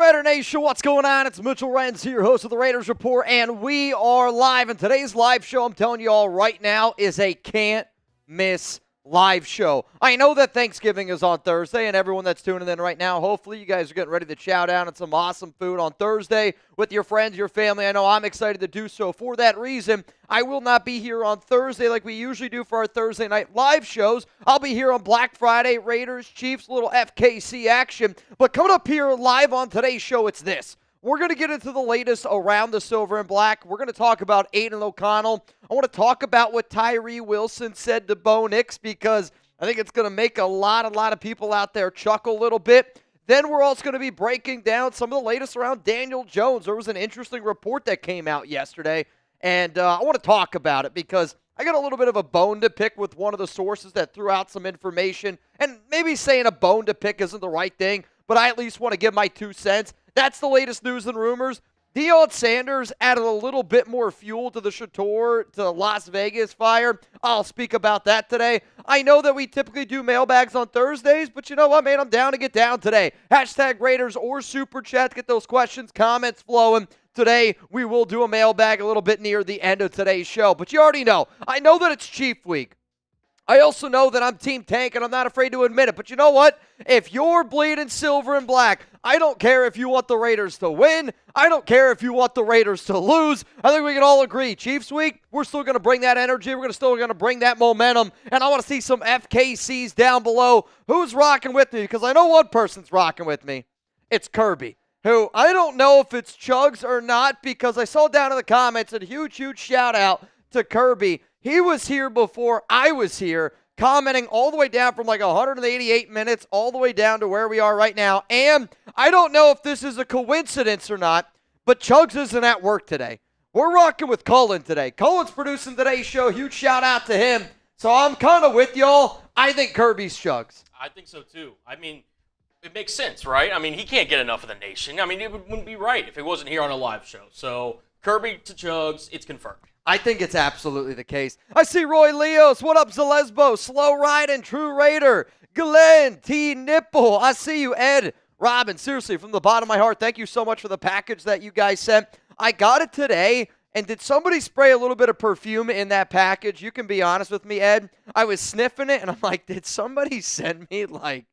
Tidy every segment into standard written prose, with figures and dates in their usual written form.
Raider Nation, what's going on? It's Mitchell Renz here, host of the Raiders Report, and we are live. And today's live show, I'm telling you all right now, is a can't-miss live show. I know that Thanksgiving is on Thursday, and everyone that's tuning in right now, hopefully you guys are getting ready to chow down on some awesome food on Thursday with your friends, your family. I know I'm excited to do so. For that reason, I will not be here on Thursday like we usually do for our Thursday night live shows. I'll be here on Black Friday, Raiders, Chiefs, little FKC action. But coming up here live on today's show, it's this. We're going to get into the latest around the silver and black. We're going to talk about Aidan O'Connell. I want to talk about what Tyree Wilson said to Bo Nix because I think it's going to make a lot of people out there chuckle a little bit. Then we're also going to be breaking down some of the latest around Daniel Jones. There was an interesting report that came out yesterday, and I want to talk about it because I got a little bit of a bone to pick with one of the sources that threw out some information. And maybe saying a bone to pick isn't the right thing, but I at least want to give my 2 cents. That's the latest news and rumors. Deion Sanders added a little bit more fuel to the Shedeur to Las Vegas fire. I'll speak about that today. I know that we typically do mailbags on Thursdays, but you know what, man? I'm down to get down today. Hashtag Raiders or Super Chat. Get those questions, comments flowing. Today, we will do a mailbag a little bit near the end of today's show. But you already know. I know that it's Chief Week. I also know that I'm Team Tank, and I'm not afraid to admit it. But you know what? If you're bleeding silver and black, I don't care if you want the Raiders to win. I don't care if you want the Raiders to lose. I think we can all agree. Chiefs Week, we're still going to bring that energy. We're still going to bring that momentum. And I want to see some FKCs down below. Who's rocking with me? Because I know one person's rocking with me. It's Kirby, who I don't know if it's Chugs or not because I saw down in the comments a huge shout out to Kirby. He was here before I was here, commenting all the way down from like 188 minutes all the way down to where we are right now. And I don't know if this is a coincidence or not, but Chugs isn't at work today. We're rocking with Cullen today. Cullen's producing today's show. Huge shout out to him. So I'm kind of with y'all. I think Kirby's Chugs. I think so too. I mean, it makes sense, right? I mean, he can't get enough of the nation. I mean, it wouldn't be right if he wasn't here on a live show. So Kirby to Chugs, it's confirmed. I think it's absolutely the case. I see Roy Leos. What up, Zalesbo? Slow Riding, True Raider. Glenn, T. Nipple. I see you, Ed. Robin, seriously, from the bottom of my heart, thank you so much for the package that you guys sent. I got it today, and did somebody spray a little bit of perfume in that package? You can be honest with me, Ed. I was sniffing it, and I'm like, did somebody send me, like,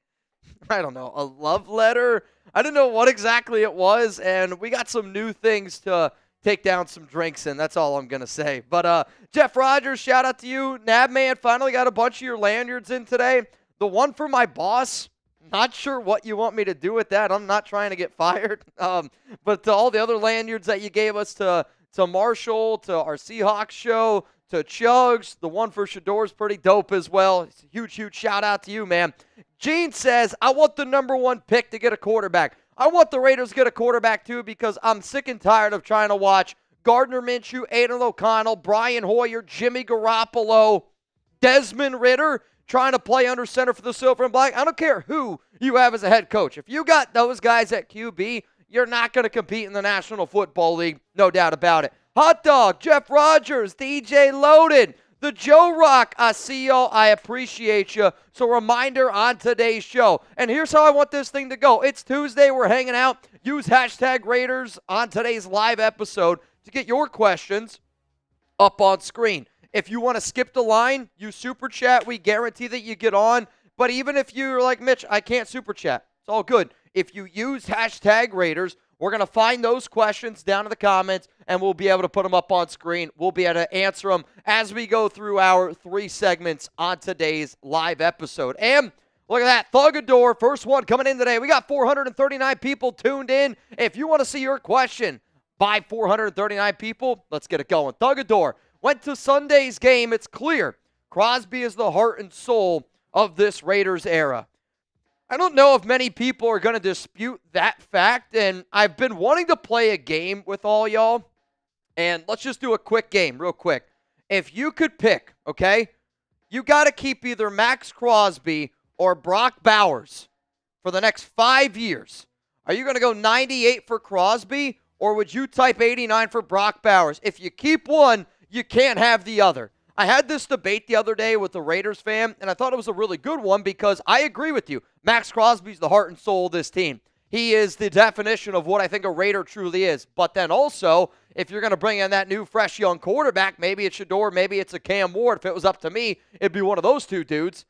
I don't know, a love letter? I didn't know what exactly it was, and we got some new things to take down some drinks in. That's all I'm going to say. But Jeff Rogers, shout out to you. Nabman finally got a bunch of your lanyards in today. The one for my boss, not sure what you want me to do with that. I'm not trying to get fired. But to all the other lanyards that you gave us to Marshall, to our Seahawks show, to Chugs, the one for Shedeur is pretty dope as well. It's a huge shout out to you, man. Gene says, I want the number 1 pick to get a quarterback. I want the Raiders to get a quarterback, too, because I'm sick and tired of trying to watch Gardner Minshew, Aidan O'Connell, Brian Hoyer, Jimmy Garoppolo, Desmond Ridder trying to play under center for the Silver and Black. I don't care who you have as a head coach. If you got those guys at QB, you're not going to compete in the National Football League, no doubt about it. Hot Dog, Jeff Rogers, DJ Loaded, the Joe Rock, I see y'all. I appreciate you. So reminder on today's show. And here's how I want this thing to go. It's Tuesday. We're hanging out. Use hashtag Raiders on today's live episode to get your questions up on screen. If you want to skip the line, use Super Chat. We guarantee that you get on. But even if you're like, Mitch, I can't Super Chat. It's all good. If you use hashtag Raiders, we're going to find those questions down in the comments, and we'll be able to put them up on screen. We'll be able to answer them as we go through our 3 segments on today's live episode. And look at that, Thugador, first one coming in today. We got 439 people tuned in. If you want to see your question by 439 people, let's get it going. Thugador went to Sunday's game. It's clear Crosby is the heart and soul of this Raiders era. I don't know if many people are going to dispute that fact, and I've been wanting to play a game with all y'all, and let's just do a quick game real quick. If you could pick, okay, you got to keep either Max Crosby or Brock Bowers for the next 5 years. Are you going to go 98 for Crosby, or would you type 89 for Brock Bowers? If you keep one, you can't have the other. I had this debate the other day with a Raiders fan, and I thought it was a really good one because I agree with you. Max Crosby's the heart and soul of this team. he is the definition of what I think a Raider truly is. But then also, if you're going to bring in that new, fresh, young quarterback, maybe it's Shedeur, maybe it's a Cam Ward. If it was up to me, it'd be one of those two dudes.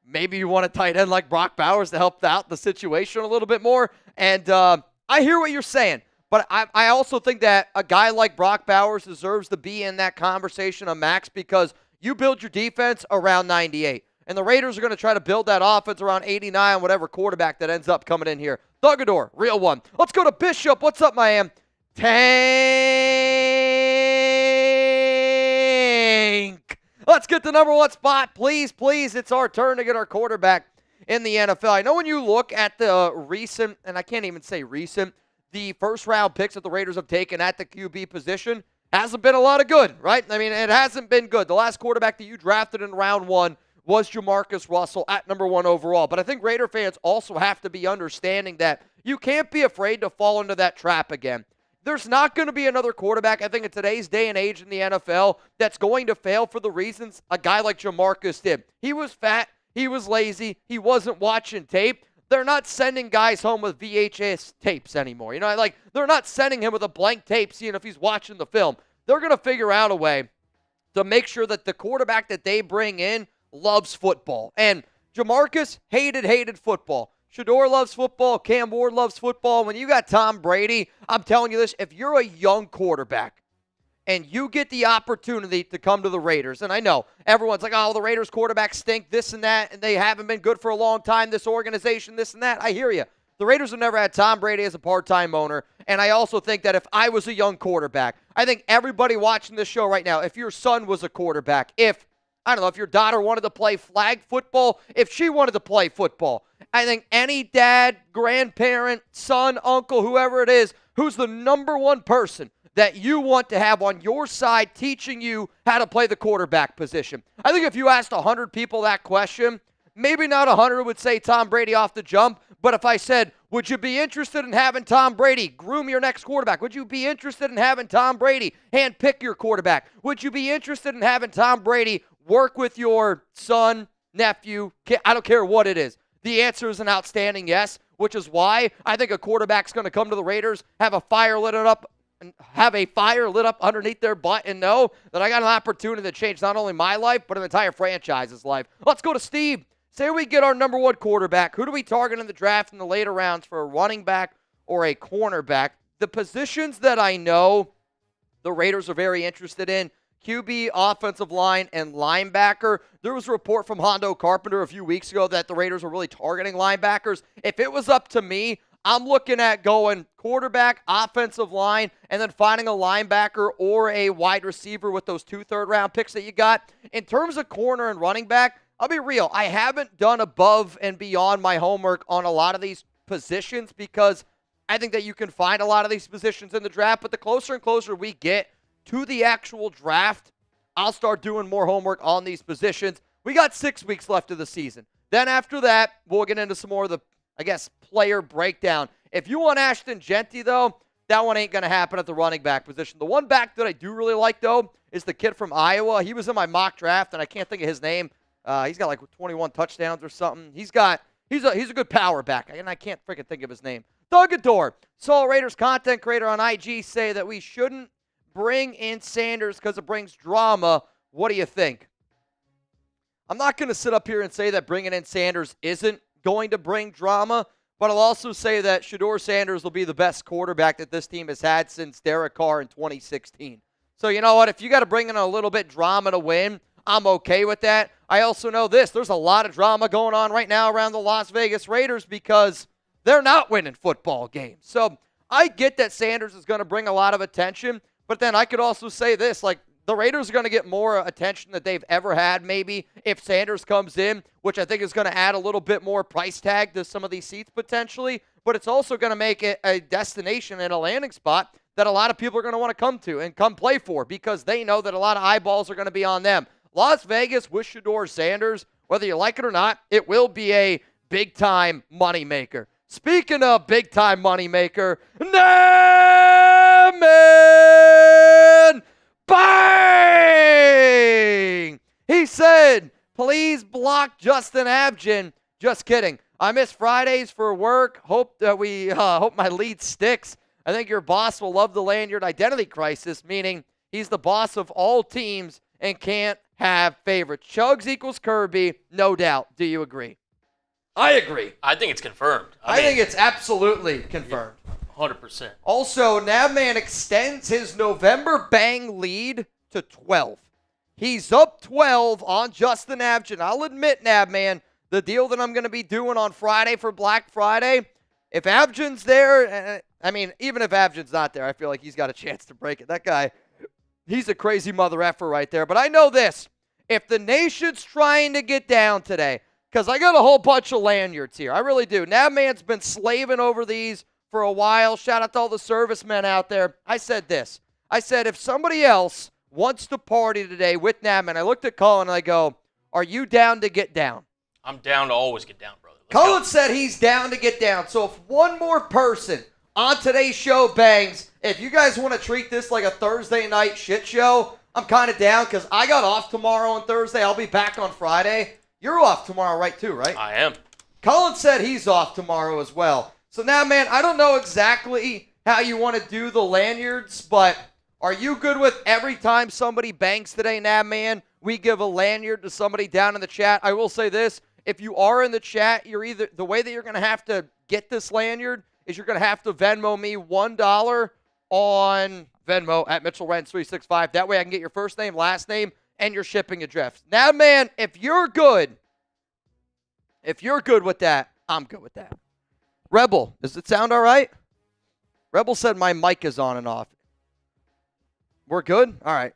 Maybe you want a tight end like Brock Bowers to help out the situation a little bit more. And I hear what you're saying, but I also think that a guy like Brock Bowers deserves to be in that conversation of max because you build your defense around 98. And the Raiders are going to try to build that offense around 89, whatever quarterback that ends up coming in here. Thugador, real one. Let's go to Bishop. What's up, Miami? Tank. Let's get the number one spot. Please, please. It's our turn to get our quarterback in the NFL. I know when you look at the recent, and I can't even say recent, the first-round picks that the Raiders have taken at the QB position, hasn't been a lot of good, right? I mean, it hasn't been good. The last quarterback that you drafted in round one was Jamarcus Russell at number one overall. But I think Raider fans also have to be understanding that you can't be afraid to fall into that trap again. There's not going to be another quarterback, I think, in today's day and age in the NFL that's going to fail for the reasons a guy like Jamarcus did. He was fat. He was lazy. He wasn't watching tape. They're not sending guys home with VHS tapes anymore. You know, like, they're not sending him with a blank tape, seeing if he's watching the film. They're going to figure out a way to make sure that the quarterback that they bring in loves football. And Jamarcus hated football. Shedeur loves football. Cam Ward loves football. When you got Tom Brady, I'm telling you this, if you're a young quarterback and you get the opportunity to come to the Raiders, and I know everyone's like, oh, the Raiders quarterbacks stink, this and that, and they haven't been good for a long time, this organization, this and that. I hear you. The Raiders have never had Tom Brady as a part-time owner, and I also think that if I was a young quarterback, I think everybody watching this show right now, if your son was a quarterback, if your daughter wanted to play flag football, if she wanted to play football, I think any dad, grandparent, son, uncle, whoever it is, who's the number one person that you want to have on your side teaching you how to play the quarterback position. I think if you asked 100 people that question, maybe not 100 would say Tom Brady off the jump, but if I said, would you be interested in having Tom Brady groom your next quarterback? Would you be interested in having Tom Brady handpick your quarterback? Would you be interested in having Tom Brady work with your son, nephew, kid? I don't care what it is. The answer is an outstanding yes, which is why I think a quarterback's going to come to the Raiders, have a fire lit up underneath their butt and know that I got an opportunity to change not only my life, but an entire franchise's life. Let's go to Steve. Say we get our number one quarterback. Who do we target in the draft in the later rounds for a running back or a cornerback? The positions that I know the Raiders are very interested in, QB, offensive line, and linebacker. There was a report from Hondo Carpenter a few weeks ago that the Raiders were really targeting linebackers. If it was up to me, I'm looking at going quarterback, offensive line, and then finding a linebacker or a wide receiver with those 2 third-round picks that you got. In terms of corner and running back, I'll be real. I haven't done above and beyond my homework on a lot of these positions because I think that you can find a lot of these positions in the draft, but the closer and closer we get to the actual draft, I'll start doing more homework on these positions. We got 6 weeks left of the season. Then after that, we'll get into some more of the, player breakdown. If you want Ashton Genty, though, that one ain't going to happen at the running back position. The one back that I do really like, though, is the kid from Iowa. He was in my mock draft, and I can't think of his name. He's got like 21 touchdowns or something. He's a good power back, and I can't freaking think of his name. Thugador, saw Raiders content creator on IG say that we shouldn't bring in Sanders because it brings drama. What do you think? I'm not going to sit up here and say that bringing in Sanders isn't going to bring drama, but I'll also say that Shedeur Sanders will be the best quarterback that this team has had since Derek Carr in 2016. So you know what? If you got to bring in a little bit drama to win, I'm okay with that. I also know this. There's a lot of drama going on right now around the Las Vegas Raiders because they're not winning football games. So I get that Sanders is going to bring a lot of attention, but then I could also say this, like, the Raiders are going to get more attention than they've ever had maybe if Sanders comes in, which I think is going to add a little bit more price tag to some of these seats potentially, but it's also going to make it a destination and a landing spot that a lot of people are going to want to come to and come play for because they know that a lot of eyeballs are going to be on them. Las Vegas with Shedeur Sanders, whether you like it or not, it will be a big-time moneymaker. Speaking of big-time moneymaker, Naaman Bang! He said, please block Justin Abgen. Just kidding. I miss Fridays for work. Hope that hope my lead sticks. I think your boss will love the lanyard identity crisis, meaning he's the boss of all teams and can't have favorites. Chugs equals Kirby, no doubt. Do you agree? I agree. I think it's confirmed. I think it's absolutely confirmed. 100%. Also, Navman extends his November bang lead to 12. He's up 12 on Justin Abgen. I'll admit, Navman, the deal that I'm going to be doing on Friday for Black Friday, if Abgen's there, even if Abgen's not there, I feel like he's got a chance to break it. That guy, he's a crazy mother effer right there. But I know this. If the nation's trying to get down today, because I got a whole bunch of lanyards here. I really do. Navman's been slaving over these for a while. Shout out to all the servicemen out there. I said this. I said, if somebody else wants to party today with Navman, I looked at Colin and I go, are you down to get down? I'm down to always get down, brother. Colin said he's down to get down. So if one more person on today's show bangs, if you guys want to treat this like a Thursday night shit show, I'm kind of down because I got off tomorrow and Thursday. I'll be back on Friday. You're off tomorrow, right, too, right? I am. Colin said he's off tomorrow as well. So now, man, I don't know exactly how you want to do the lanyards, but are you good with every time somebody bangs today, man, we give a lanyard to somebody down in the chat? I will say this. If you are in the chat, you're either the way that you're going to have to get this lanyard is you're going to have to Venmo me $1 on Venmo at Mitchell Renz 365. That way I can get your first name, last name, and your shipping address. Now, man, if you're good with that, I'm good with that. Rebel, does it sound all right? Rebel said my mic is on and off. We're good? All right.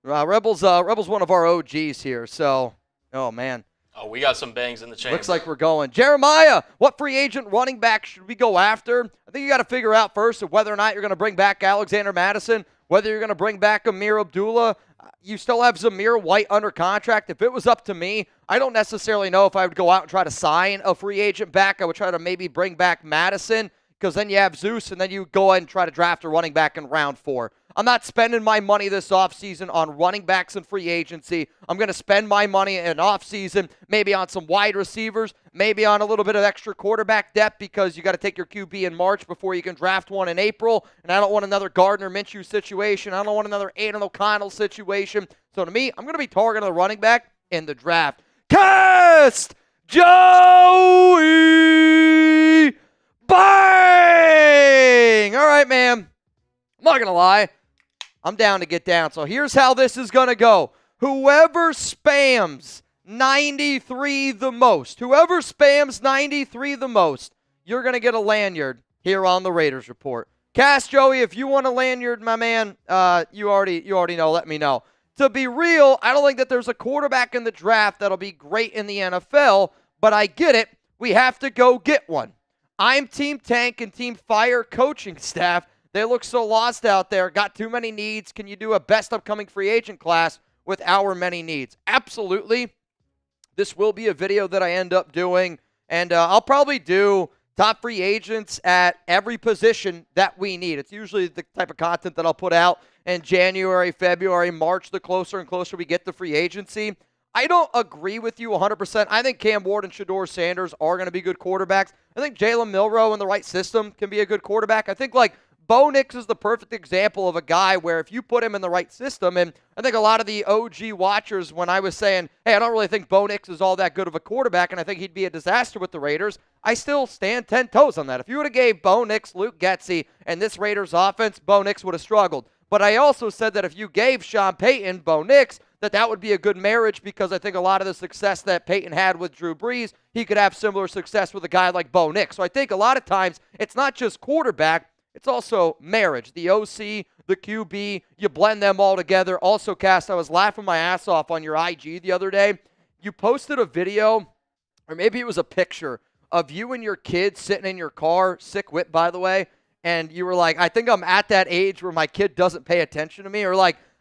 Rebel's one of our OGs here, so, oh, man. Oh, we got some bangs in the chamber. Looks like we're going. Jeremiah, what free agent running back should we go after? I think you got to figure out first whether or not you're going to bring back Alexander Madison, whether you're going to bring back Amir Abdullah. You still have Zamir White under contract. If it was up to me, I don't necessarily know if I would go out and try to sign a free agent back. I would try to maybe bring back Madison because then you have Zeus, and then you go ahead and try to draft a running back in round 4. I'm not spending my money this offseason on running backs and free agency. I'm going to spend my money in offseason maybe on some wide receivers, maybe on a little bit of extra quarterback depth because you got to take your QB in March before you can draft one in April. And I don't want another Gardner Minshew situation. I don't want another Aidan O'Connell situation. So to me, I'm going to be targeting the running back in the draft. Cast Joey Bang! All right, man. I'm not going to lie. I'm down to get down. So here's how this is going to go. Whoever spams 93 the most, you're going to get a lanyard here on the Raiders Report. Cass, Joey, if you want a lanyard, my man, you already know. Let me know. To be real, I don't think that there's a quarterback in the draft that'll be great in the NFL, but I get it. We have to go get one. I'm Team Tank and Team Fire coaching staff. They look so lost out there. Got too many needs. Can you do a best upcoming free agent class with our many needs? Absolutely. This will be a video that I end up doing, and I'll probably do top free agents at every position that we need. It's usually the type of content that I'll put out in January, February, March, the closer and closer we get to free agency. I don't agree with you 100%. I think Cam Ward and Shedeur Sanders are going to be good quarterbacks. I think Jalen Milroe in the right system can be a good quarterback. I think, Bo Nix is the perfect example of a guy where if you put him in the right system, and I think a lot of the OG watchers, when I was saying, hey, I don't really think Bo Nix is all that good of a quarterback, and I think he'd be a disaster with the Raiders, I still stand 10 toes on that. If you would have gave Bo Nix, Luke Getsy, and this Raiders offense, Bo Nix would have struggled. But I also said that if you gave Sean Payton Bo Nix, that would be a good marriage because I think a lot of the success that Peyton had with Drew Brees, he could have similar success with a guy like Bo Nix. So I think a lot of times it's not just quarterback, it's also marriage. The OC, the QB, you blend them all together. Also, Cass, I was laughing my ass off on your IG the other day. You posted a video, or maybe it was a picture, of you and your kid sitting in your car, sick whip, by the way, and you were like, I think I'm at that age where my kid doesn't pay attention to me, or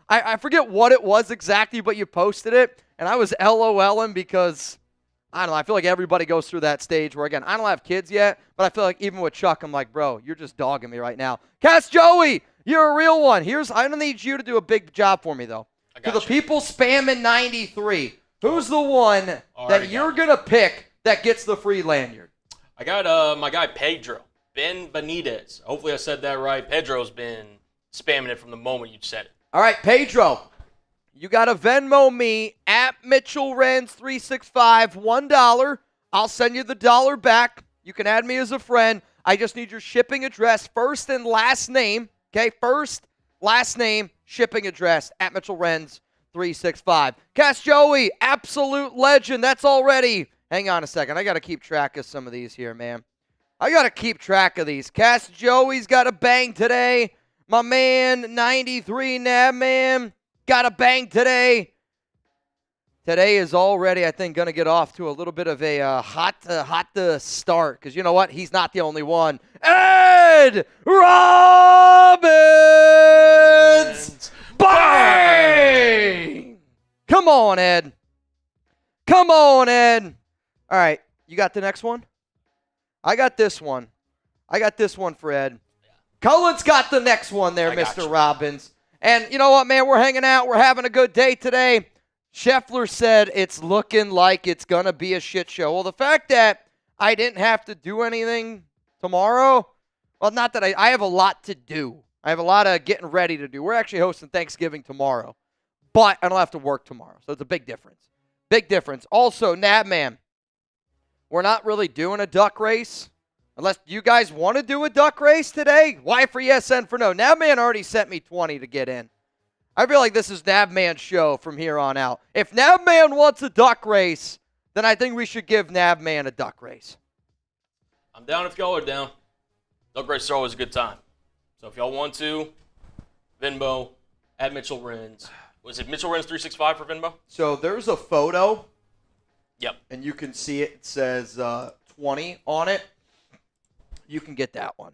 I forget what it was exactly, but you posted it, and I was LOLing because, I don't know, I feel like everybody goes through that stage where, again, I don't have kids yet, but I feel like even with Chuck, I'm like, bro, you're just dogging me right now. Cass Joey, you're a real one. I don't need you to do a big job for me, though. To the people spamming 93, who's the one that you're going to pick that gets the free lanyard? I got my guy Pedro, Ben Benitez. Hopefully I said that right. Pedro's been spamming it from the moment you said it. All right, Pedro, you got to Venmo me at Mitchell Renz 365 $1. I'll send you the dollar back. You can add me as a friend. I just need your shipping address, first and last name. Okay, first, last name, shipping address at Mitchell Renz 365. Cass Joey, absolute legend. That's already. Hang on a second. I got to keep track of some of these here, man. I got to keep track of these. Cass Joey's got a bang today. My man, 93 Nab man, got a bang today. Today is already, I think, going to get off to a little bit of a hot start. Because you know what? He's not the only one. Ed Robbins! Bang! Come on, Ed. Come on, Ed. All right, you got the next one? I got this one. I got this one for Ed. Cullen's got the next one there, Mr. Robbins. And you know what, man? We're hanging out. We're having a good day today. Scheffler said it's looking like it's going to be a shit show. Well, the fact that I didn't have to do anything tomorrow, well, not that I have a lot to do. I have a lot of getting ready to do. We're actually hosting Thanksgiving tomorrow, but I don't have to work tomorrow, so it's a big difference. Big difference. Also, Nabman, we're not really doing a duck race. Unless you guys want to do a duck race today. Y for yes, N for no. Nabman already sent me 20 to get in. I feel like this is Nabman's show from here on out. If Nabman wants a duck race, then I think we should give Nabman a duck race. I'm down if y'all are down. Duck race is always a good time. So if y'all want to, Venmo, at Mitchell Renz. Was it Mitchell Renz 365 for Venmo? So there's a photo. Yep. And you can see it. It says 20 on it. You can get that one.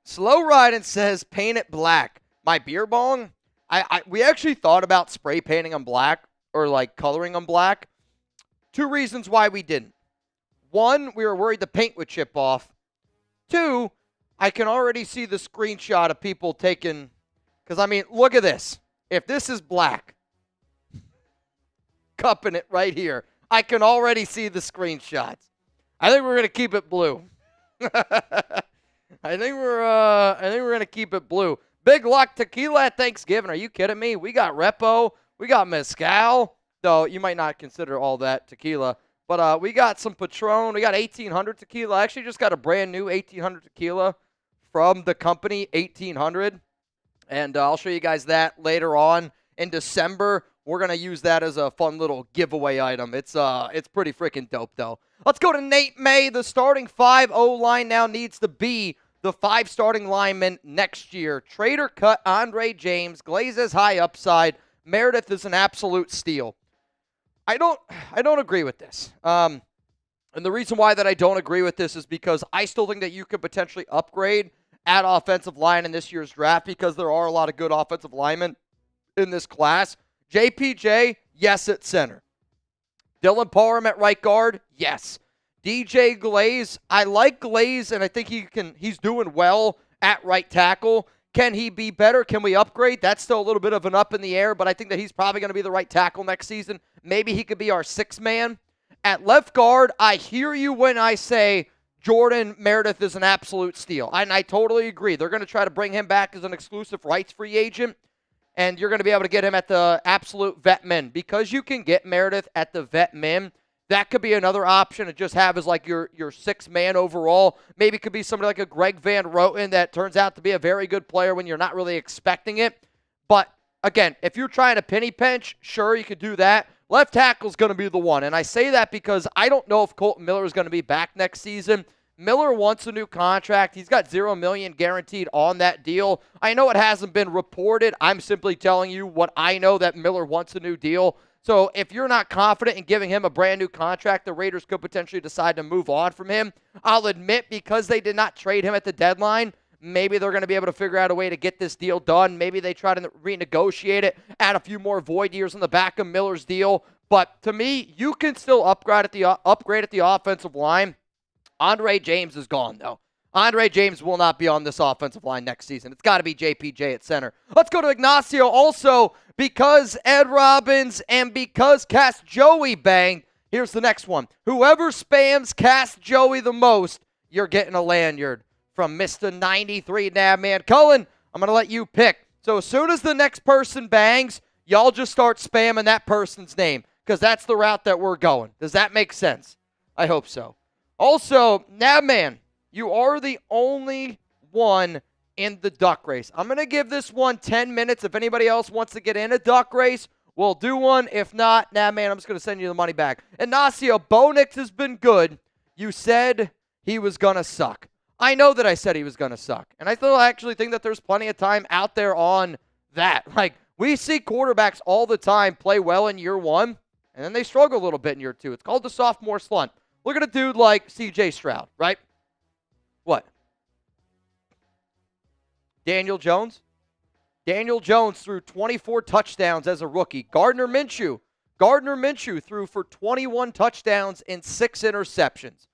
Slow Riding says paint it black. My beer bong, we actually thought about spray painting them black or like coloring them black. Two reasons why we didn't. One, we were worried the paint would chip off. Two, I can already see the screenshot of people taking, because I mean, look at this. If this is black, cupping it right here, I can already see the screenshots. I think we're going to keep it blue. I think we're gonna keep it blue. Big Luck Tequila at Thanksgiving. Are you kidding me? We got Repo. We got Mezcal. Though you might not consider all that tequila. But we got some Patron. We got 1800 tequila. I actually just got a brand new 1800 tequila from the company 1800. And I'll show you guys that later on in December. We're going to use that as a fun little giveaway item. It's pretty freaking dope, though. Let's go to Nate May. The starting 5 O-line now needs to be the 5 starting linemen next year. Trader cut Andre James. Glazes high upside. Meredith is an absolute steal. I don't agree with this. And the reason why that I don't agree with this is because I still think that you could potentially upgrade at offensive line in this year's draft because there are a lot of good offensive linemen in this class. JPJ, yes at center. Dylan Parham at right guard, yes. DJ Glaze, I like Glaze, and I think he's doing well at right tackle. Can he be better? Can we upgrade? That's still a little bit of an up in the air, but I think that he's probably going to be the right tackle next season. Maybe he could be our 6th man. At left guard, I hear you when I say Jordan Meredith is an absolute steal. And I totally agree. They're going to try to bring him back as an exclusive rights free agent. And you're going to be able to get him at the absolute vet min. Because you can get Meredith at the vet min, that could be another option to just have as like your 6th man overall. Maybe it could be somebody like a Greg Van Roten that turns out to be a very good player when you're not really expecting it. But, again, if you're trying to penny pinch, sure, you could do that. Left tackle is going to be the one. And I say that because I don't know if Colton Miller is going to be back next season. Miller wants a new contract. He's got $0 million guaranteed on that deal. I know it hasn't been reported. I'm simply telling you what I know, that Miller wants a new deal. So if you're not confident in giving him a brand new contract, the Raiders could potentially decide to move on from him. I'll admit, because they did not trade him at the deadline, maybe they're going to be able to figure out a way to get this deal done. Maybe they try to renegotiate it, add a few more void years on the back of Miller's deal. But to me, you can still upgrade at the offensive line. Andre James is gone, though. Andre James will not be on this offensive line next season. It's got to be JPJ at center. Let's go to Ignacio. Also, because Ed Robbins and because Cass Joey banged, Here's the next one. Whoever spams Cast Joey the most, you're getting a lanyard from Mr. 93 Nabman. Cullen, I'm going to let you pick. So as soon as the next person bangs, y'all just start spamming that person's name because that's the route that we're going. Does that make sense? I hope so. Also, Nabman, you are the only one in the duck race. I'm going to give this one 10 minutes. If anybody else wants to get in a duck race, we'll do one. If not, Nabman, I'm just going to send you the money back. Ignacio, Bo Nix has been good. You said he was going to suck. I know that I said he was going to suck. And I still actually think that there's plenty of time out there on that. Like, we see quarterbacks all the time play well in year one, and then they struggle a little bit in year two. It's called the sophomore slump. Look at a dude like C.J. Stroud, right? What? Daniel Jones? Daniel Jones threw 24 touchdowns as a rookie. Gardner Minshew threw for 21 touchdowns and 6 interceptions.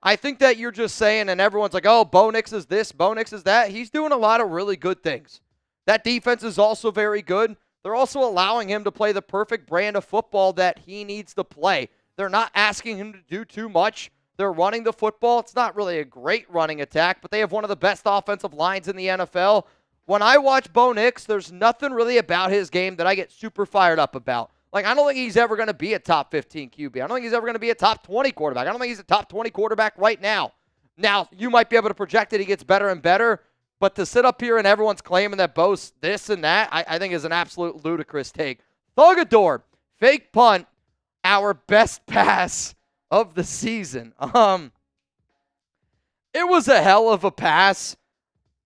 I think that you're just saying, and everyone's like, oh, Bo Nix is this, Bo Nix is that. He's doing a lot of really good things. That defense is also very good. They're also allowing him to play the perfect brand of football that he needs to play. They're not asking him to do too much. They're running the football. It's not really a great running attack, but they have one of the best offensive lines in the NFL. When I watch Bo Nix, there's nothing really about his game that I get super fired up about. Like, I don't think he's ever going to be a top 15 QB. I don't think he's ever going to be a top 20 quarterback. I don't think he's a top 20 quarterback right now. Now, you might be able to project that he gets better and better, but to sit up here and everyone's claiming that Bo's this and that, I think is an absolute ludicrous take. Thugador, fake punt, our best pass of the season. It was a hell of a pass.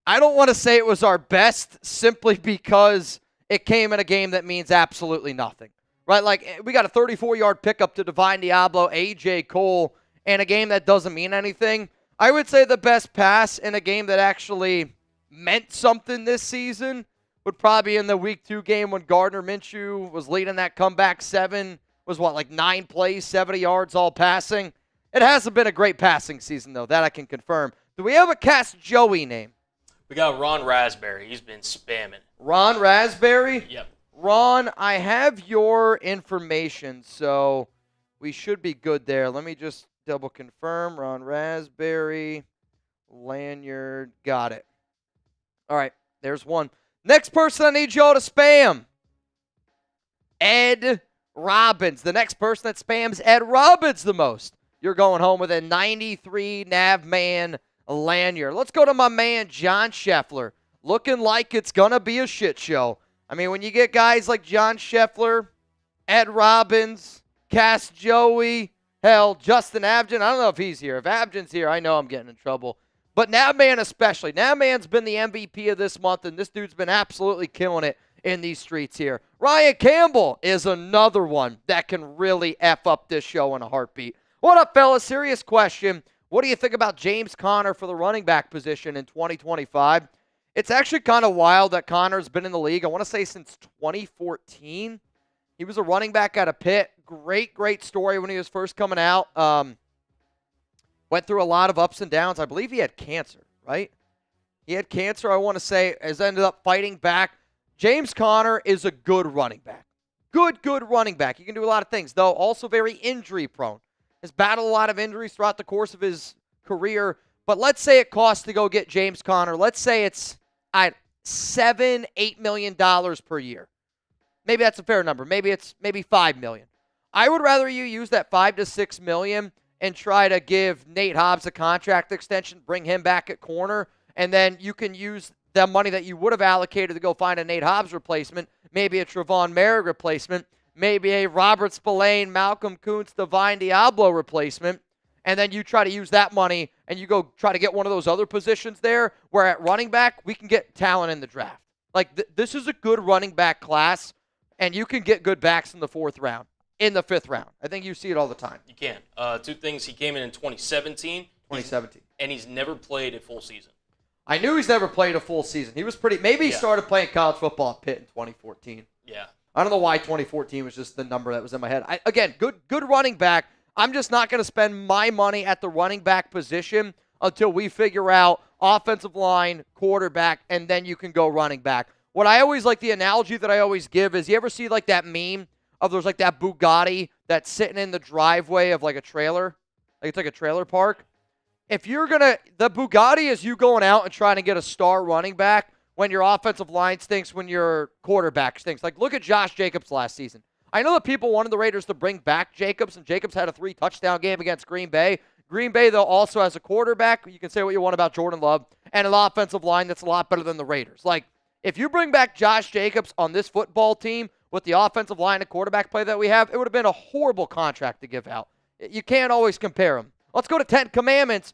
I don't want to say it was our best simply because it came in a game that means absolutely nothing. Right, like we got a 34-yard pickup to Divine Diablo, A.J. Cole, and a game that doesn't mean anything. I would say the best pass in a game that actually meant something this season would probably be in the Week 2 game when Gardner Minshew was leading that comeback 7, was what, like 9 plays, 70 yards all passing. It hasn't been a great passing season, though, that I can confirm. Do we have a Cast Joey name? We got Ron Raspberry. He's been spamming. Ron Raspberry? Yep. Ron, I have your information, so we should be good there. Let me just double confirm. Ron Raspberry, lanyard, got it. All right, there's one. Next person I need y'all to spam, Ed Robbins. The next person that spams Ed Robbins the most, you're going home with a 93 Navman lanyard. Let's go to my man, John Scheffler. Looking like it's going to be a shit show. I mean, when you get guys like John Scheffler, Ed Robbins, Cast Joey, hell, Justin Abgen. I don't know if he's here. If Abgen's here, I know I'm getting in trouble. But Nabman especially. Nabman's been the MVP of this month, and this dude's been absolutely killing it in these streets here. Ryan Campbell is another one that can really F up this show in a heartbeat. What up, fellas? Serious question. What do you think about James Conner for the running back position in 2025? It's actually kind of wild that Conner's been in the league, I want to say since 2014. He was a running back out of Pitt. Great story when he was first coming out. Went through a lot of ups and downs. I believe he had cancer, right? He had cancer, I want to say, has ended up fighting back. James Conner is a good running back. Good running back. He can do a lot of things, though also very injury prone. Has battled a lot of injuries throughout the course of his career. But let's say it costs to go get James Conner. Let's say it's $7-8 million per year. Maybe that's a fair number. Maybe it's $5 million. I would rather you use that $5 to $6 million and try to give Nate Hobbs a contract extension, bring him back at corner, and then you can use the money that you would have allocated to go find a Nate Hobbs replacement, maybe a Trevon Merrick replacement, maybe a Robert Spillane, Malcolm Kuntz, Divine Diablo replacement, and then you try to use that money and you go try to get one of those other positions there where at running back, we can get talent in the draft. Like, this is a good running back class, and you can get good backs in the 4th round, in the 5th round. I think you see it all the time. You can. 2 things. He came in 2017. And he's never played a full season. I knew he's never played a full season. He was maybe he started playing college football at Pitt in 2014. Yeah. I don't know why 2014 was just the number that was in my head. Again, good running back. I'm just not going to spend my money at the running back position until we figure out offensive line, quarterback, and then you can go running back. What I always like, the analogy that I always give is, you ever see like that meme of there's like that Bugatti that's sitting in the driveway of like a trailer. Like it's like a trailer park. If you're going to, the Bugatti is you going out and trying to get a star running back when your offensive line stinks, when your quarterback stinks. Like look at Josh Jacobs last season. I know that people wanted the Raiders to bring back Jacobs, and Jacobs had a 3-touchdown game against Green Bay. Green Bay, though, also has a quarterback. You can say what you want about Jordan Love, and an offensive line that's a lot better than the Raiders. Like, if you bring back Josh Jacobs on this football team with the offensive line and quarterback play that we have, it would have been a horrible contract to give out. You can't always compare them. Let's go to 10 Commandments.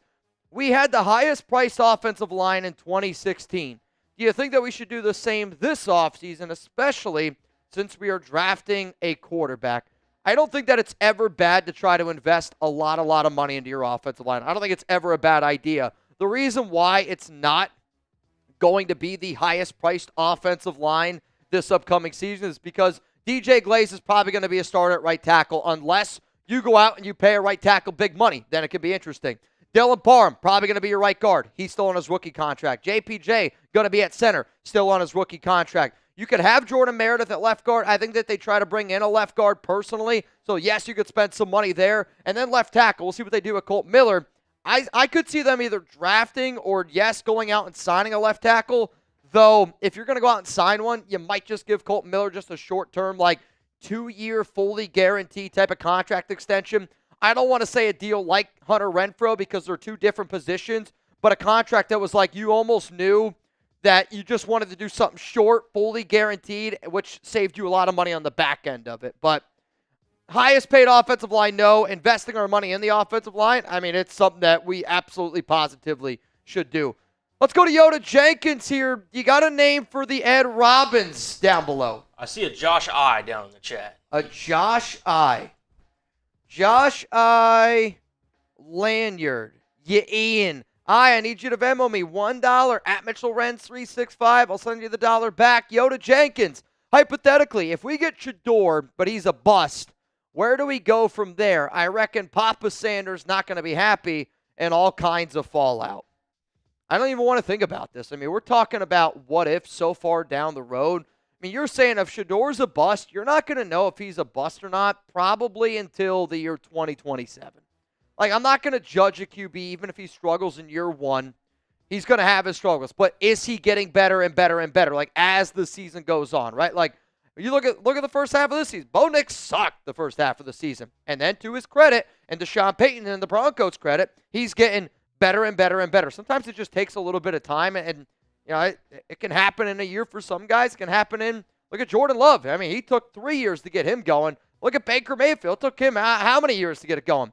We had the highest priced offensive line in 2016. Do you think that we should do the same this offseason, especially since we are drafting a quarterback? I don't think that it's ever bad to try to invest a lot of money into your offensive line. I don't think it's ever a bad idea. The reason why it's not going to be the highest priced offensive line this upcoming season is because DJ Glaze is probably going to be a starter at right tackle unless you go out and you pay a right tackle big money. Then it could be interesting. Dylan Parham, probably going to be your right guard. He's still on his rookie contract. JPJ, going to be at center, still on his rookie contract. You could have Jordan Meredith at left guard. I think that they try to bring in a left guard personally. So, yes, you could spend some money there. And then left tackle. We'll see what they do with Colt Miller. I could see them either drafting or, yes, going out and signing a left tackle. Though, if you're going to go out and sign one, you might just give Colt Miller just a short-term, like, 2-year, fully guaranteed type of contract extension. I don't want to say a deal like Hunter Renfrow because they're two different positions, but a contract that was like you almost knew that you just wanted to do something short, fully guaranteed, which saved you a lot of money on the back end of it. But highest paid offensive line, no. Investing our money in the offensive line, I mean, it's something that we absolutely positively should do. Let's go to Yoda Jenkins here. You got a name for the Ed Robbins down below? I see a Josh I down in the chat. A Josh I. Josh I. Lanyard. Yeah, Ian. I need you to Venmo me $1 at Mitchell Renz 365. I'll send you the dollar back. Yoda Jenkins. Hypothetically, if we get Shedeur, but he's a bust, where do we go from there? I reckon Papa Sanders not going to be happy and all kinds of fallout. I don't even want to think about this. I mean, we're talking about what if so far down the road. I mean, you're saying if Shedeur's a bust, you're not going to know if he's a bust or not probably until the year 2027. Like, I'm not going to judge a QB even if he struggles in year one. He's going to have his struggles. But is he getting better and better and better, like, as the season goes on, right? Like, you look at the first half of the season. Bo Nix sucked the first half of the season. And then to his credit, and to Sean Payton and the Broncos' credit, he's getting better and better and better. Sometimes it just takes a little bit of time, and you know, it can happen in a year for some guys. It can happen in, look at Jordan Love. I mean, he took 3 years to get him going. Look at Baker Mayfield. It took him how many years to get it going?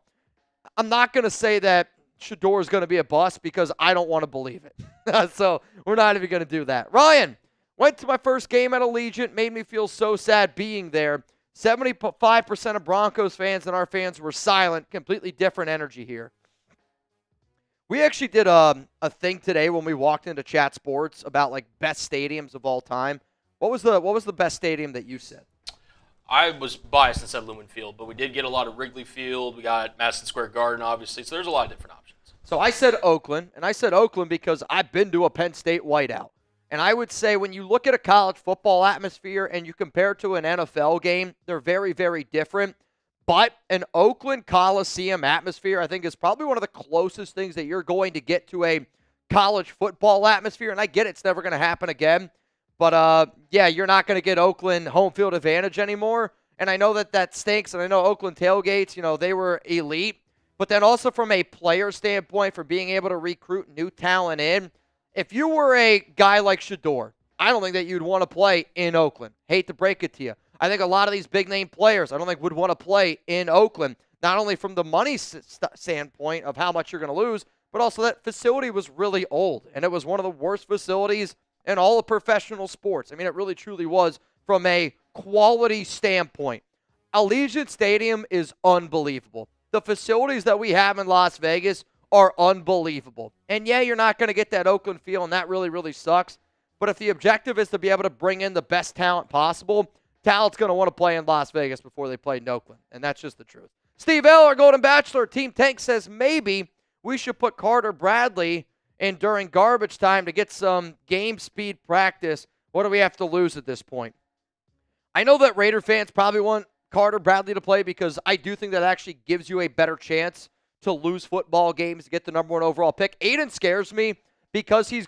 I'm not going to say that Shedeur is going to be a bust because I don't want to believe it. So we're not even going to do that. Ryan, went to my first game at Allegiant. Made me feel so sad being there. 75% of Broncos fans and our fans were silent. Completely different energy here. We actually did a thing today when we walked into Chat Sports about like best stadiums of all time. What was the best stadium that you said? I was biased and said Lumen Field, but we did get a lot of Wrigley Field. We got Madison Square Garden, obviously. So there's a lot of different options. So I said Oakland, and I said Oakland because I've been to a Penn State whiteout. And I would say when you look at a college football atmosphere and you compare it to an NFL game, they're very, very different. But an Oakland Coliseum atmosphere, I think, is probably one of the closest things that you're going to get to a college football atmosphere. And I get it's never going to happen again. But, yeah, you're not going to get Oakland home field advantage anymore. And I know that stinks. And I know Oakland tailgates, you know, they were elite. But then also from a player standpoint, for being able to recruit new talent in, if you were a guy like Shedeur, I don't think that you'd want to play in Oakland. Hate to break it to you. I think a lot of these big-name players I don't think would want to play in Oakland, not only from the money standpoint of how much you're going to lose, but also that facility was really old, and it was one of the worst facilities in all of professional sports. I mean, it really, truly was from a quality standpoint. Allegiant Stadium is unbelievable. The facilities that we have in Las Vegas are unbelievable. And, yeah, you're not going to get that Oakland feel, and that really, really sucks. But if the objective is to be able to bring in the best talent possible, talent's going to want to play in Las Vegas before they play in Oakland, and that's just the truth. Steve L., our Golden Bachelor, Team Tank, says maybe we should put Carter Bradley in during garbage time to get some game speed practice. What do we have to lose at this point? I know that Raider fans probably want Carter Bradley to play because I do think that actually gives you a better chance to lose football games to get the number 1 overall pick. Aidan scares me because he's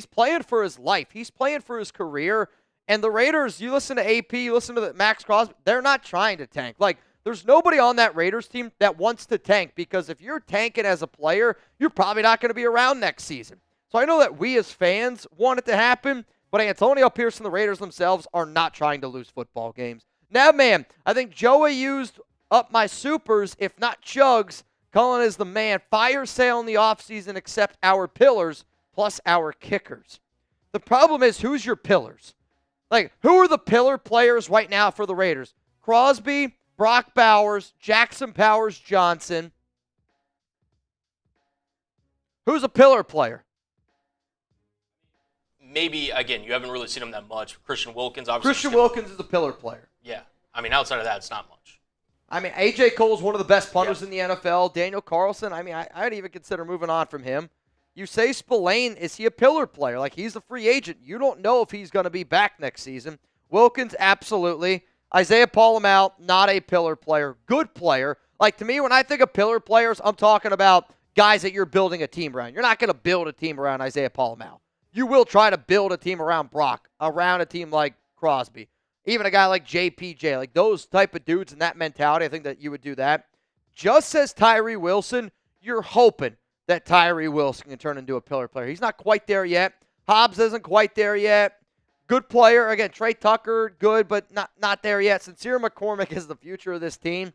playing for his life. He's playing for his career. And the Raiders, you listen to AP, you listen to Max Crosby, they're not trying to tank. Like, there's nobody on that Raiders team that wants to tank because if you're tanking as a player, you're probably not going to be around next season. So I know that we as fans want it to happen, but Antonio Pierce and the Raiders themselves are not trying to lose football games. Now, man, I think Joey used up my supers, if not chugs. Cullen is the man. Fire sale in the offseason except our pillars plus our kickers. The problem is, who's your pillars? Like, who are the pillar players right now for the Raiders? Crosby, Brock Bowers, Jackson Powers Johnson. Who's a pillar player? Maybe, again, you haven't really seen him that much. Christian Wilkins, obviously. Christian Wilkins is a pillar player. Yeah. I mean, outside of that, it's not much. I mean, A.J. Cole's one of the best punters in the NFL. Daniel Carlson, I mean, I'd even consider moving on from him. You say Spillane, is he a pillar player? Like, he's a free agent. You don't know if he's going to be back next season. Wilkins, absolutely. Isaiah Paul-Amal, not a pillar player. Good player. Like, to me, when I think of pillar players, I'm talking about guys that you're building a team around. You're not going to build a team around Isaiah Paul-Amal. You will try to build a team around Brock, around a team like Crosby. Even a guy like JPJ, like those type of dudes and that mentality, I think that you would do that. Just says Tyree Wilson, you're hoping that Tyree Wilson can turn into a pillar player. He's not quite there yet. Hobbs isn't quite there yet. Good player. Again, Trey Tucker, good, but not there yet. Sincere McCormick is the future of this team.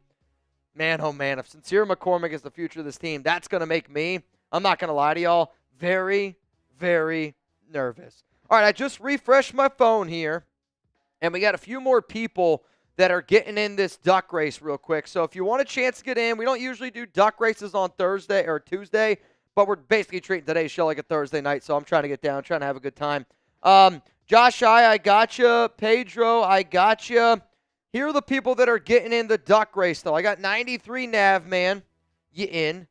Man, oh man, if Sincere McCormick is the future of this team, that's going to make me, I'm not going to lie to y'all, very, very nervous. All right, I just refreshed my phone here, and we got a few more people that are getting in this duck race real quick. So if you want a chance to get in, we don't usually do duck races on Thursday or Tuesday, but we're basically treating today's show like a Thursday night, so I'm trying to get down, trying to have a good time. Josh I gotcha. Pedro, I gotcha. Here are the people that are getting in the duck race, though. I got 93 Nav, man. You in.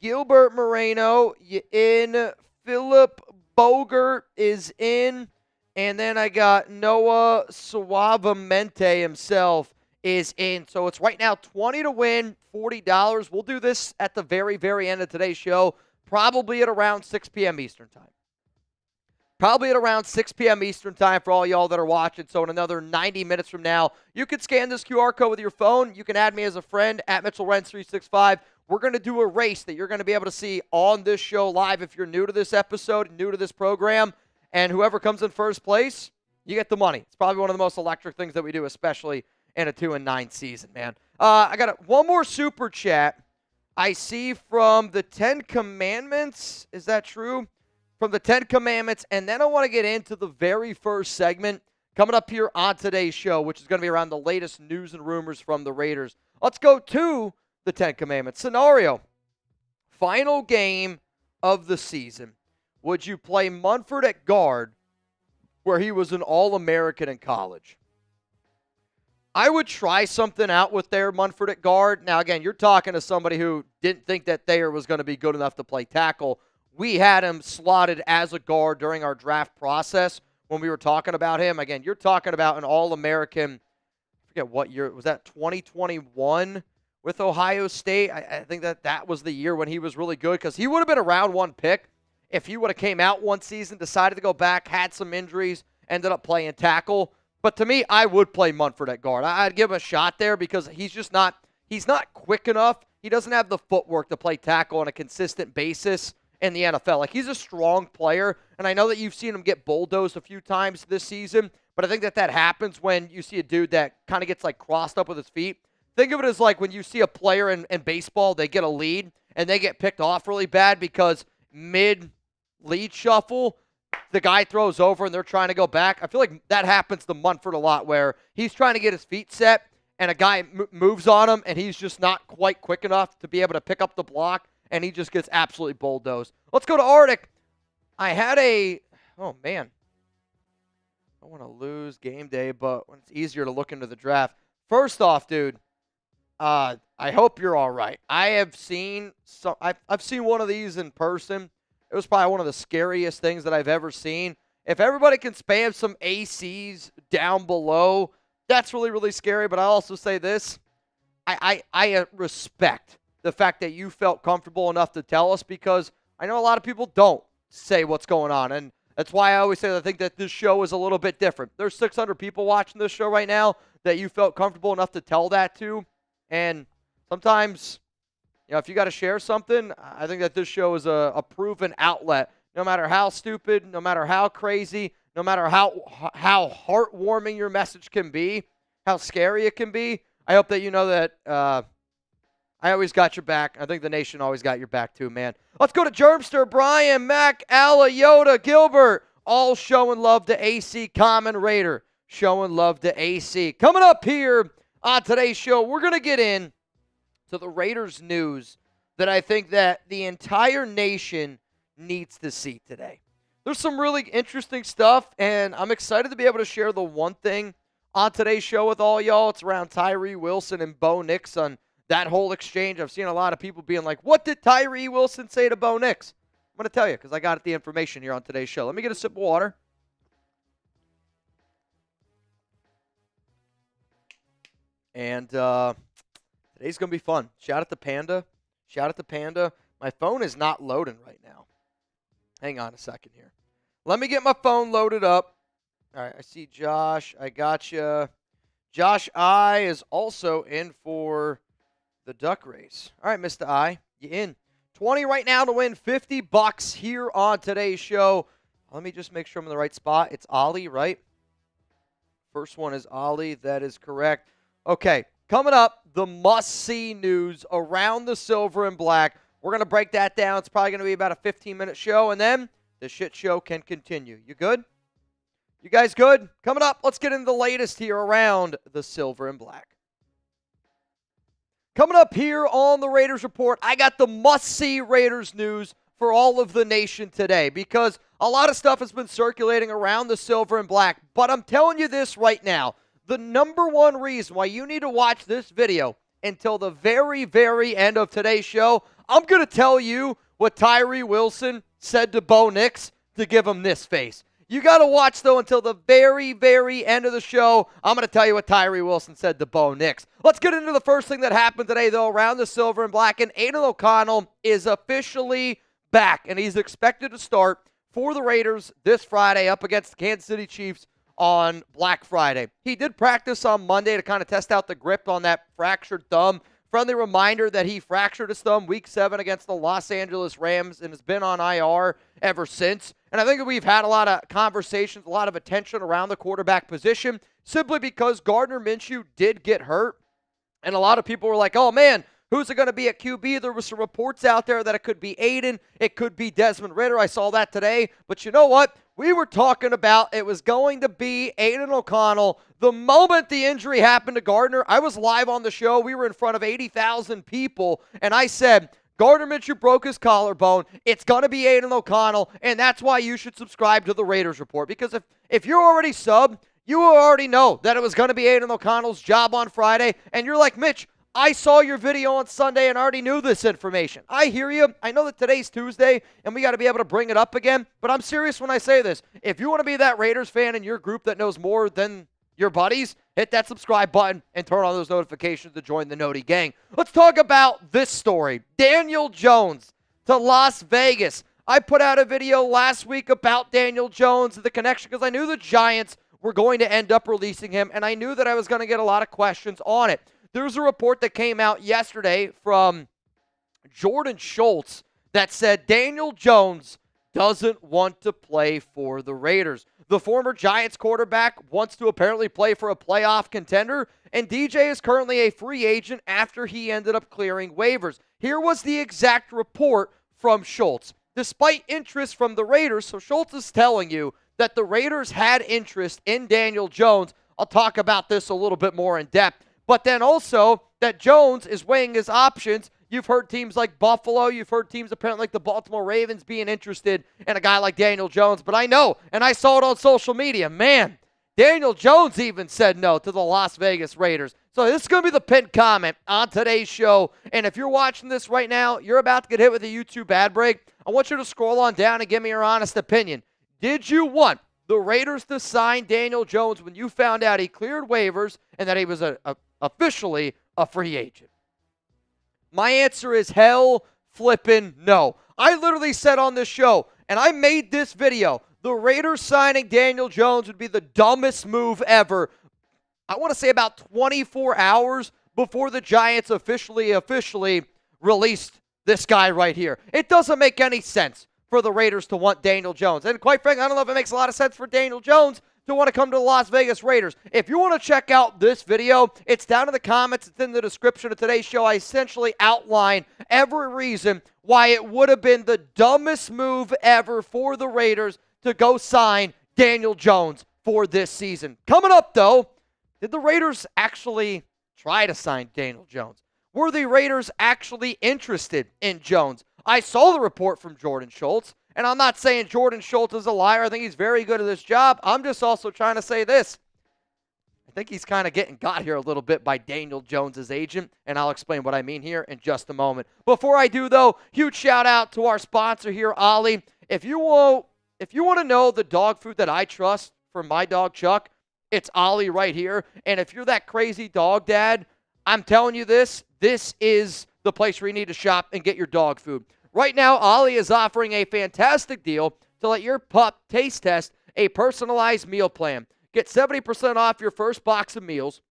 Gilbert Moreno, you in. Philip Bogert is in. And then I got Noah Suavemente himself is in. So it's right now $20 to win, $40. We'll do this at the very, very end of today's show, probably at around 6 p.m. Eastern time. Probably at around 6 p.m. Eastern time for all y'all that are watching. So in another 90 minutes from now, you can scan this QR code with your phone. You can add me as a friend at Mitchell Renz 365. We're going to do a race that you're going to be able to see on this show live if you're new to this episode, new to this program. And whoever comes in first place, you get the money. It's probably one of the most electric things that we do, especially in a 2-9 season, man. I got one more super chat I see from the 10 Commandments. Is that true? From the 10 Commandments. And then I want to get into the very first segment coming up here on today's show, which is going to be around the latest news and rumors from the Raiders. Let's go to the 10 Commandments. Scenario. Final game of the season. Would you play Munford at guard where he was an All-American in college? I would try something out with Thayer Munford at guard. Now, again, you're talking to somebody who didn't think that Thayer was going to be good enough to play tackle. We had him slotted as a guard during our draft process when we were talking about him. Again, you're talking about an All-American, I forget what year, was that 2021 with Ohio State? I think that was the year when he was really good because he would have been a round one pick if he would have came out one season, decided to go back, had some injuries, ended up playing tackle. But to me, I would play Munford at guard. I'd give him a shot there because he's not quick enough. He doesn't have the footwork to play tackle on a consistent basis in the NFL. Like, he's a strong player, and I know that you've seen him get bulldozed a few times this season, but I think that happens when you see a dude that kind of gets, like, crossed up with his feet. Think of it as like when you see a player in baseball, they get a lead, and they get picked off really bad because mid-lead shuffle, the guy throws over and they're trying to go back. I feel like that happens to Munford a lot where he's trying to get his feet set and a guy moves on him and he's just not quite quick enough to be able to pick up the block and he just gets absolutely bulldozed. Let's go to Arctic. I had oh man, I don't want to lose game day, but it's easier to look into the draft. First off, dude, I hope you're all right. I've seen one of these in person. It was probably one of the scariest things that I've ever seen. If everybody can spam some ACs down below, That's really, really scary, but I also say this. I respect the fact that you felt comfortable enough to tell us, because I know a lot of people don't say what's going on, and that's why I always say that I think that this show is a little bit different. There's 600 people watching this show right now that you felt comfortable enough to tell that to, and sometimes, if you got to share something, I think that this show is a proven outlet. No matter how stupid, no matter how crazy, no matter how heartwarming your message can be, how scary it can be, I hope that you know that I always got your back. I think the nation always got your back too, man. Let's go to Germster, Brian, Mac, Alla, Yoda, Gilbert, all showing love to AC. Common Raider showing love to AC. Coming up here on today's show, we're going to get in to the Raiders news that I think that the entire nation needs to see today. There's some really interesting stuff, and I'm excited to be able to share the one thing on today's show with all y'all. It's around Tyree Wilson and Bo Nix on that whole exchange. I've seen a lot of people being like, what did Tyree Wilson say to Bo Nix? I'm going to tell you because I got the information here on today's show. Let me get a sip of water. And today's going to be fun. Shout out to Panda. Shout out to Panda. My phone is not loading right now. Hang on a second here. Let me get my phone loaded up. All right, I see Josh. I got you. Josh I is also in for the duck race. All right, Mr. I, you in. 20 right now to win $50 here on today's show. Let me just make sure I'm in the right spot. It's Ollie, right? First one is Ollie. That is correct. Okay, coming up, the must-see news around the silver and black. We're going to break that down. It's probably going to be about a 15-minute show, and then the shit show can continue. You good? You guys good? Coming up, let's get into the latest here around the silver and black. Coming up here on the Raiders Report, I got the must-see Raiders news for all of the nation today, because a lot of stuff has been circulating around the silver and black, but I'm telling you this right now. The number one reason why you need to watch this video until the very, very end of today's show, I'm going to tell you what Tyree Wilson said to Bo Nix to give him this face. You got to watch, though, until the very, very end of the show. I'm going to tell you what Tyree Wilson said to Bo Nix. Let's get into the first thing that happened today, though, around the silver and black. And Aidan O'Connell is officially back, and he's expected to start for the Raiders this Friday up against the Kansas City Chiefs on Black Friday. He did practice on Monday to kind of test out the grip on that fractured thumb. Friendly reminder that he fractured his thumb week 7 against the Los Angeles Rams and has been on IR ever since. And I think we've had a lot of conversations, a lot of attention around the quarterback position simply because Gardner Minshew did get hurt. And a lot of people were like, oh man, who's it going to be at QB? There were some reports out there that it could be Aidan. It could be Desmond Ridder. I saw that today. But you know what? We were talking about it was going to be Aidan O'Connell. The moment the injury happened to Gardner, I was live on the show. We were in front of 80,000 people, and I said, Gardner Minshew broke his collarbone. It's going to be Aidan O'Connell, and that's why you should subscribe to the Raiders Report. Because if you're already subbed, you already know that it was going to be Aidan O'Connell's job on Friday, and you're like, Mitch, I saw your video on Sunday and already knew this information. I hear you. I know that today's Tuesday and we got to be able to bring it up again, but I'm serious when I say this. If you want to be that Raiders fan in your group that knows more than your buddies, hit that subscribe button and turn on those notifications to join the Noti gang. Let's talk about this story. Daniel Jones to Las Vegas. I put out a video last week about Daniel Jones and the connection because I knew the Giants were going to end up releasing him, and I knew that I was going to get a lot of questions on it. There's a report that came out yesterday from Jordan Schultz that said Daniel Jones doesn't want to play for the Raiders. The former Giants quarterback wants to apparently play for a playoff contender, and DJ is currently a free agent after he ended up clearing waivers. Here was the exact report from Schultz. Despite interest from the Raiders, so Schultz is telling you that the Raiders had interest in Daniel Jones. I'll talk about this a little bit more in depth. But then also that Jones is weighing his options. You've heard teams like Buffalo. You've heard teams apparently like the Baltimore Ravens being interested in a guy like Daniel Jones. But I know, and I saw it on social media, man, Daniel Jones even said no to the Las Vegas Raiders. So this is going to be the pinned comment on today's show. And if you're watching this right now, you're about to get hit with a YouTube ad break. I want you to scroll on down and give me your honest opinion. Did you want the Raiders to sign Daniel Jones when you found out he cleared waivers and that he was officially a free agent? My answer is hell flippin' no. I literally said on this show, and I made this video, the Raiders signing Daniel Jones would be the dumbest move ever. I want to say about 24 hours before the Giants officially released this guy right here. It doesn't make any sense for the Raiders to want Daniel Jones. And quite frankly, I don't know if it makes a lot of sense for Daniel Jones to want to come to the Las Vegas Raiders. If you want to check out this video, it's down in the comments. It's in the description of today's show. I essentially outline every reason why it would have been the dumbest move ever for the Raiders to go sign Daniel Jones for this season. Coming up, though, did the Raiders actually try to sign Daniel Jones? Were the Raiders actually interested in Jones? I saw the report from Jordan Schultz, and I'm not saying Jordan Schultz is a liar. I think he's very good at this job. I'm just also trying to say this. I think he's kind of getting got here a little bit by Daniel Jones' agent, and I'll explain what I mean here in just a moment. Before I do, though, huge shout-out to our sponsor here, Ollie. If you want to know the dog food that I trust for my dog, Chuck, it's Ollie right here. And if you're that crazy dog dad, I'm telling you this is the place where you need to shop and get your dog food. Right now, Ollie is offering a fantastic deal to let your pup taste test a personalized meal plan. Get 70% off your first box of meals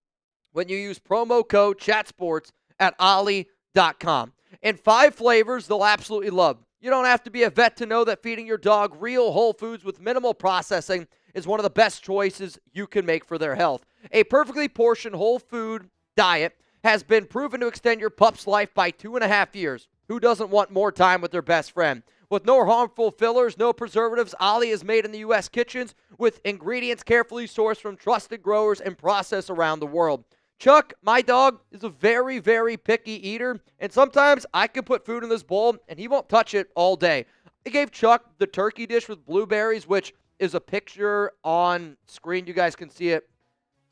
when you use promo code ChatSports at Ollie.com. And 5 flavors they'll absolutely love. You don't have to be a vet to know that feeding your dog real whole foods with minimal processing is one of the best choices you can make for their health. A perfectly portioned whole food diet has been proven to extend your pup's life by 2.5 years. Who doesn't want more time with their best friend? With no harmful fillers, no preservatives, Ollie is made in the U.S. kitchens with ingredients carefully sourced from trusted growers and processed around the world. Chuck, my dog, is a very, very picky eater, and sometimes I can put food in this bowl, and he won't touch it all day. I gave Chuck the turkey dish with blueberries, which is a picture on screen. You guys can see it.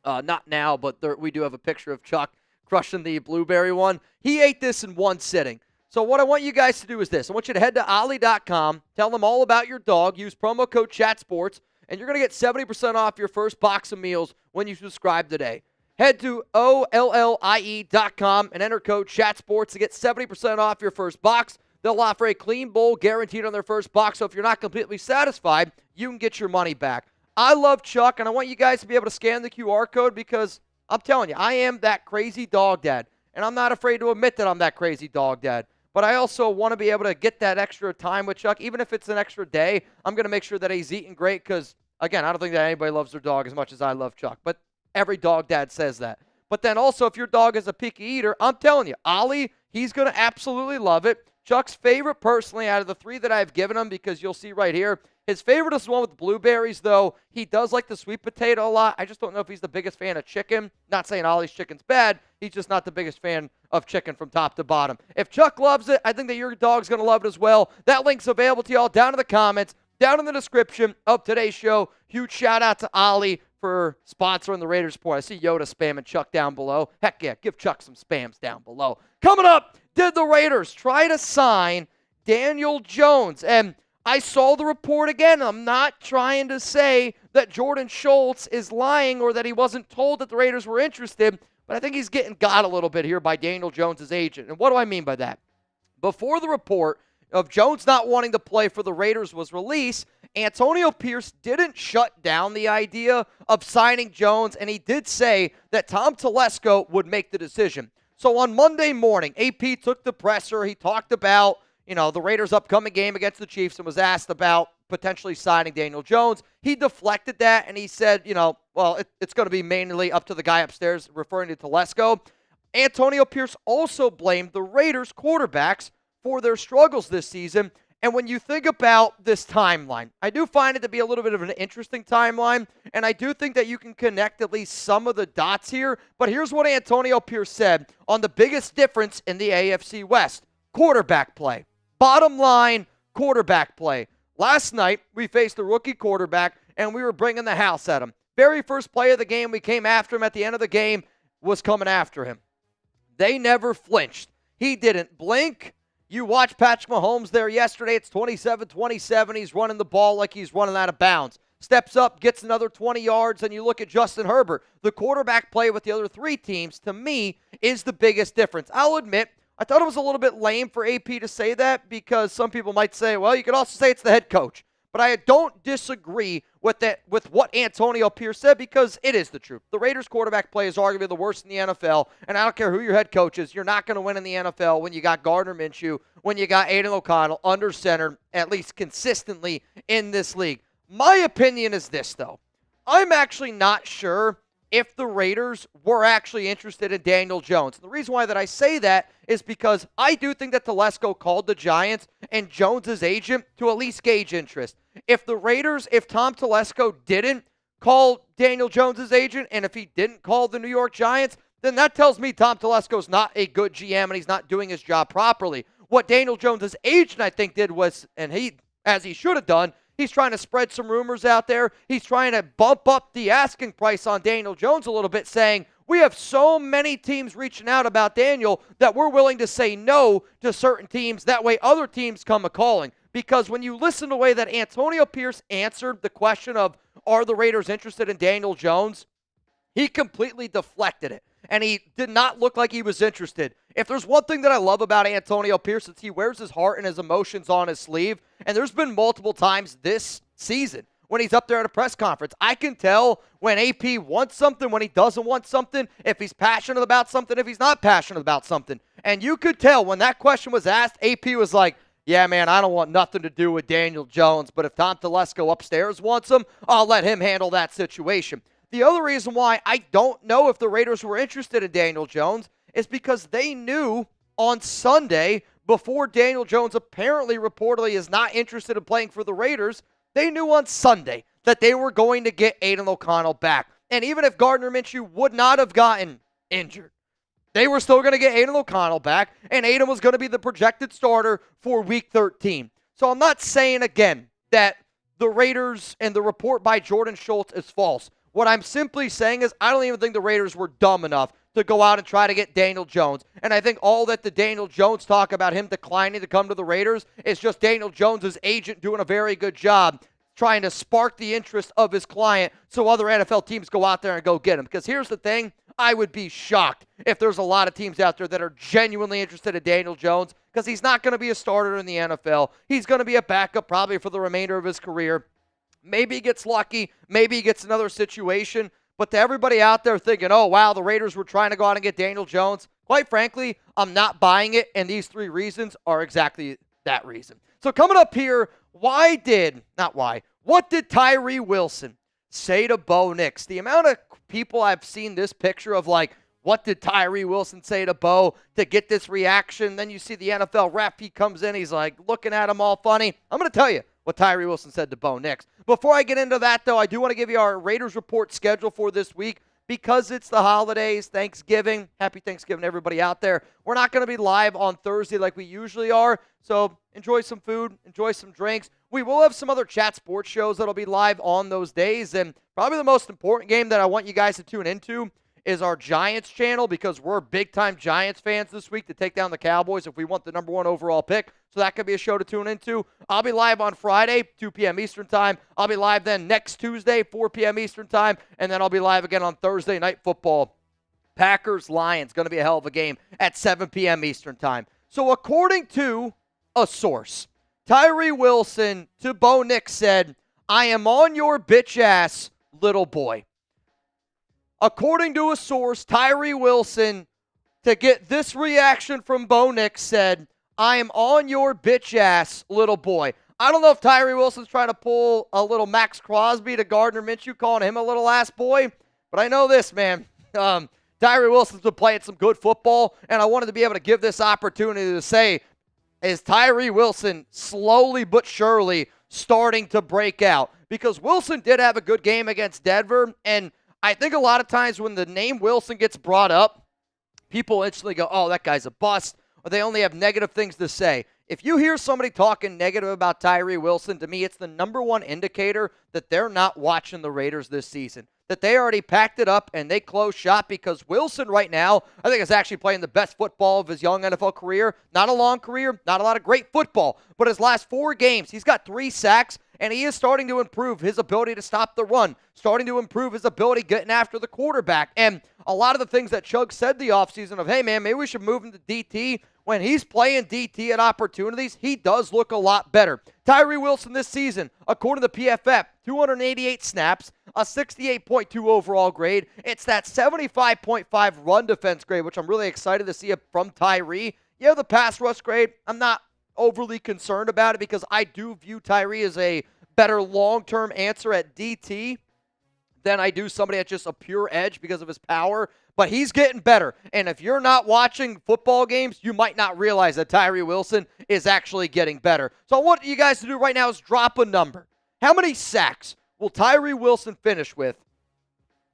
Not now, but we do have a picture of Chuck crushing the blueberry one. He ate this in one sitting. So what I want you guys to do is this. I want you to head to Ollie.com, tell them all about your dog, use promo code ChatSports, and you're going to get 70% off your first box of meals when you subscribe today. Head to OLLIE.com and enter code ChatSports to get 70% off your first box. They'll offer a clean bowl guaranteed on their first box, so if you're not completely satisfied, you can get your money back. I love Chuck, and I want you guys to be able to scan the QR code because I'm telling you, I am that crazy dog dad, and I'm not afraid to admit that I'm that crazy dog dad. But I also want to be able to get that extra time with Chuck. Even if it's an extra day, I'm going to make sure that he's eating great because, again, I don't think that anybody loves their dog as much as I love Chuck. But every dog dad says that. But then also, if your dog is a picky eater, I'm telling you, Ollie, he's going to absolutely love it. Chuck's favorite, personally, out of the 3 that I've given him, because you'll see right here, his favorite is the one with blueberries, though. He does like the sweet potato a lot. I just don't know if he's the biggest fan of chicken. Not saying Ollie's chicken's bad. He's just not the biggest fan of chicken from top to bottom. If Chuck loves it, I think that your dog's going to love it as well. That link's available to y'all down in the comments, down in the description of today's show. Huge shout-out to Ollie for sponsoring the Raiders Report. I see Yoda spamming Chuck down below. Heck yeah, give Chuck some spams down below. Coming up, did the Raiders try to sign Daniel Jones? And I saw the report again. I'm not trying to say that Jordan Schultz is lying or that he wasn't told that the Raiders were interested, but I think he's getting got a little bit here by Daniel Jones' agent. And what do I mean by that? Before the report of Jones not wanting to play for the Raiders was released, Antonio Pierce didn't shut down the idea of signing Jones, and he did say that Tom Telesco would make the decision. So on Monday morning, AP took the presser. He talked about, the Raiders' upcoming game against the Chiefs and was asked about potentially signing Daniel Jones. He deflected that, and he said, it's going to be mainly up to the guy upstairs, referring to Telesco. Antonio Pierce also blamed the Raiders' quarterbacks for their struggles this season. And when you think about this timeline, I do find it to be a little bit of an interesting timeline, and I do think that you can connect at least some of the dots here. But here's what Antonio Pierce said on the biggest difference in the AFC West: quarterback play. Bottom line, quarterback play. Last night, we faced a rookie quarterback, and we were bringing the house at him. Very first play of the game, we came after him at the end of the game, was coming after him. They never flinched. He didn't blink. You watched Patrick Mahomes there yesterday. It's 27-27. He's running the ball like he's running out of bounds. steps up, gets another 20 yards, and you look at Justin Herbert. The quarterback play with the other three teams, to me, is the biggest difference. I'll admit, I thought it was a little bit lame for AP to say that because some people might say, well, you could also say it's the head coach. But I don't disagree with what Antonio Pierce said because it is the truth. The Raiders quarterback play is arguably the worst in the NFL, and I don't care who your head coach is, you're not going to win in the NFL when you got Gardner Minshew, when you got Aidan O'Connell under center, at least consistently in this league. My opinion is this, though. I'm actually not sure if the Raiders were actually interested in Daniel Jones. And the reason why that I say that is because I do think that Telesco called the Giants and Jones's agent to at least gauge interest. If Tom Telesco didn't call Daniel Jones's agent, and if he didn't call the New York Giants, then that tells me Tom Telesco's not a good GM and he's not doing his job properly. What Daniel Jones's agent, I think, did was, and as he should have done, he's trying to spread some rumors out there. He's trying to bump up the asking price on Daniel Jones a little bit, saying, we have so many teams reaching out about Daniel that we're willing to say no to certain teams. That way other teams come a-calling. Because when you listen to the way that Antonio Pierce answered the question of, are the Raiders interested in Daniel Jones, he completely deflected it. And he did not look like he was interested. If there's one thing that I love about Antonio Pierce, it's he wears his heart and his emotions on his sleeve. And there's been multiple times this season when he's up there at a press conference. I can tell when AP wants something, when he doesn't want something, if he's passionate about something, if he's not passionate about something. And you could tell when that question was asked, AP was like, yeah, man, I don't want nothing to do with Daniel Jones, but if Tom Telesco upstairs wants him, I'll let him handle that situation. The other reason why I don't know if the Raiders were interested in Daniel Jones is because they knew on Sunday, before Daniel Jones apparently reportedly is not interested in playing for the Raiders, they knew on Sunday that they were going to get Aidan O'Connell back. And even if Gardner Minshew would not have gotten injured, they were still going to get Aidan O'Connell back, and Aidan was going to be the projected starter for Week 13. So I'm not saying, again, that the Raiders and the report by Jordan Schultz is false. What I'm simply saying is I don't even think the Raiders were dumb enough to go out and try to get Daniel Jones. And I think all that the Daniel Jones talk about him declining to come to the Raiders is just Daniel Jones' agent doing a very good job trying to spark the interest of his client so other NFL teams go out there and go get him. Because here's the thing, I would be shocked if there's a lot of teams out there that are genuinely interested in Daniel Jones because he's not going to be a starter in the NFL. He's going to be a backup probably for the remainder of his career. Maybe he gets lucky. Maybe he gets another situation. But to everybody out there thinking, oh, wow, the Raiders were trying to go out and get Daniel Jones, quite frankly, I'm not buying it, and these three reasons are exactly that reason. So coming up here, what did Tyree Wilson say to Bo Nix? The amount of people I've seen this picture of, like, what did Tyree Wilson say to Bo to get this reaction? Then you see the NFL ref, he comes in, he's like looking at him all funny. I'm going to tell you what Tyree Wilson said to Bo Nix. Before I get into that, though, I do want to give you our Raiders report schedule for this week. Because it's the holidays, Thanksgiving, happy Thanksgiving to everybody out there. We're not going to be live on Thursday like we usually are, so enjoy some food, enjoy some drinks. We will have some other chat sports shows that'll be live on those days, and probably the most important game that I want you guys to tune into is our Giants channel because we're big-time Giants fans this week to take down the Cowboys if we want the number 1 overall pick. So that could be a show to tune into. I'll be live on Friday, 2 p.m. Eastern Time. I'll be live then next Tuesday, 4 p.m. Eastern Time. And then I'll be live again on Thursday Night Football. Packers-Lions, going to be a hell of a game at 7 p.m. Eastern Time. So according to a source, Tyree Wilson to Bo Nix said, I am on your bitch ass, little boy. According to a source, Tyree Wilson, to get this reaction from Bo Nix, said, I am on your bitch ass, little boy. I don't know if Tyree Wilson's trying to pull a little Max Crosby to Gardner Minshew, calling him a little ass boy, but I know this, man. Tyree Wilson's been playing some good football, and I wanted to be able to give this opportunity to say, is Tyree Wilson slowly but surely starting to break out? Because Wilson did have a good game against Denver, and I think a lot of times when the name Wilson gets brought up, people instantly go, oh, that guy's a bust, or they only have negative things to say. If you hear somebody talking negative about Tyree Wilson, to me, it's the number one indicator that they're not watching the Raiders this season. that they already packed it up and they closed shop because Wilson right now, I think, is actually playing the best football of his young NFL career. Not a long career, not a lot of great football, but his last 4 games, he's got 3 sacks, and he is starting to improve his ability to stop the run, starting to improve his ability getting after the quarterback. And a lot of the things that Chug said the offseason of, hey, man, maybe we should move him to DT. When he's playing DT at opportunities, he does look a lot better. Tyree Wilson this season, according to PFF, 288 snaps, a 68.2 overall grade. It's that 75.5 run defense grade, which I'm really excited to see from Tyree. Yeah, the pass rush grade, I'm not overly concerned about it because I do view Tyree as a better long-term answer at DT than I do somebody at just a pure edge because of his power. But he's getting better. And if you're not watching football games, you might not realize that Tyree Wilson is actually getting better. So what I want you guys to do right now is drop a number. How many sacks will Tyree Wilson finish with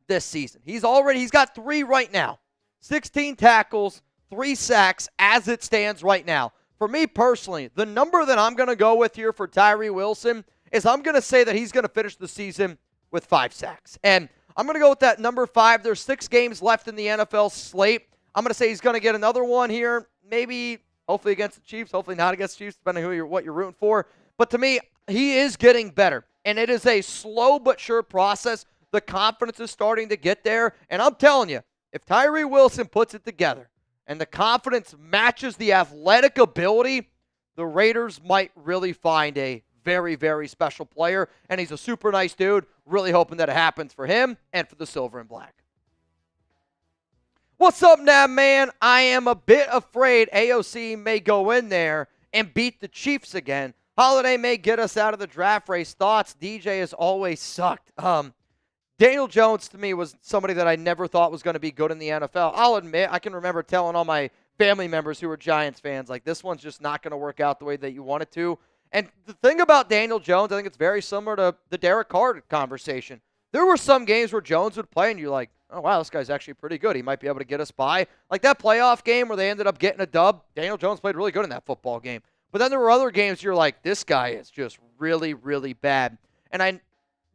this season? He's got 3 right now. 16 tackles, 3 sacks as it stands right now. For me personally, the number that I'm going to go with here for Tyree Wilson is I'm going to say that he's going to finish the season with 5 sacks. And I'm going to go with that number 5. There's 6 games left in the NFL slate. I'm going to say he's going to get another one here, maybe, hopefully against the Chiefs, hopefully not against the Chiefs, depending on what you're rooting for. But to me, he is getting better, and it is a slow but sure process. The confidence is starting to get there, and I'm telling you, if Tyree Wilson puts it together and the confidence matches the athletic ability, the Raiders might really find a very, very special player, and he's a super nice dude. Really hoping that it happens for him and for the Silver and Black. What's up now, man? I am a bit afraid AOC may go in there and beat the Chiefs again. Holiday may get us out of the draft race. Thoughts? DJ has always sucked. Daniel Jones, to me, was somebody that I never thought was going to be good in the NFL. I'll admit, I can remember telling all my family members who were Giants fans, like, this one's just not going to work out the way that you want it to. And the thing about Daniel Jones, I think it's very similar to the Derek Carr conversation. There were some games where Jones would play, and you're like, oh, wow, this guy's actually pretty good. He might be able to get us by. Like that playoff game where they ended up getting a dub, Daniel Jones played really good in that football game. But then there were other games you're like, this guy is just really, really bad. And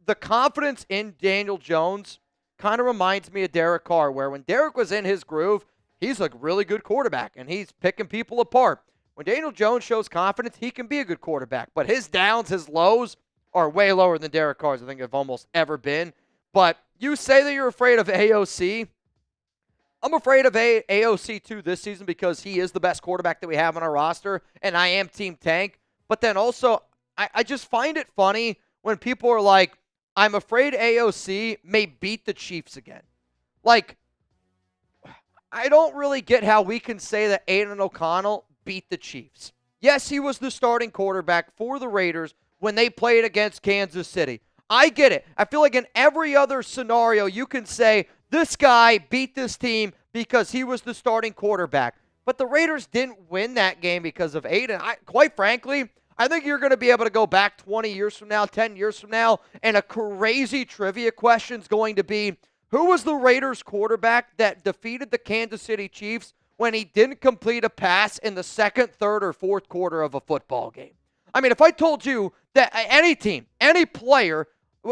the confidence in Daniel Jones kind of reminds me of Derek Carr, where when Derek was in his groove, he's a really good quarterback, and he's picking people apart. When Daniel Jones shows confidence, he can be a good quarterback. But his downs, his lows, are way lower than Derek Carr's, I think, have almost ever been. But you say that you're afraid of AOC. I'm afraid of AOC too this season because he is the best quarterback that we have on our roster, and I am Team Tank. But then also, I just find it funny when people are like, I'm afraid AOC may beat the Chiefs again. Like, I don't really get how we can say that Aidan O'Connell beat the Chiefs. Yes, he was the starting quarterback for the Raiders when they played against Kansas City. I get it. I feel like in every other scenario, you can say this guy beat this team because he was the starting quarterback. But the Raiders didn't win that game because of Aidan. Quite frankly, I think you're going to be able to go back 20 years from now, 10 years from now, and a crazy trivia question is going to be, who was the Raiders quarterback that defeated the Kansas City Chiefs when he didn't complete a pass in the second, third, or fourth quarter of a football game? I mean, if I told you that any team, any player,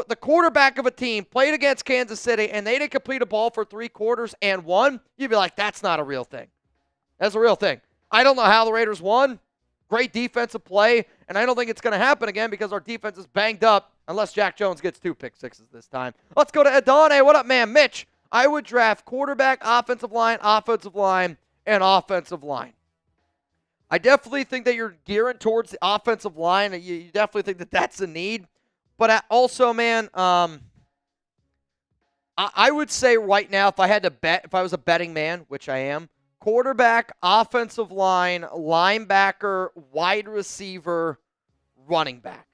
the quarterback of a team played against Kansas City and they didn't complete a ball for 3 quarters and won, you'd be like, that's not a real thing. That's a real thing. I don't know how the Raiders won. Great defensive play, and I don't think it's going to happen again because our defense is banged up unless Jack Jones gets 2 pick sixes this time. Let's go to Adane. What up, man? Mitch, I would draft quarterback, offensive line, and offensive line. I definitely think that you're gearing towards the offensive line. You definitely think that that's a need. But also, man, I would say right now, if I had to bet, if I was a betting man, which I am, quarterback, offensive line, linebacker, wide receiver, running back.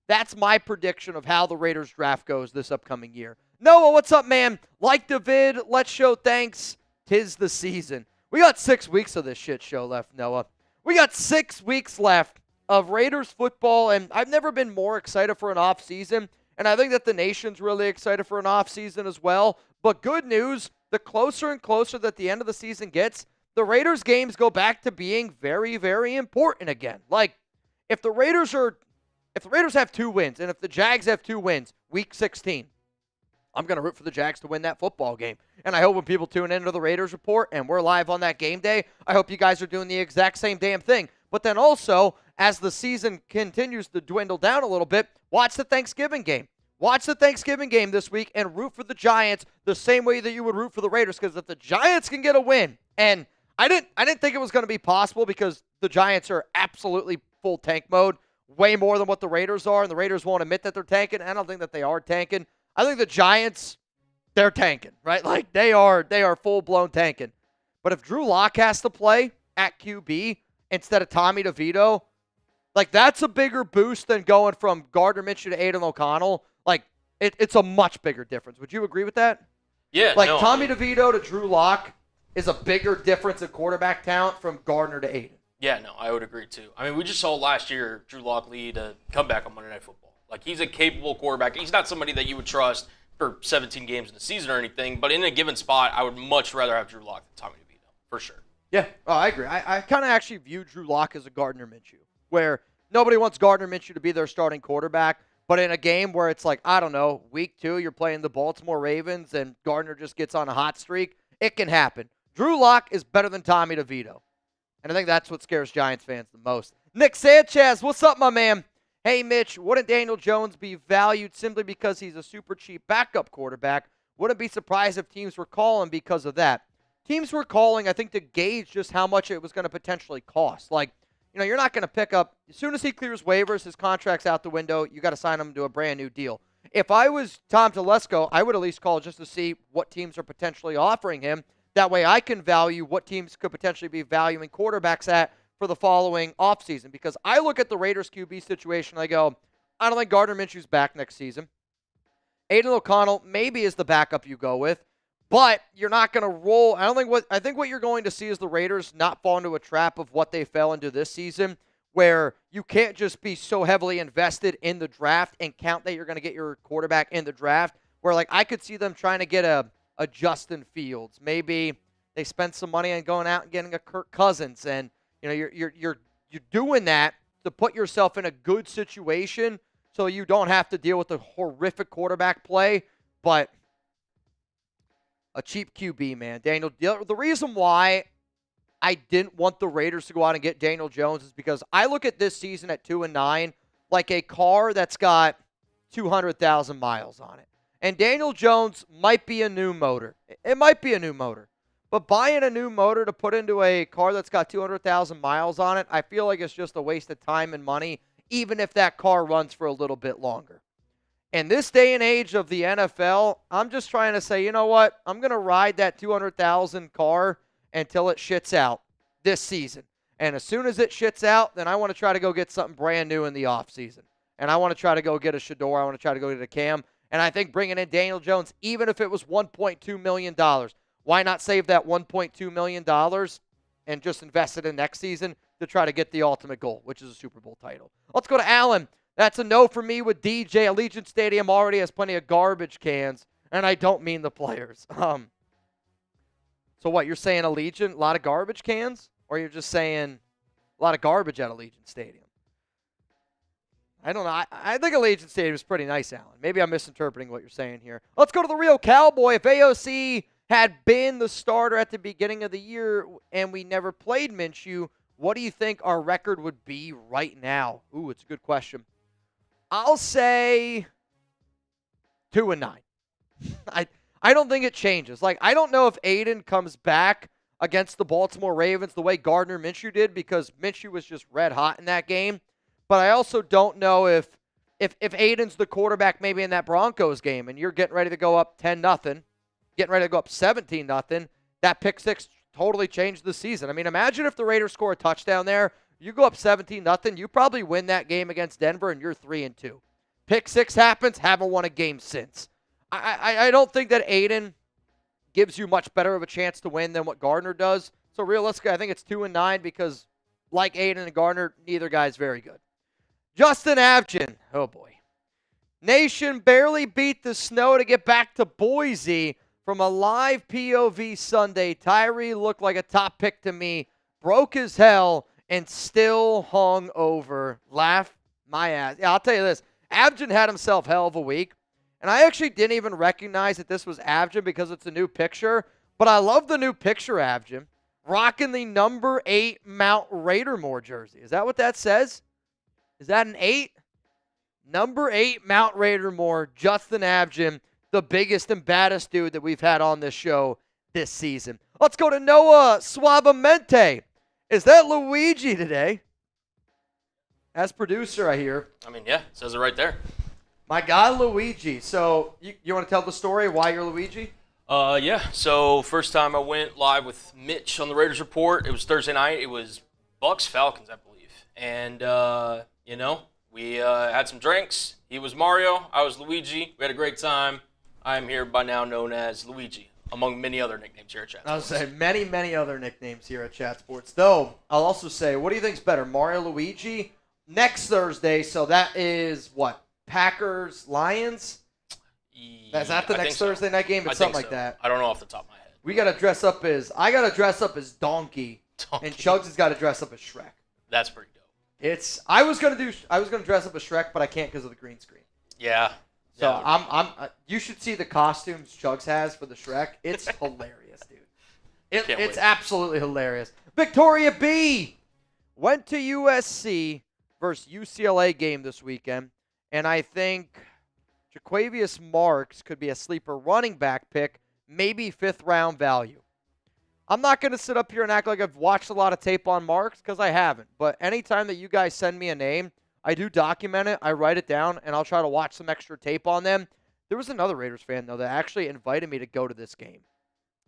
That's my prediction of how the Raiders draft goes this upcoming year. Noah, what's up, man? Like the vid, let's show thanks. 'Tis the season. We got 6 weeks of this shit show left, Noah. We got 6 weeks left of Raiders football, and I've never been more excited for an offseason, and I think that the nation's really excited for an offseason as well. But good news, the closer and closer that the end of the season gets, the Raiders games go back to being very, very important again. Like, if the Raiders have 2 wins, and if the Jags have 2 wins, week 16, I'm going to root for the Jags to win that football game. And I hope when people tune into the Raiders Report and we're live on that game day, I hope you guys are doing the exact same damn thing. But then also, as the season continues to dwindle down a little bit, watch the Thanksgiving game. Watch the Thanksgiving game this week and root for the Giants the same way that you would root for the Raiders, because if the Giants can get a win, and I didn't think it was going to be possible because the Giants are absolutely full tank mode, way more than what the Raiders are, and the Raiders won't admit that they're tanking. I don't think that they are tanking. I think the Giants, they're tanking, right? Like they are full-blown tanking. But if Drew Lock has to play at QB instead of Tommy DeVito, like that's a bigger boost than going from Gardner Minshew to Aidan O'Connell. Like it's a much bigger difference. Would you agree with that? Yeah. Like Tommy DeVito to Drew Lock is a bigger difference in quarterback talent from Gardner to Aidan. Yeah, no, I would agree too. I mean, we just saw last year Drew Lock lead a comeback on Monday Night Football. Like, he's a capable quarterback. He's not somebody that you would trust for 17 games in the season or anything, but in a given spot, I would much rather have Drew Lock than Tommy DeVito, for sure. Yeah, I agree. I kind of actually view Drew Lock as a Gardner Minshew, where nobody wants Gardner Minshew to be their starting quarterback, but in a game where it's like, I don't know, week 2, you're playing the Baltimore Ravens, and Gardner just gets on a hot streak, it can happen. Drew Lock is better than Tommy DeVito. And I think that's what scares Giants fans the most. Nick Sanchez, what's up, my man? Hey, Mitch, wouldn't Daniel Jones be valued simply because he's a super cheap backup quarterback? Wouldn't be surprised if teams were calling because of that. Teams were calling, I think, to gauge just how much it was going to potentially cost. Like, you know, you're not going to pick up, as soon as he clears waivers, his contract's out the window, you got to sign him to a brand new deal. If I was Tom Telesco, I would at least call just to see what teams are potentially offering him. That way I can value what teams could potentially be valuing quarterbacks at for the following offseason. Because I look at the Raiders QB situation and I go, I don't think Gardner Minshew's back next season. Aidan O'Connell maybe is the backup you go with, but you're not going to roll. I think what you're going to see is the Raiders not fall into a trap of what they fell into this season, where you can't just be so heavily invested in the draft and count that you're going to get your quarterback in the draft, where like I could see them trying to get a Justin Fields. Maybe they spend some money on going out and getting a Kirk Cousins, and you know you're doing that to put yourself in a good situation so you don't have to deal with the horrific quarterback play, but a cheap QB, man. Daniel, the reason why I didn't want the Raiders to go out and get Daniel Jones is because I look at this season at 2-9 like a car that's got 200,000 miles on it. And Daniel Jones might be a new motor. It might be a new motor. But buying a new motor to put into a car that's got 200,000 miles on it, I feel like it's just a waste of time and money, even if that car runs for a little bit longer. In this day and age of the NFL, I'm just trying to say, you know what? I'm going to ride that 200,000 car until it shits out this season. And as soon as it shits out, then I want to try to go get something brand new in the offseason. And I want to try to go get a Shedeur. I want to try to go get a Cam. And I think bringing in Daniel Jones, even if it was $1.2 million, why not save that $1.2 million and just invest it in next season to try to get the ultimate goal, which is a Super Bowl title? Let's go to Allen. That's a no for me with DJ. Allegiant Stadium already has plenty of garbage cans, and I don't mean the players. So what, you're saying Allegiant, a lot of garbage cans? Or you're just saying a lot of garbage at Allegiant Stadium? I don't know. I think Allegiant Stadium is pretty nice, Alan. Maybe I'm misinterpreting what you're saying here. Let's go to the real cowboy. If AOC had been the starter at the beginning of the year and we never played Minshew, what do you think our record would be right now? Ooh, it's a good question. I'll say 2-9. I don't think it changes. Like, I don't know if Aidan comes back against the Baltimore Ravens the way Gardner Minshew did, because Minshew was just red hot in that game. But I also don't know if Aidan's the quarterback maybe in that Broncos game and you're getting ready to go up 10-0, getting ready to go up 17-0, that pick six totally changed the season. I mean, imagine if the Raiders score a touchdown there, you go up 17-0, you probably win that game against Denver and you're 3-2. Pick six happens, haven't won a game since. I don't think that Aidan gives you much better of a chance to win than what Gardner does. So realistically, I think it's 2-9 because like Aidan and Gardner, neither guy's very good. Justin Abgen, oh boy. Nation barely beat the snow to get back to Boise from a live POV Sunday. Tyree looked like a top pick to me, broke as hell, and still hung over. Laugh my ass. Yeah, I'll tell you this. Abgen had himself hell of a week. And I actually didn't even recognize that this was Avjin because it's a new picture. But I love the new picture, Avjin. Rocking the number 8 Mount Raidermore jersey. Is that what that says? Is that an 8? Number 8 Mount Raidermore, Justin Avjin, the biggest and baddest dude that we've had on this show this season. Let's go to Noah Suavemente. Is that Luigi today? As producer, I hear. I mean, yeah, it says it right there. My guy, Luigi. So, you want to tell the story why you're Luigi? Yeah. So, first time I went live with Mitch on the Raiders Report, it was Thursday night. It was Bucks Falcons, I believe. And, we had some drinks. He was Mario. I was Luigi. We had a great time. I am here by now known as Luigi, among many other nicknames here at Chat Sports. I was saying many, many other nicknames here at Chat Sports. Though, I'll also say, what do you think's better, Mario, Luigi? Next Thursday, so that is what? Packers, Lions? Is that the next Thursday night game? It's something like that. I don't know off the top of my head. I got to dress up as Donkey. And Chugs has got to dress up as Shrek. That's pretty dope. I was gonna dress up as Shrek, but I can't because of the green screen. Yeah. So you should see the costumes Chugs has for the Shrek. It's hilarious, dude. It's absolutely hilarious. Victoria B went to USC versus UCLA game this weekend, and I think Jaquavius Marks could be a sleeper running back pick, maybe 5th round value. I'm not going to sit up here and act like I've watched a lot of tape on Marks because I haven't. But anytime that you guys send me a name, I do document it. I write it down, and I'll try to watch some extra tape on them. There was another Raiders fan, though, that actually invited me to go to this game.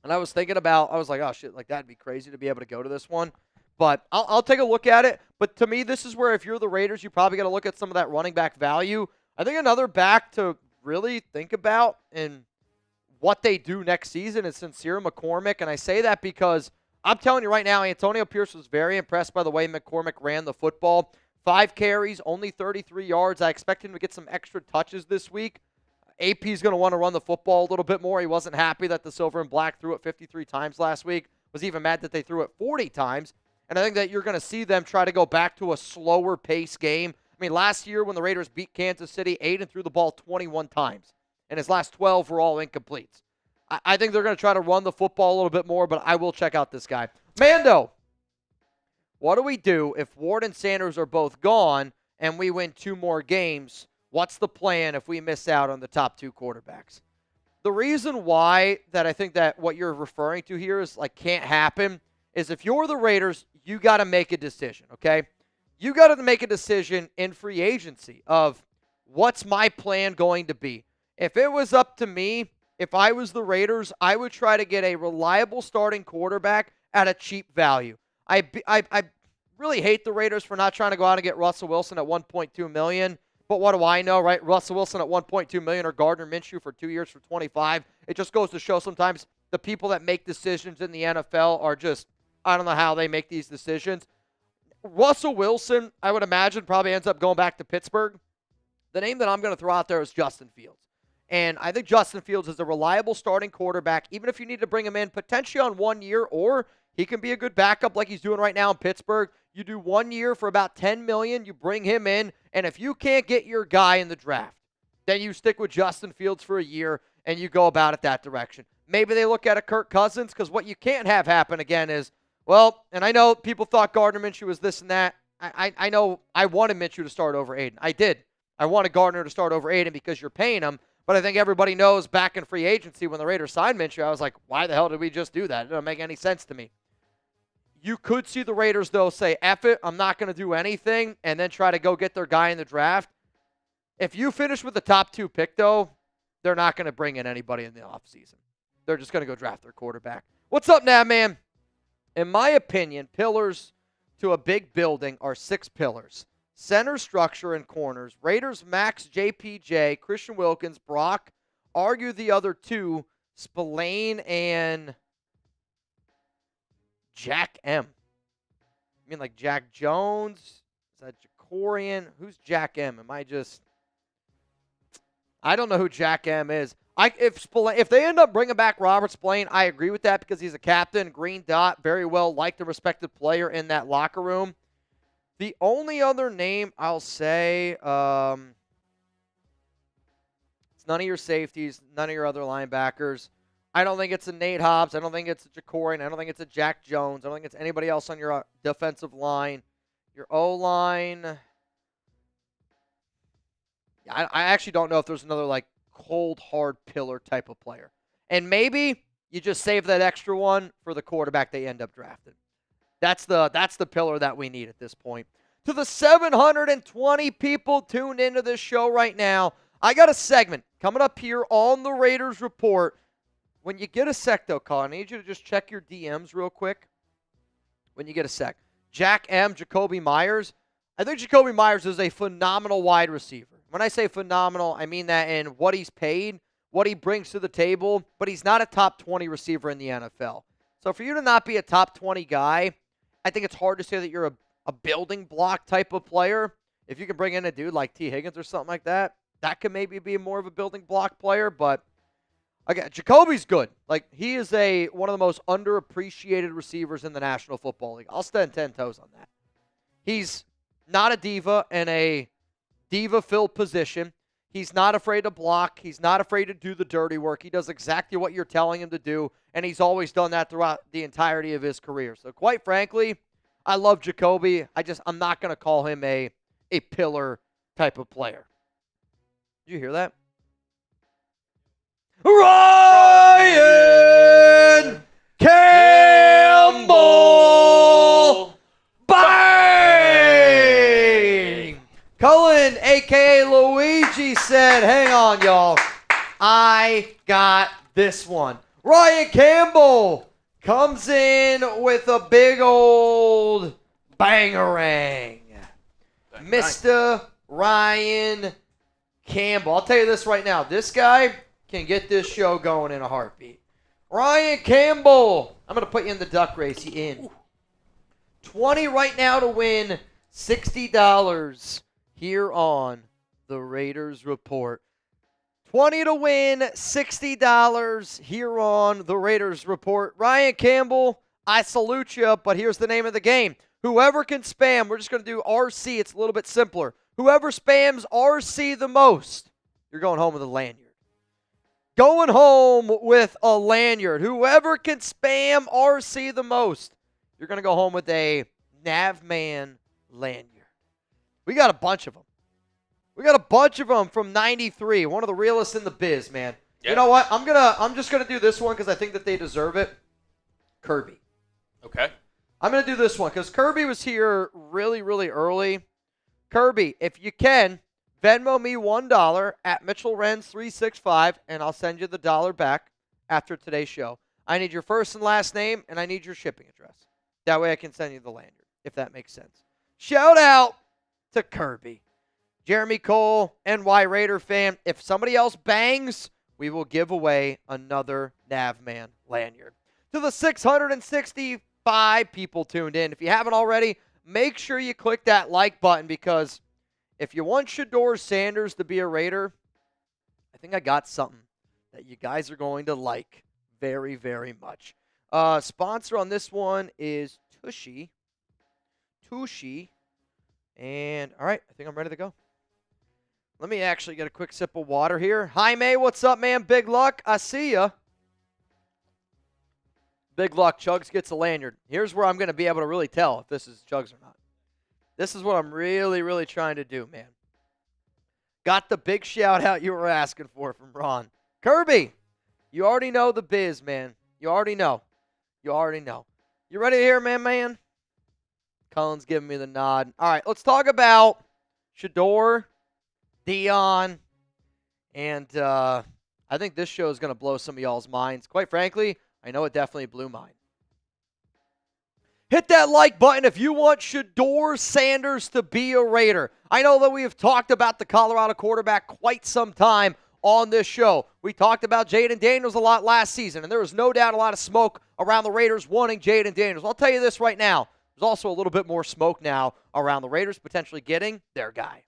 And I was thinking about, I was like, oh, shit, like that'd be crazy to be able to go to this one. But I'll take a look at it. But to me, this is where if you're the Raiders, you probably got to look at some of that running back value. I think another back to really think about and what they do next season is Sincere McCormick, and I say that because I'm telling you right now, Antonio Pierce was very impressed by the way McCormick ran the football. 5 carries, only 33 yards. I expect him to get some extra touches this week. AP is going to want to run the football a little bit more. He wasn't happy that the Silver and Black threw it 53 times last week. Was even mad that they threw it 40 times. And I think that you're going to see them try to go back to a slower pace game. I mean, last year when the Raiders beat Kansas City, Aidan threw the ball 21 times. And his last 12 were all incompletes. I think they're going to try to run the football a little bit more, but I will check out this guy. Mando, what do we do if Ward and Sanders are both gone and we win 2 more games? What's the plan if we miss out on the top 2 quarterbacks? The reason why that I think that what you're referring to here is like can't happen is if you're the Raiders, you got to make a decision, okay? You got to make a decision in free agency of what's my plan going to be. If it was up to me, if I was the Raiders, I would try to get a reliable starting quarterback at a cheap value. I really hate the Raiders for not trying to go out and get Russell Wilson at $1.2 million. But what do I know, right? Russell Wilson at $1.2 million or Gardner Minshew for 2 years for $25. It just goes to show sometimes the people that make decisions in the NFL are just, I don't know how they make these decisions. Russell Wilson, I would imagine, probably ends up going back to Pittsburgh. The name that I'm going to throw out there is Justin Fields. And I think Justin Fields is a reliable starting quarterback, even if you need to bring him in potentially on 1 year, or he can be a good backup like he's doing right now in Pittsburgh. You do 1 year for about $10 million, you bring him in, and if you can't get your guy in the draft, then you stick with Justin Fields for a year and you go about it that direction. Maybe they look at a Kirk Cousins, because what you can't have happen again is, well, and I know people thought Gardner Minshew was this and that. I know I wanted Minshew to start over Aidan. I did. I wanted Gardner to start over Aidan because you're paying him. But I think everybody knows back in free agency when the Raiders signed Minshew, I was like, why the hell did we just do that? It doesn't make any sense to me. You could see the Raiders, though, say, F it, I'm not going to do anything, and then try to go get their guy in the draft. If you finish with the top 2 pick, though, they're not going to bring in anybody in the offseason. They're just going to go draft their quarterback. What's up now, man? In my opinion, pillars to a big building are 6 pillars. Center, structure, and corners. Raiders max JPJ, Christian Wilkins, Brock. Argue the other 2, Spillane and Jack M. I mean, like Jack Jones? Is that Jacorian? Who's Jack M? I don't know who Jack M is. If they end up bringing back Robert Spillane, I agree with that because he's a captain, green dot, very well liked and respected player in that locker room. The only other name I'll say, it's It's none of your safeties, none of your other linebackers. I don't think it's a Nate Hobbs. I don't think it's a Ja'Cory. I don't think it's a Jack Jones. I don't think it's anybody else on your defensive line. Your O-line, I actually don't know if there's another, like, cold, hard pillar type of player. And maybe you just save that extra one for the quarterback they end up drafting. That's the pillar that we need at this point. To the 720 people tuned into this show right now, I got a segment coming up here on the Raiders Report. When you get a sec, though, Colin, I need you to just check your DMs real quick. When you get a sec. Jack M., Jacoby Myers. I think Jacoby Myers is a phenomenal wide receiver. When I say phenomenal, I mean that in what he's paid, what he brings to the table, but he's not a top 20 receiver in the NFL. So for you to not be a top 20 guy, I think it's hard to say that you're a building block type of player. If you can bring in a dude like T. Higgins or something like that, that could maybe be more of a building block player, but again, Jacoby's good. Like, he is one of the most underappreciated receivers in the National Football League. I'll stand 10 toes on that. He's not a diva in a diva-filled position. He's not afraid to block. He's not afraid to do the dirty work. He does exactly what you're telling him to do, and he's always done that throughout the entirety of his career. So, quite frankly, I love Jacoby. I'm not going to call him a pillar type of player. Did you hear that? Ryan Campbell! Bang! Cullen, a.k.a. Luigi, said, hang on, y'all. I got this one. Ryan Campbell comes in with a big old bangarang. Mr. Ryan Campbell. I'll tell you this right now. This guy can get this show going in a heartbeat. Ryan Campbell. I'm going to put you in the duck race. You in. 20 right now to win $60 here on the Raiders Report. 20 to win $60 here on the Raiders Report. Ryan Campbell, I salute you, but here's the name of the game. Whoever can spam, we're just going to do RC. It's a little bit simpler. Whoever spams RC the most, you're going home with a lanyard. Going home with a lanyard. Whoever can spam RC the most, you're going to go home with a Navman lanyard. We got a bunch of them. We got a bunch of them from 93. One of the realest in the biz, man. Yeah. You know what? I'm just gonna do this one because I think that they deserve it. Kirby. Okay. I'm gonna do this one because Kirby was here really, really early. Kirby, if you can, Venmo me $1 at Mitchell Renz 365, and I'll send you the dollar back after today's show. I need your first and last name, and I need your shipping address. That way I can send you the lanyard, if that makes sense. Shout out to Kirby. Jeremy Cole, NY Raider fan. If somebody else bangs, we will give away another Navman lanyard. To the 665 people tuned in. If you haven't already, make sure you click that like button because if you want Shedeur Sanders to be a Raider, I think I got something that you guys are going to like very, very much. Sponsor on this one is Tushy. And, all right, I think I'm ready to go. Let me actually get a quick sip of water here. Hi, May. What's up, man? Big luck. I see ya. Big luck. Chugs gets a lanyard. Here's where I'm going to be able to really tell if this is Chugs or not. This is what I'm really, really trying to do, man. Got the big shout-out you were asking for from Ron. Kirby, you already know the biz, man. You already know. You ready to hear, man? Cullen's giving me the nod. All right, let's talk about Shedeur, Deion, and I think this show is going to blow some of y'all's minds. Quite frankly, I know it definitely blew mine. Hit that like button if you want Shedeur Sanders to be a Raider. I know that we have talked about the Colorado quarterback quite some time on this show. We talked about Jayden Daniels a lot last season, and there was no doubt a lot of smoke around the Raiders wanting Jayden Daniels. I'll tell you this right now. There's also a little bit more smoke now around the Raiders potentially getting their guy.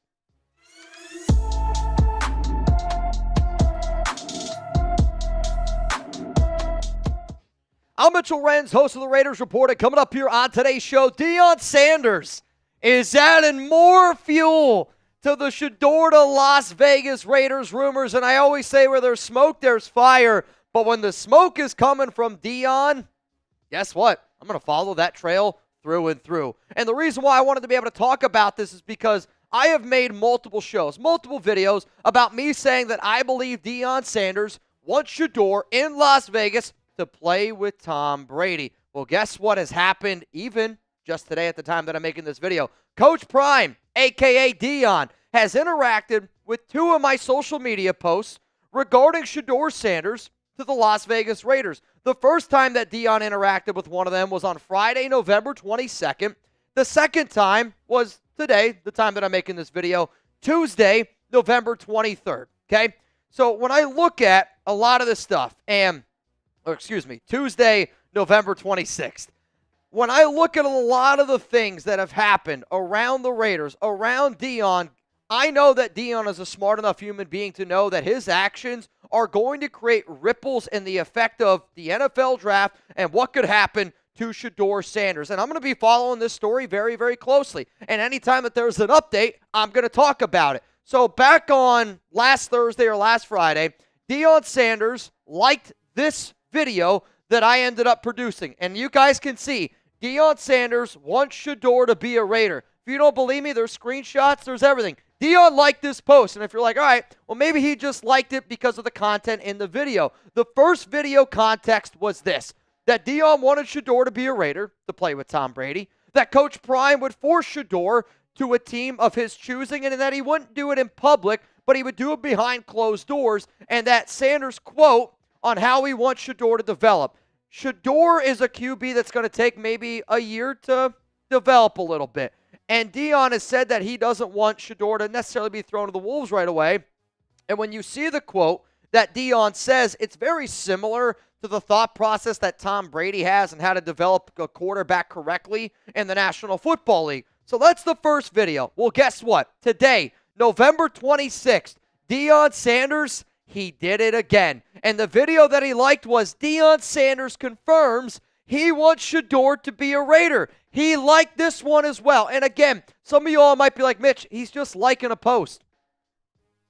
I'm Mitchell Renz, host of the Raiders Report, and coming up here on today's show, Deion Sanders is adding more fuel to the Shedeur to Las Vegas Raiders rumors. And I always say where there's smoke, there's fire. But when the smoke is coming from Deion, guess what? I'm going to follow that trail through and through. And the reason why I wanted to be able to talk about this is because I have made multiple shows, multiple videos about me saying that I believe Deion Sanders wants Shedeur in Las Vegas to play with Tom Brady. Well, guess what has happened even just today at the time that I'm making this video? Coach Prime, a.k.a. Deion, has interacted with two of my social media posts regarding Shedeur Sanders to the Las Vegas Raiders. The first time that Deion interacted with one of them was on Friday, November 22nd. The second time was today, the time that I'm making this video, Tuesday, November 23rd, okay? So when I look at a lot of this stuff, Tuesday, November 26th, when I look at a lot of the things that have happened around the Raiders, around Deion, I know that Deion is a smart enough human being to know that his actions are going to create ripples in the effect of the NFL draft and what could happen to Shedeur Sanders. And I'm going to be following this story very, very closely. And anytime that there's an update, I'm going to talk about it. So back on last Thursday or last Friday, Deion Sanders liked this video that I ended up producing. And you guys can see, Deion Sanders wants Shedeur to be a Raider. If you don't believe me, there's screenshots, there's everything. Deion liked this post, and if you're like, all right, well, maybe he just liked it because of the content in the video. The first video context was this, that Deion wanted Shedeur to be a Raider to play with Tom Brady, that Coach Prime would force Shedeur to a team of his choosing, and that he wouldn't do it in public, but he would do it behind closed doors, and that Sanders quote on how he wants Shedeur to develop. Shedeur is a QB that's going to take maybe a year to develop a little bit. And Deion has said that he doesn't want Shedeur to necessarily be thrown to the wolves right away. And when you see the quote that Deion says, it's very similar to the thought process that Tom Brady has and how to develop a quarterback correctly in the National Football League. So that's the first video. Well, guess what? Today, November 26th, Deion Sanders, he did it again. And the video that he liked was Deion Sanders confirms he wants Shedeur to be a Raider. He liked this one as well. And again, some of you all might be like, Mitch, he's just liking a post.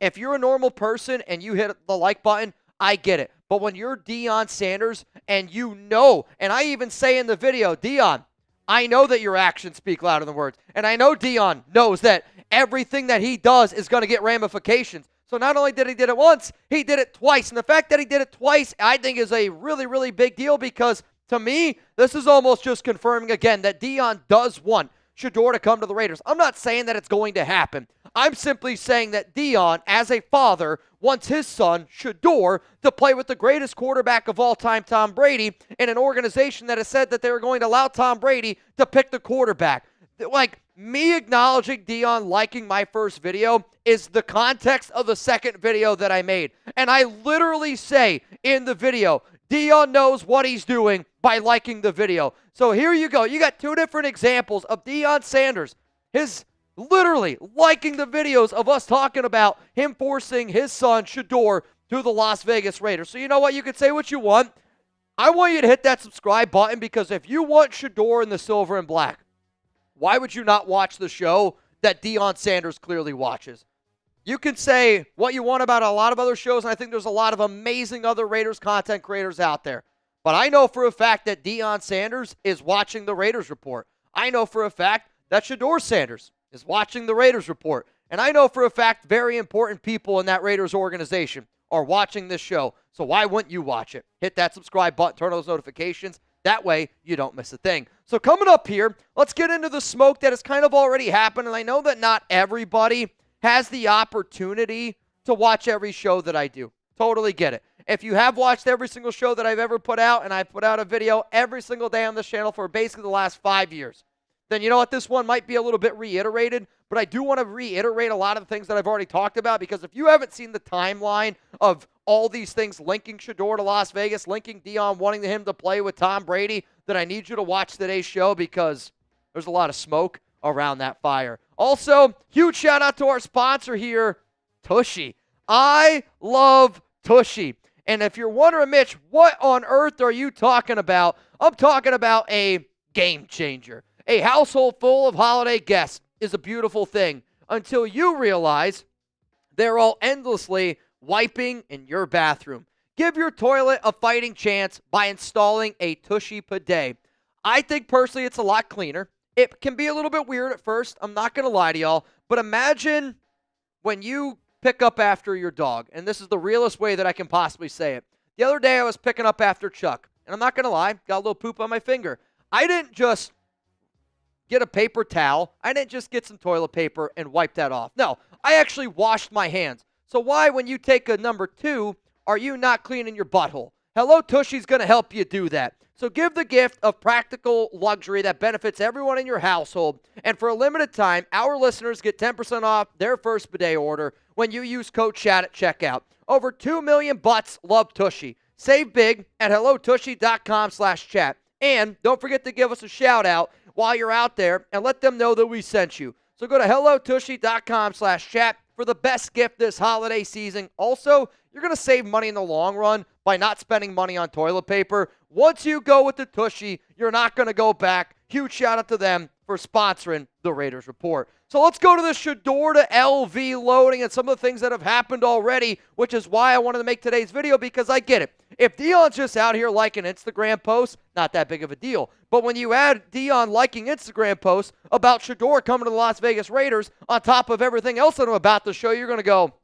If you're a normal person and you hit the like button, I get it. But when you're Deion Sanders and you know, and I even say in the video, Deion, I know that your actions speak louder than words. And I know Deion knows that everything that he does is going to get ramifications. So not only did he did it once, he did it twice. And the fact that he did it twice, I think is a really, really big deal because to me, this is almost just confirming again that Deion does want Shedeur to come to the Raiders. I'm not saying that it's going to happen. I'm simply saying that Deion, as a father, wants his son, Shedeur, to play with the greatest quarterback of all time, Tom Brady, in an organization that has said that they were going to allow Tom Brady to pick the quarterback. Like, me acknowledging Deion liking my first video is the context of the second video that I made. And I literally say in the video, Deion knows what he's doing by liking the video. So here you go. You got two different examples of Deion Sanders. His literally liking the videos of us talking about him forcing his son, Shedeur, to the Las Vegas Raiders. So you know what? You can say what you want. I want you to hit that subscribe button because if you want Shedeur in the silver and black, why would you not watch the show that Deion Sanders clearly watches? You can say what you want about a lot of other shows, and I think there's a lot of amazing other Raiders content creators out there. But I know for a fact that Deion Sanders is watching the Raiders Report. I know for a fact that Shedeur Sanders is watching the Raiders Report. And I know for a fact very important people in that Raiders organization are watching this show. So why wouldn't you watch it? Hit that subscribe button, turn on those notifications. That way you don't miss a thing. So coming up here, let's get into the smoke that has kind of already happened. And I know that not everybody has the opportunity to watch every show that I do. Totally get it. If you have watched every single show that I've ever put out, and I put out a video every single day on this channel for basically the last 5 years, then you know what? This one might be a little bit reiterated, but I do want to reiterate a lot of the things that I've already talked about because if you haven't seen the timeline of all these things linking Shedeur to Las Vegas, linking Deion wanting him to play with Tom Brady, then I need you to watch today's show because there's a lot of smoke around that fire. Also, huge shout out to our sponsor here, Tushy. I love Tushy. And if you're wondering, Mitch, what on earth are you talking about? I'm talking about a game changer. A household full of holiday guests is a beautiful thing. until you realize they're all endlessly wiping in your bathroom. Give your toilet a fighting chance by installing a Tushy Bidet. I think personally it's a lot cleaner. It can be a little bit weird at first. I'm not going to lie to y'all. But imagine when you pick up after your dog. And this is the realest way that I can possibly say it. The other day I was picking up after Chuck. And I'm not going to lie. Got a little poop on my finger. I didn't just get a paper towel. I didn't just get some toilet paper and wipe that off. No, I actually washed my hands. So why, when you take a number 2, are you not cleaning your butthole? Hello Tushy's going to help you do that. So give the gift of practical luxury that benefits everyone in your household. And for a limited time, our listeners get 10% off their first bidet order when you use code CHAT at checkout. Over 2 million butts love Tushy. Save big at hellotushy.com/chat. And don't forget to give us a shout out while you're out there and let them know that we sent you. So go to hellotushy.com/chat for the best gift this holiday season. Also, you're going to save money in the long run by not spending money on toilet paper. Once you go with the Tushy, you're not going to go back. Huge shout out to them for sponsoring the Raiders Report. So let's go to the Shedeur to LV loading and some of the things that have happened already, which is why I wanted to make today's video, because I get it. If Deion's just out here liking Instagram posts, not that big of a deal. But when you add Deion liking Instagram posts about Shedeur coming to the Las Vegas Raiders on top of everything else that I'm about to show you, you're going to go,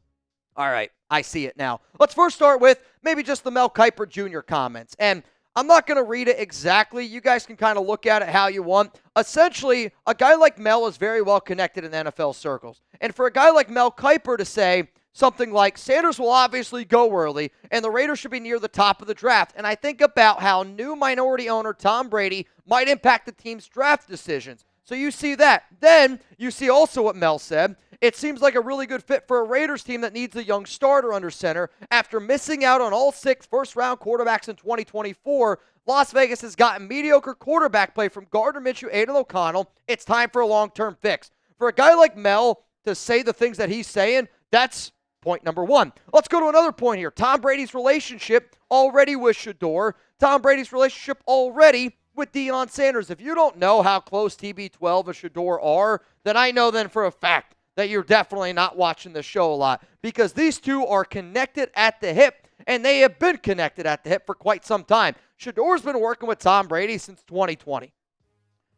all right, I see it now. Let's first start with maybe just the Mel Kiper Jr. comments. And I'm not going to read it exactly. You guys can kind of look at it how you want. Essentially, a guy like Mel is very well connected in NFL circles. And for a guy like Mel Kiper to say something like, Sanders will obviously go early, and the Raiders should be near the top of the draft. And I think about how new minority owner Tom Brady might impact the team's draft decisions. So you see that. Then you see also what Mel said. It seems like a really good fit for a Raiders team that needs a young starter under center. After missing out on all 6 first-round quarterbacks in 2024, Las Vegas has gotten mediocre quarterback play from Gardner Minshew, Aidan O'Connell. It's time for a long-term fix. For a guy like Mel to say the things that he's saying, that's point number 1. Let's go to another point here. Tom Brady's relationship already with Shedeur. Tom Brady's relationship already with Deion Sanders. If you don't know how close TB12 and Shedeur are, then I know then for a fact that you're definitely not watching the show a lot, because these two are connected at the hip, and they have been connected at the hip for quite some time. Shedeur's been working with Tom Brady since 2020.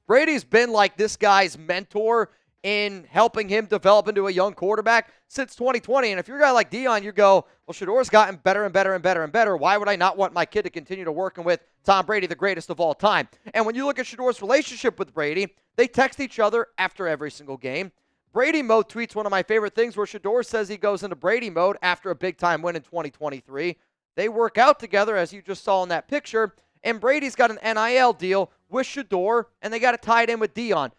Brady's been like this guy's mentor in helping him develop into a young quarterback since 2020. And if you're a guy like Deion, you go, well, Shedeur's gotten better and better and better and better. Why would I not want my kid to continue to working with Tom Brady, the greatest of all time? And when you look at Shedeur's relationship with Brady, they text each other after every single game. Brady mode tweets one of my favorite things where Shedeur says he goes into Brady mode after a big-time win in 2023. They work out together, as you just saw in that picture, and Brady's got an NIL deal with Shedeur, and they got it tied in with Deion.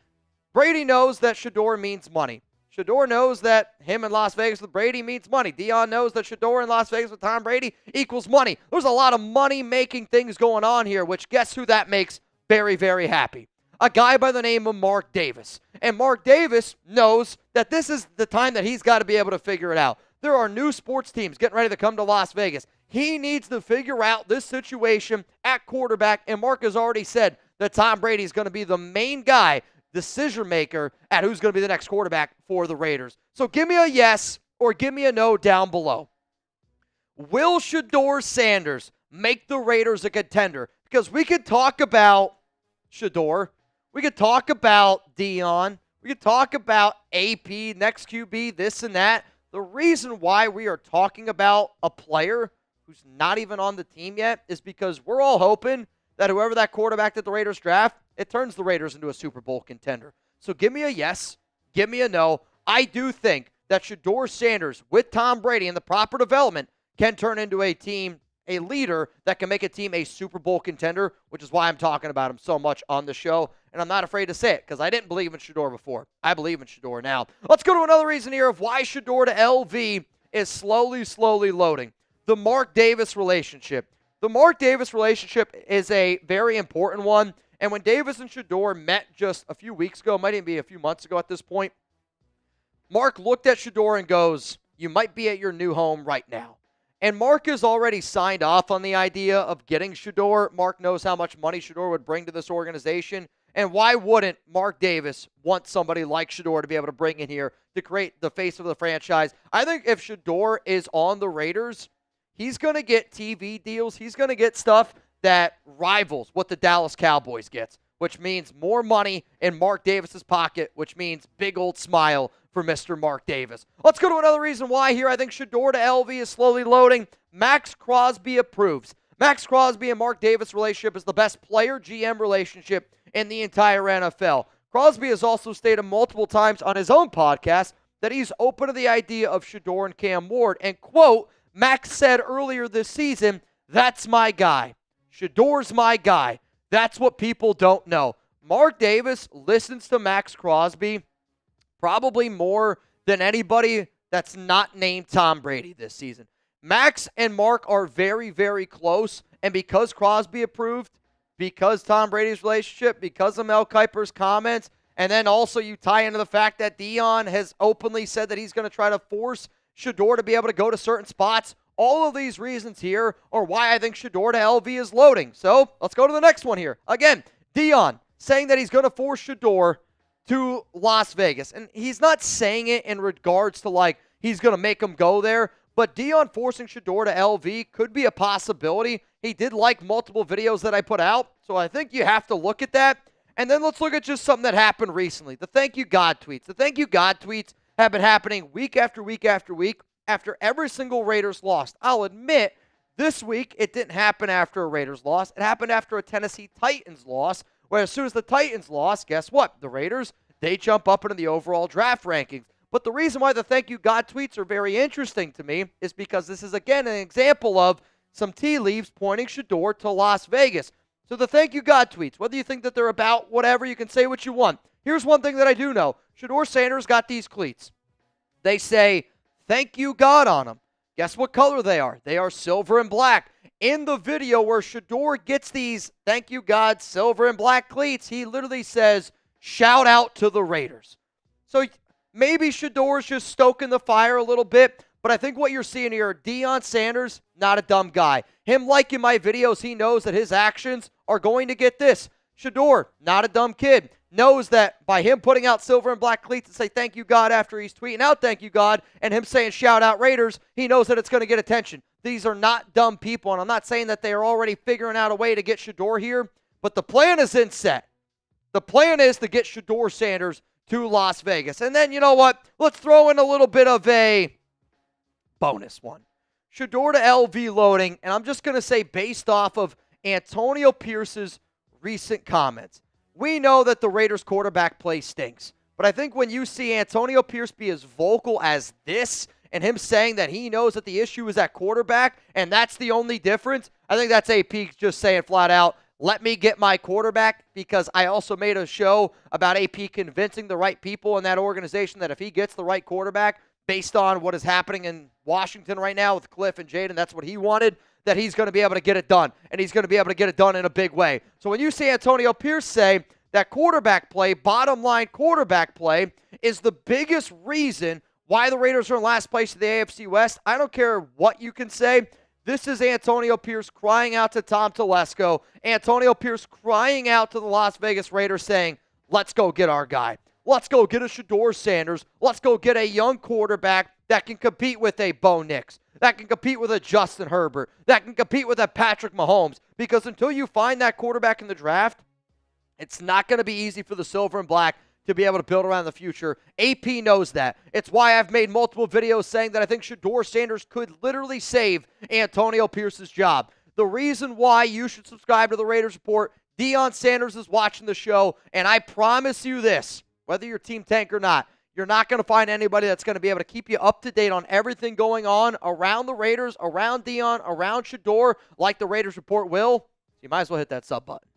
Brady knows that Shedeur means money. Shedeur knows that him in Las Vegas with Brady means money. Deion knows that Shedeur in Las Vegas with Tom Brady equals money. There's a lot of money-making things going on here, which guess who that makes very, very happy? A guy by the name of Mark Davis. And Mark Davis knows that this is the time that he's got to be able to figure it out. There are new sports teams getting ready to come to Las Vegas. He needs to figure out this situation at quarterback, and Mark has already said that Tom Brady is going to be the main guy, decision maker at who's going to be the next quarterback for the Raiders. So give me a yes or give me a no down below. Will Shedeur Sanders make the Raiders a contender? Because we could talk about Shedeur. We could talk about Deion. We could talk about AP, next QB, this and that. The reason why we are talking about a player who's not even on the team yet is because we're all hoping that whoever that quarterback that the Raiders draft, it turns the Raiders into a Super Bowl contender. So give me a yes, give me a no. I do think that Shedeur Sanders with Tom Brady and the proper development can turn into a team, a leader that can make a team a Super Bowl contender, which is why I'm talking about him so much on the show. And I'm not afraid to say it because I didn't believe in Shedeur before. I believe in Shedeur now. Let's go to another reason here of why Shedeur to LV is slowly loading. The Mark Davis relationship. The Mark Davis relationship is a very important one. And when Davis and Shedeur met just a few weeks ago, might even be a few months ago at this point, Mark looked at Shedeur and goes, you might be at your new home right now. And Mark has already signed off on the idea of getting Shedeur. Mark knows how much money Shedeur would bring to this organization. And why wouldn't Mark Davis want somebody like Shedeur to be able to bring in here to create the face of the franchise? I think if Shedeur is on the Raiders, he's going to get TV deals. He's going to get stuff that rivals what the Dallas Cowboys gets, which means more money in Mark Davis's pocket, which means big old smile for Mr. Mark Davis. Let's go to another reason why here I think Shedeur to LV is slowly loading. Max Crosby approves. Max Crosby and Mark Davis relationship is the best player-GM relationship in the entire NFL. Crosby has also stated multiple times on his own podcast that he's open to the idea of Shedeur and Cam Ward. And, quote, Max said earlier this season, "That's my guy. Shedeur's my guy." That's what people don't know. Mark Davis listens to Max Crosby probably more than anybody that's not named Tom Brady this season. Max and Mark are very, very close, and because Crosby approved, because Tom Brady's relationship, because of Mel Kiper's comments, and then also you tie into the fact that Deion has openly said that he's going to try to force Shedeur to be able to go to certain spots. All of these reasons here are why I think Shedeur to LV is loading. So let's go to the next one here. Again, Deion saying that he's going to force Shedeur to Las Vegas. And he's not saying it in regards to like he's going to make him go there. But Deion forcing Shedeur to LV could be a possibility. He did like multiple videos that I put out. So I think you have to look at that. And then let's look at just something that happened recently. The thank you God tweets. The thank you God tweets have been happening week after week after week after every single Raiders lost. I'll admit, this week it didn't happen after a Raiders loss. It happened after a Tennessee Titans loss, where as soon as the Titans lost, guess what? The Raiders, they jump up into the overall draft rankings. But the reason why the thank you God tweets are very interesting to me is because this is, again, an example of some tea leaves pointing Shedeur to Las Vegas. So the thank you God tweets, whether you think that they're about whatever, you can say what you want. Here's one thing that I do know. Shedeur Sanders got these cleats. They say, "Thank you God" on them. Guess what color they are? They are silver and black. In the video where Shedeur gets these thank you God silver and black cleats, he literally says, "Shout out to the Raiders." So maybe Shedeur's just stoking the fire a little bit, but I think what you're seeing here, Deion Sanders, not a dumb guy. Him liking my videos, he knows that his actions are going to get this. Shedeur, not a dumb kid, knows that by him putting out silver and black cleats and say thank you God after he's tweeting out thank you God and him saying shout out Raiders, he knows that it's going to get attention. These are not dumb people, and I'm not saying that they are already figuring out a way to get Shedeur here, but the plan is in set. The plan is to get Shedeur Sanders to Las Vegas. And then, you know what? Let's throw in a little bit of a bonus one. Shedeur to LV loading, and I'm just going to say based off of Antonio Pierce's recent comments. We know that the Raiders quarterback play stinks, but I think when you see Antonio Pierce be as vocal as this and him saying that he knows that the issue is at quarterback and that's the only difference, I think that's AP just saying flat out, let me get my quarterback, because I also made a show about AP convincing the right people in that organization that if he gets the right quarterback based on what is happening in Washington right now with Cliff and Jaden, that's what he wanted, that he's going to be able to get it done, and he's going to be able to get it done in a big way. So when you see Antonio Pierce say that quarterback play, bottom line quarterback play, is the biggest reason why the Raiders are in last place in the AFC West, I don't care what you can say. This is Antonio Pierce crying out to Tom Telesco. Antonio Pierce crying out to the Las Vegas Raiders saying, let's go get our guy. Let's go get a Shedeur Sanders. Let's go get a young quarterback that can compete with a Bo Nix, that can compete with a Justin Herbert, that can compete with a Patrick Mahomes. Because until you find that quarterback in the draft, it's not going to be easy for the silver and black to be able to build around the future. AP knows that. It's why I've made multiple videos saying that I think Shedeur Sanders could literally save Antonio Pierce's job. The reason why you should subscribe to the Raiders Report, Deion Sanders is watching the show, and I promise you this, whether you're Team Tank or not, you're not going to find anybody that's going to be able to keep you up to date on everything going on around the Raiders, around Deion, around Shedeur, like the Raiders Report will. You might as well hit that sub button.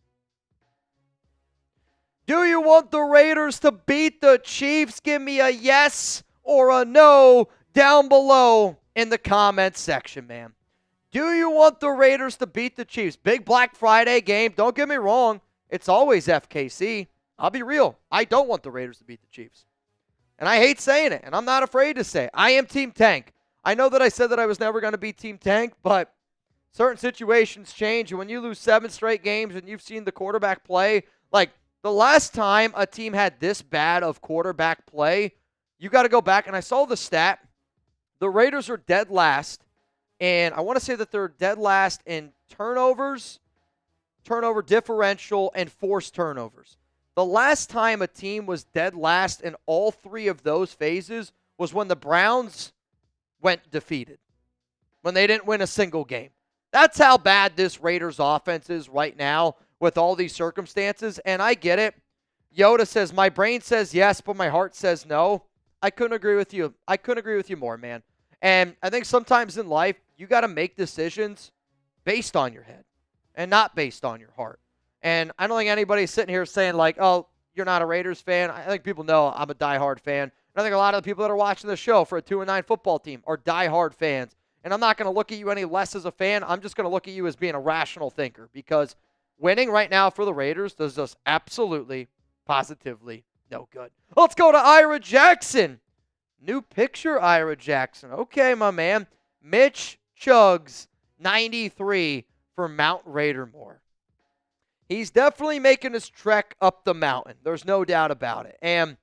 Do you want the Raiders to beat the Chiefs? Give me a yes or a no down below in the comments section, man. Do you want the Raiders to beat the Chiefs? Big Black Friday game. Don't get me wrong. It's always FKC. I'll be real. I don't want the Raiders to beat the Chiefs. And I hate saying it, and I'm not afraid to say it. I am Team Tank. I know that I said that I was never going to be Team Tank, but certain situations change. And when you lose 7 straight games and you've seen the quarterback play, like, The last time a team had this bad of quarterback play, you got to go back, and I saw the stat. The Raiders are dead last, and I want to say that they're dead last in turnovers, turnover differential, and forced turnovers. The last time a team was dead last in all three of those phases was when the Browns went defeated, when they didn't win a single game. That's how bad this Raiders offense is right now with all these circumstances, and I get it. Yoda says, my brain says yes, but my heart says no. I couldn't agree with you. I couldn't agree with you more, man. And I think sometimes in life, you got to make decisions based on your head and not based on your heart. And I don't think anybody's sitting here saying like, oh, you're not a Raiders fan. I think people know I'm a diehard fan. And I think a lot of the people that are watching the show for a 2-9 football team are diehard fans. And I'm not going to look at you any less as a fan. I'm just going to look at you as being a rational thinker, because winning right now for the Raiders does us absolutely, positively no good. Let's go to Ira Jackson. New picture, Ira Jackson. Okay, my man. Mitch Chugs, 93 for Mount Raidermore. He's definitely making his trek up the mountain. There's no doubt about it. And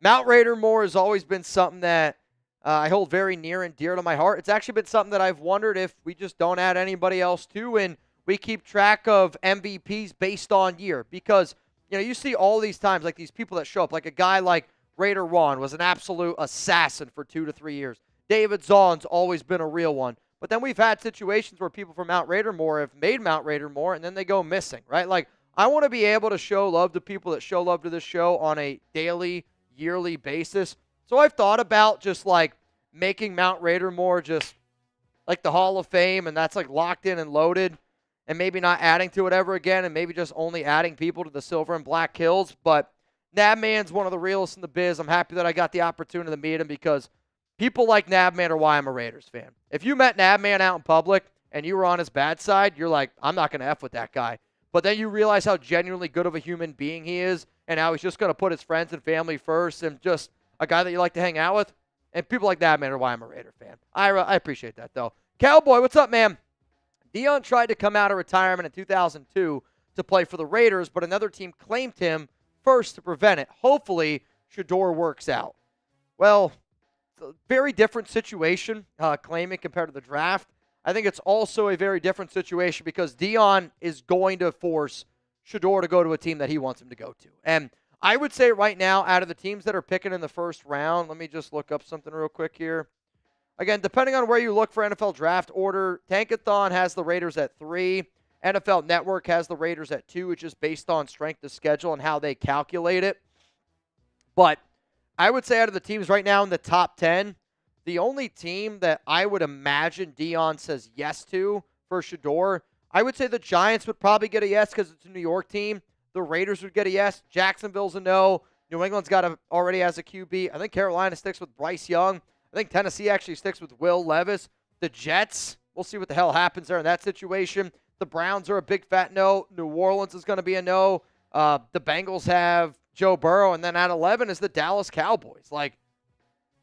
Mount Raidermore has always been something that I hold very near and dear to my heart. It's actually been something that I've wondered if we just don't add anybody else to, and we keep track of MVPs based on year. Because, you know, you see all these times, like these people that show up, like a guy like Raider Ron was an absolute assassin for 2 to 3 years. David Zahn's always been a real one. But then we've had situations where people from Mount Raidermore have made Mount Raidermore, and then they go missing, right? Like, I want to be able to show love to people that show love to this show on a daily, yearly basis. So I've thought about just like making Mount Raidermore just like the Hall of Fame, and that's like locked in and loaded, and maybe not adding to it ever again, and maybe just only adding people to the Silver and Black Hills. But Nabman's one of the realest in the biz. I'm happy that I got the opportunity to meet him, because people like Nabman are why I'm a Raiders fan. If you met Nabman out in public and you were on his bad side, you're like, I'm not going to F with that guy. But then you realize how genuinely good of a human being he is, and how he's just going to put his friends and family first, and just a guy that you like to hang out with. And people like Nabman are why I'm a Raider fan. I appreciate that, though. Cowboy, what's up, man? Deion tried to come out of retirement in 2002 to play for the Raiders, but another team claimed him first to prevent it. Hopefully, Shedeur works out. Well, it's a very different situation, claiming compared to the draft. I think it's also a very different situation because Deion is going to force Shedeur to go to a team that he wants him to go to. And I would say right now, out of the teams that are picking in the first round, let me just look up something real quick here. Again, depending on where you look for NFL draft order, Tankathon has the Raiders at 3. NFL Network has the Raiders at 2, which is based on strength of schedule and how they calculate it. But I would say out of the teams right now in the top 10, the only team that I would imagine Deion says yes to for Shedeur, I would say the Giants would probably get a yes because it's a New York team. The Raiders would get a yes. Jacksonville's a no. New England's already has a QB. I think Carolina sticks with Bryce Young. I think Tennessee actually sticks with Will Levis. The Jets, we'll see what the hell happens there in that situation. The Browns are a big fat no. New Orleans is going to be a no. The Bengals have Joe Burrow. And then at 11 is the Dallas Cowboys. Like,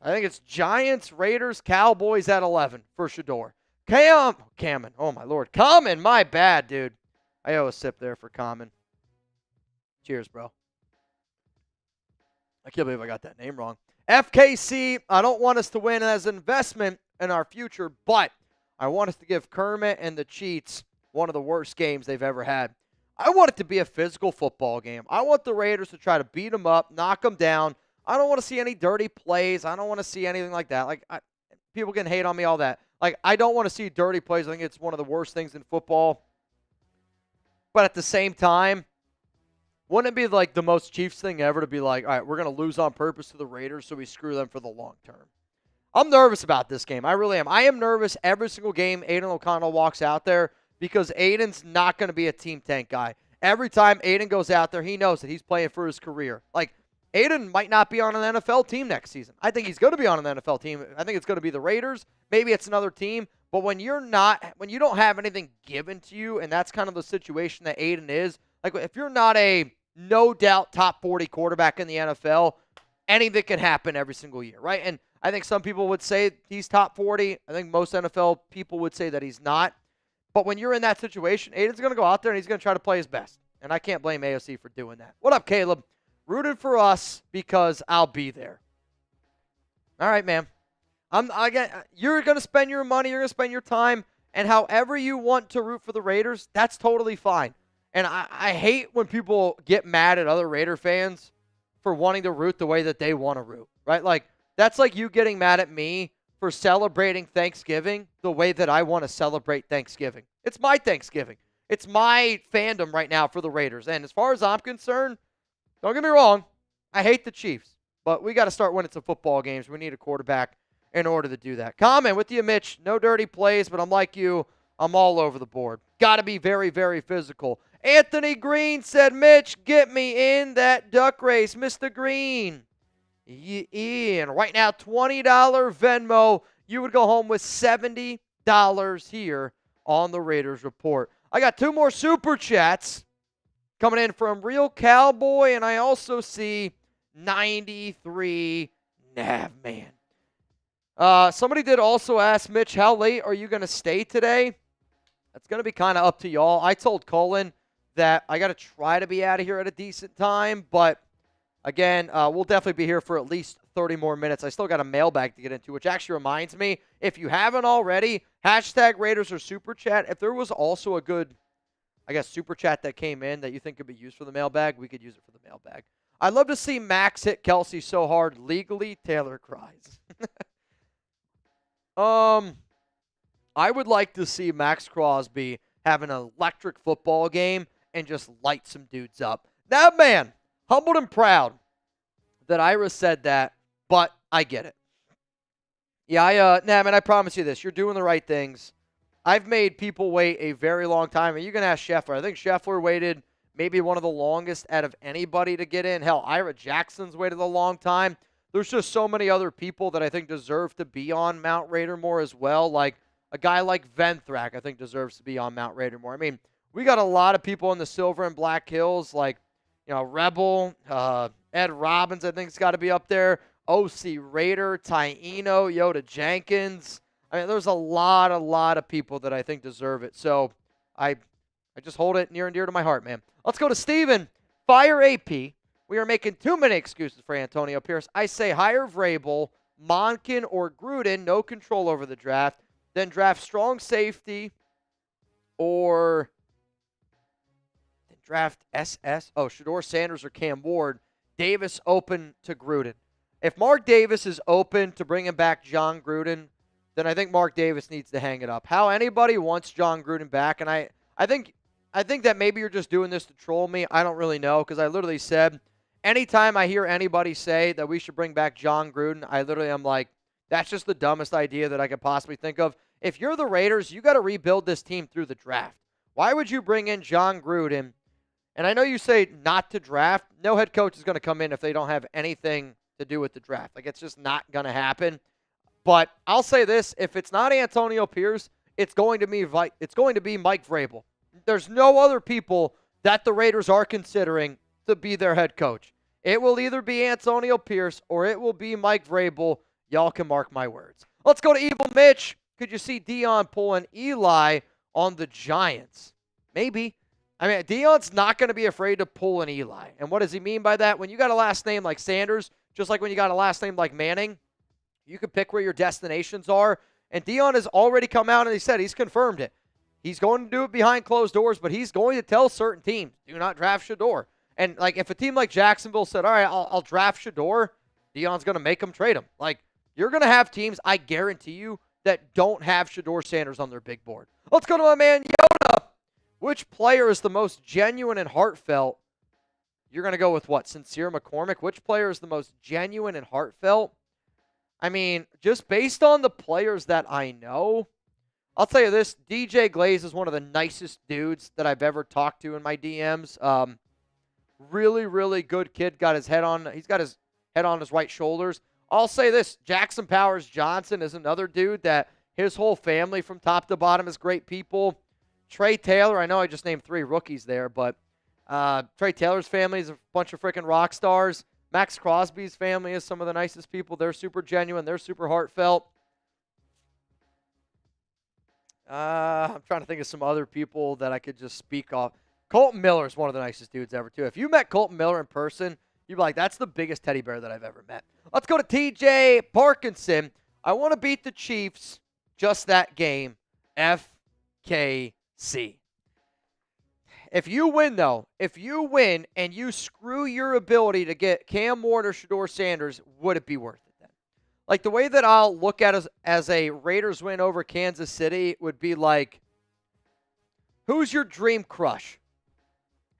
I think it's Giants, Raiders, Cowboys at 11 for Shedeur. Common. Oh, my Lord. Common, my bad, dude. I owe a sip there for Common. Cheers, bro. I can't believe I got that name wrong. FKC, I don't want us to win as an investment in our future, but I want us to give Kermit and the Cheats one of the worst games they've ever had. I want it to be a physical football game. I want the Raiders to try to beat them up, knock them down. I don't want to see any dirty plays. I don't want to see anything like that. Like, people can hate on me, all that. Like, I don't want to see dirty plays. I think it's one of the worst things in football. But at the same time, wouldn't it be like the most Chiefs thing ever to be like, all right, we're going to lose on purpose to the Raiders so we screw them for the long term? I'm nervous about this game. I really am. I am nervous every single game Aidan O'Connell walks out there because Aidan's not going to be a team tank guy. Every time Aidan goes out there, he knows that he's playing for his career. Like, Aidan might not be on an NFL team next season. I think he's going to be on an NFL team. I think it's going to be the Raiders. Maybe it's another team. But when you don't have anything given to you, and that's kind of the situation that Aidan is, like if you're not a no doubt top 40 quarterback in the NFL, anything can happen every single year, right? And I think some people would say he's top 40. I think most NFL people would say that he's not. But when you're in that situation, Aidan's going to go out there and he's going to try to play his best. And I can't blame AOC for doing that. What up, Caleb? Rooting for us because I'll be there. All right, man. You're going to spend your money, you're going to spend your time, and however you want to root for the Raiders, that's totally fine. And I hate when people get mad at other Raider fans for wanting to root the way that they want to root, right? Like, that's like you getting mad at me for celebrating Thanksgiving the way that I want to celebrate Thanksgiving. It's my Thanksgiving. It's my fandom right now for the Raiders. And as far as I'm concerned, don't get me wrong, I hate the Chiefs. But we got to start winning some football games. We need a quarterback in order to do that. Comment with you, Mitch. No dirty plays, but I'm like you. I'm all over the board. Got to be very, very physical. Anthony Green said, Mitch, get me in that duck race. Mr. Green. Ian, right now, $20 Venmo. You would go home with $70 here on the Raiders Report. I got 2 more Super Chats coming in from Real Cowboy, and I also see 93 Navman. Somebody did also ask, Mitch, how late are you going to stay today? That's going to be kind of up to y'all. I told Colin that I got to try to be out of here at a decent time, but again, we'll definitely be here for at least 30 more minutes. I still got a mailbag to get into, which actually reminds me, if you haven't already, hashtag Raiders or Super Chat. If there was also a good, I guess, Super Chat that came in that you think could be used for the mailbag, we could use it for the mailbag. I'd love to see Max hit Kelsey so hard legally, Taylor cries. I would like to see Max Crosby have an electric football game and just light some dudes up. That man, humbled and proud that Ira said that, but I get it. Yeah, man, I promise you this. You're doing the right things. I've made people wait a very long time, and you can ask Scheffler. I think Scheffler waited maybe one of the longest out of anybody to get in. Hell, Ira Jackson's waited a long time. There's just so many other people that I think deserve to be on Mount Raidermore as well. Like a guy like Venthrak, I think deserves to be on Mount Raidermore. I mean, we got a lot of people in the Silver and Black Hills, like, you know, Rebel, Ed Robbins, I think has got to be up there. OC Raider, Taino, Yoda Jenkins. I mean, there's a lot of people that I think deserve it. So I just hold it near and dear to my heart, man. Let's go to Steven. Fire AP. We are making too many excuses for Antonio Pierce. I say hire Vrabel, Monken, or Gruden, no control over the draft. Then draft strong safety or draft SS. Oh, Shedeur Sanders or Cam Ward. Davis open to Gruden. If Mark Davis is open to bringing back John Gruden, then I think Mark Davis needs to hang it up. How anybody wants John Gruden back, and I think that maybe you're just doing this to troll me. I don't really know, because I literally said, anytime I hear anybody say that we should bring back John Gruden, I literally am like, that's just the dumbest idea that I could possibly think of. If you're the Raiders, you got to rebuild this team through the draft. Why would you bring in John Gruden? And I know you say not to draft. No head coach is going to come in if they don't have anything to do with the draft. Like, it's just not going to happen. But I'll say this, if it's not Antonio Pierce, it's going to be Mike Vrabel. There's no other people that the Raiders are considering to be their head coach. It will either be Antonio Pierce or it will be Mike Vrabel. Y'all can mark my words. Let's go to Evil Mitch. Could you see Deion pulling Eli on the Giants? Maybe. I mean, Deion's not going to be afraid to pull an Eli. And what does he mean by that? When you got a last name like Sanders, just like when you got a last name like Manning, you can pick where your destinations are. And Deion has already come out and he said he's confirmed it. He's going to do it behind closed doors, but he's going to tell certain teams, do not draft Shedeur. And, like, if a team like Jacksonville said, all right, I'll draft Shedeur, Deion's going to make them trade him. Like, you're going to have teams, I guarantee you, that don't have Shedeur Sanders on their big board. Let's go to my man Yoda. Which player is the most genuine and heartfelt? You're going to go with what? Sincere McCormick? Which player is the most genuine and heartfelt? I mean, just based on the players that I know, I'll tell you this, DJ Glaze is one of the nicest dudes that I've ever talked to in my DMs. Really, really good kid. He's got his head on his right shoulders. I'll say this, Jackson Powers Johnson is another dude that his whole family from top to bottom is great people. Trey Taylor, I know I just named 3 rookies there, but Trey Taylor's family is a bunch of freaking rock stars. Max Crosby's family is some of the nicest people. They're super genuine. They're super heartfelt. I'm trying to think of some other people that I could just speak off. Colton Miller is one of the nicest dudes ever, too. If you met Colton Miller in person, you'd be like, that's the biggest teddy bear that I've ever met. Let's go to TJ Parkinson. I want to beat the Chiefs. Just that game. FKC. If you win, though, and you screw your ability to get Cam Ward or Shedeur Sanders, would it be worth it then? Like, the way that I'll look at it as a Raiders win over Kansas City would be like, who's your dream crush?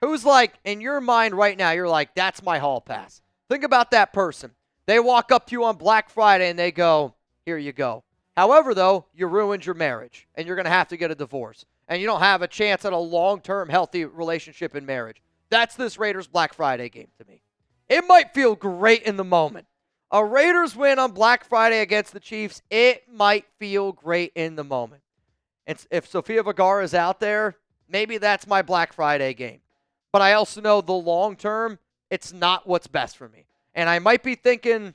Who's like, in your mind right now, you're like, that's my hall pass. Think about that person. They walk up to you on Black Friday and they go, here you go. However, though, you ruined your marriage and you're going to have to get a divorce. And you don't have a chance at a long-term healthy relationship in marriage. That's this Raiders Black Friday game to me. It might feel great in the moment. A Raiders win on Black Friday against the Chiefs, it might feel great in the moment. And if Sofia Vergara is out there, maybe that's my Black Friday game. But I also know the long term, it's not what's best for me. And I might be thinking, in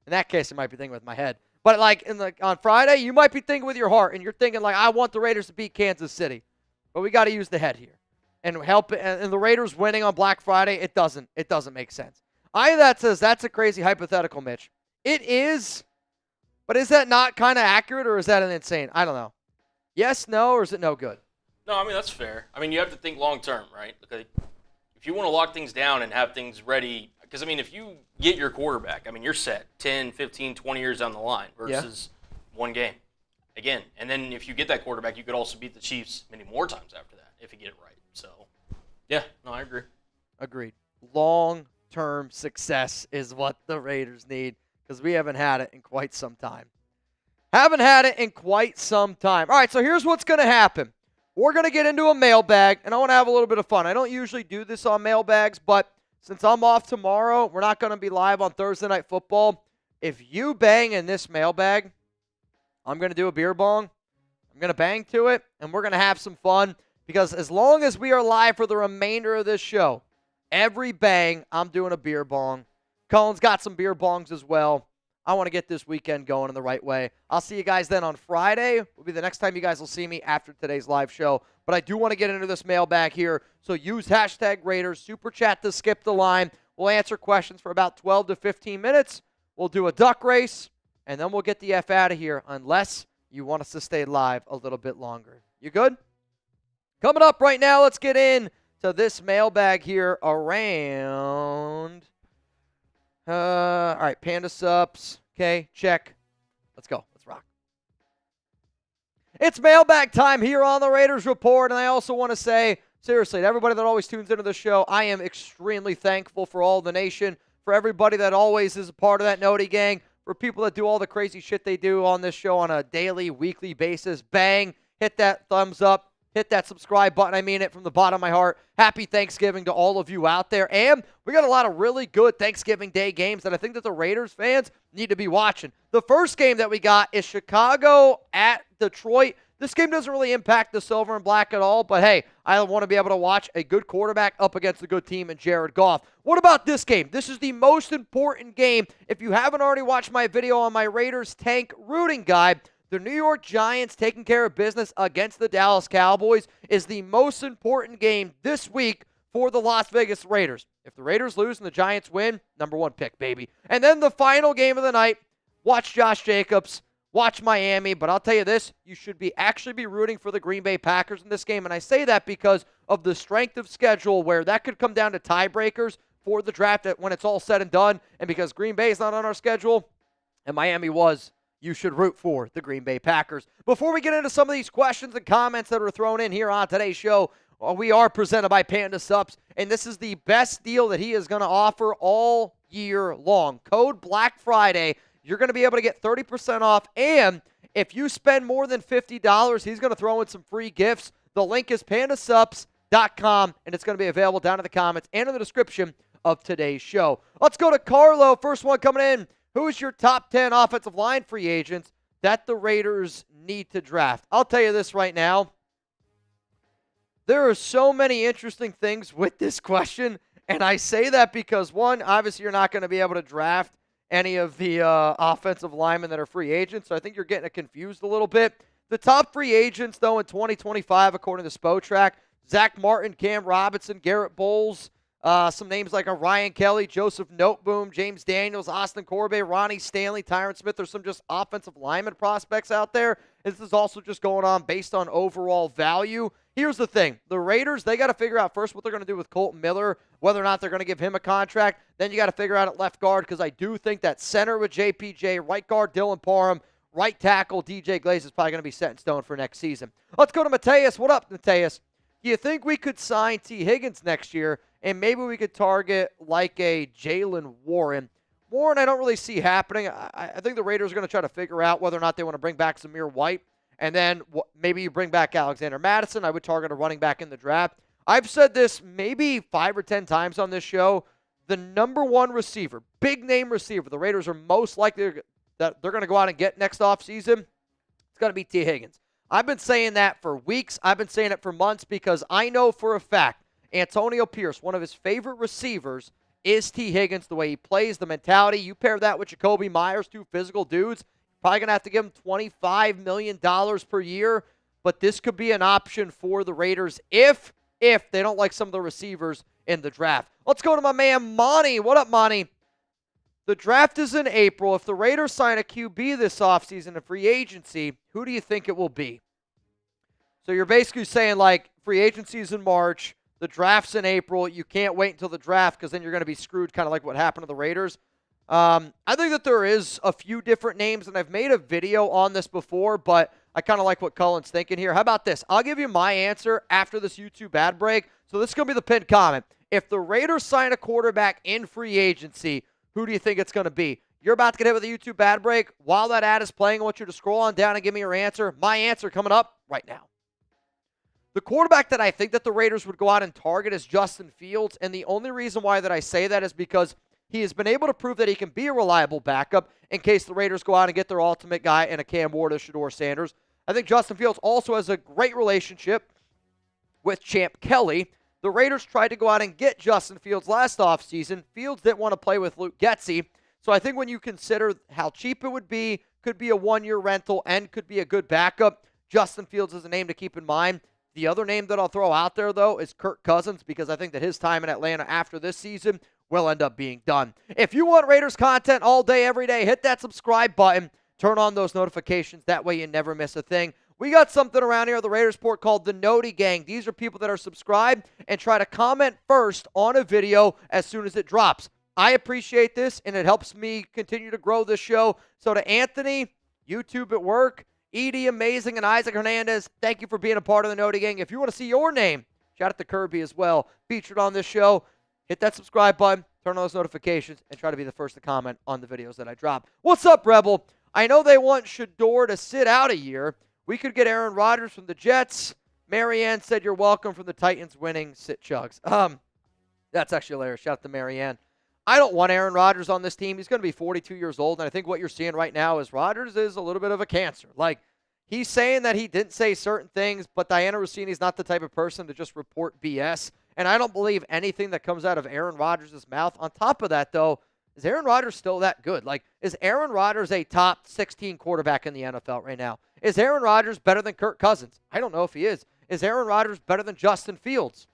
that case, I might be thinking with my head. But like on Friday, you might be thinking with your heart, and you're thinking like, I want the Raiders to beat Kansas City. But we got to use the head here. And and the Raiders winning on Black Friday, it doesn't make sense. That says that's a crazy hypothetical, Mitch. It is, but is that not kind of accurate, or is that an insane? I don't know. Yes, no, or is it no good? No, I mean, that's fair. I mean, you have to think long term, right? Because if you want to lock things down and have things ready, because, I mean, if you get your quarterback, I mean, you're set 10, 15, 20 years down the line versus one game. Again, and then if you get that quarterback, you could also beat the Chiefs many more times after that if you get it right. So, yeah, no, I agree. Agreed. Long-term success is what the Raiders need because we haven't had it in quite some time. All right, so here's what's going to happen. We're going to get into a mailbag, and I want to have a little bit of fun. I don't usually do this on mailbags, but since I'm off tomorrow, we're not going to be live on Thursday Night Football. If you bang in this mailbag, I'm going to do a beer bong. I'm going to bang to it, and we're going to have some fun because as long as we are live for the remainder of this show, every bang, I'm doing a beer bong. Colin's got some beer bongs as well. I want to get this weekend going in the right way. I'll see you guys then on Friday. Will be the next time you guys will see me after today's live show. But I do want to get into this mailbag here. So use hashtag Raiders, super chat to skip the line. We'll answer questions for about 12 to 15 minutes. We'll do a duck race, and then we'll get the F out of here unless you want us to stay live a little bit longer. You good? Coming up right now, let's get in to this mailbag here around... all right, Panda Subs. Okay, check. Let's go. Let's rock. It's mailbag time here on the Raiders Report, and I also want to say, seriously, to everybody that always tunes into the show, I am extremely thankful for all the nation, for everybody that always is a part of that Noti gang, for people that do all the crazy shit they do on this show on a daily, weekly basis. Bang, hit that thumbs up. Hit that subscribe button. I mean it from the bottom of my heart. Happy Thanksgiving to all of you out there. And we got a lot of really good Thanksgiving Day games that I think that the Raiders fans need to be watching. The first game that we got is Chicago at Detroit. This game doesn't really impact the silver and black at all, but hey, I want to be able to watch a good quarterback up against a good team in Jared Goff. What about this game? This is the most important game. If you haven't already watched my video on my Raiders tank rooting guide, the New York Giants taking care of business against the Dallas Cowboys is the most important game this week for the Las Vegas Raiders. If the Raiders lose and the Giants win, number one pick, baby. And then the final game of the night, watch Josh Jacobs, watch Miami. But I'll tell you this, you should actually be rooting for the Green Bay Packers in this game. And I say that because of the strength of schedule where that could come down to tiebreakers for the draft when it's all said and done. And because Green Bay is not on our schedule and Miami was, you should root for the Green Bay Packers. Before we get into some of these questions and comments that are thrown in here on today's show, we are presented by Panda Subs, and this is the best deal that he is going to offer all year long. Code Black Friday, you're going to be able to get 30% off, and if you spend more than $50, he's going to throw in some free gifts. The link is pandasubs.com, and it's going to be available down in the comments and in the description of today's show. Let's go to Carlo. First one coming in. Who's your top 10 offensive line free agents that the Raiders need to draft? I'll tell you this right now. There are so many interesting things with this question, and I say that because, one, obviously you're not going to be able to draft any of the offensive linemen that are free agents, so I think you're getting it confused a little bit. The top free agents, though, in 2025, according to Spotrac, Zach Martin, Cam Robinson, Garrett Bowles, some names like Ryan Kelly, Joseph Noteboom, James Daniels, Austin Corbett, Ronnie Stanley, Tyron Smith. There's some just offensive lineman prospects out there. This is also just going on based on overall value. Here's the thing. The Raiders, they got to figure out first what they're going to do with Colton Miller, whether or not they're going to give him a contract. Then you got to figure out at left guard, because I do think that center with JPJ, right guard Dylan Parham, right tackle DJ Glaze is probably going to be set in stone for next season. Let's go to Mateus. What up, Mateus? Do you think we could sign T. Higgins next year, and maybe we could target like a Jalen Warren? Warren, I don't really see happening. I think the Raiders are going to try to figure out whether or not they want to bring back Zamir White, and then maybe you bring back Alexander Madison. I would target a running back in the draft. I've said this maybe 5 or 10 times on this show. The number one receiver, big-name receiver, the Raiders are most likely that they're going to go out and get next offseason, it's going to be T. Higgins. I've been saying that for weeks. I've been saying it for months because I know for a fact Antonio Pierce, one of his favorite receivers, is T. Higgins, the way he plays, the mentality. You pair that with Jacoby Myers, two physical dudes, probably going to have to give him $25 million per year, but this could be an option for the Raiders if they don't like some of the receivers in the draft. Let's go to my man, Monty. What up, Monty? The draft is in April. If the Raiders sign a QB this offseason in free agency, who do you think it will be? So you're basically saying, like, free agency is in March, the draft's in April, you can't wait until the draft because then you're going to be screwed, kind of like what happened to the Raiders. I think that there is a few different names, and I've made a video on this before, but I kind of like what Cullen's thinking here. How about this? I'll give you my answer after this YouTube ad break. So this is going to be the pinned comment. If the Raiders sign a quarterback in free agency, who do you think it's going to be? You're about to get hit with a YouTube ad break. While that ad is playing, I want you to scroll on down and give me your answer. My answer coming up right now. The quarterback that I think that the Raiders would go out and target is Justin Fields, and the only reason why that I say that is because he has been able to prove that he can be a reliable backup in case the Raiders go out and get their ultimate guy in a Cam Ward or Shedeur Sanders. I think Justin Fields also has a great relationship with Champ Kelly. The Raiders tried to go out and get Justin Fields last offseason. Fields didn't want to play with Luke Getsy. So I think when you consider how cheap it would be, could be a one-year rental, and could be a good backup, Justin Fields is a name to keep in mind. The other name that I'll throw out there, though, is Kirk Cousins, because I think that his time in Atlanta after this season will end up being done. If you want Raiders content all day, every day, hit that subscribe button. Turn on those notifications. That way you never miss a thing. We got something around here at the Raiders Report called the Noti Gang. These are people that are subscribed and try to comment first on a video as soon as it drops. I appreciate this, and it helps me continue to grow this show. So to Anthony, YouTube at work, Edie Amazing, and Isaac Hernandez, thank you for being a part of the Noti Gang. If you want to see your name, shout out to Kirby as well, featured on this show, hit that subscribe button, turn on those notifications, and try to be the first to comment on the videos that I drop. What's up, Rebel? I know they want Shedeur to sit out a year. We could get Aaron Rodgers from the Jets. Marianne said you're welcome from the Titans winning sit chugs. That's actually hilarious. Shout out to Marianne. I don't want Aaron Rodgers on this team. He's going to be 42 years old, and I think what you're seeing right now is Rodgers is a little bit of a cancer. Like, he's saying that he didn't say certain things, but Diana Rossini's not the type of person to just report BS, and I don't believe anything that comes out of Aaron Rodgers' mouth. On top of that, though, is Aaron Rodgers still that good? Like, is Aaron Rodgers a top 16 quarterback in the NFL right now? Is Aaron Rodgers better than Kirk Cousins? I don't know if he is. Is Aaron Rodgers better than Justin Fields?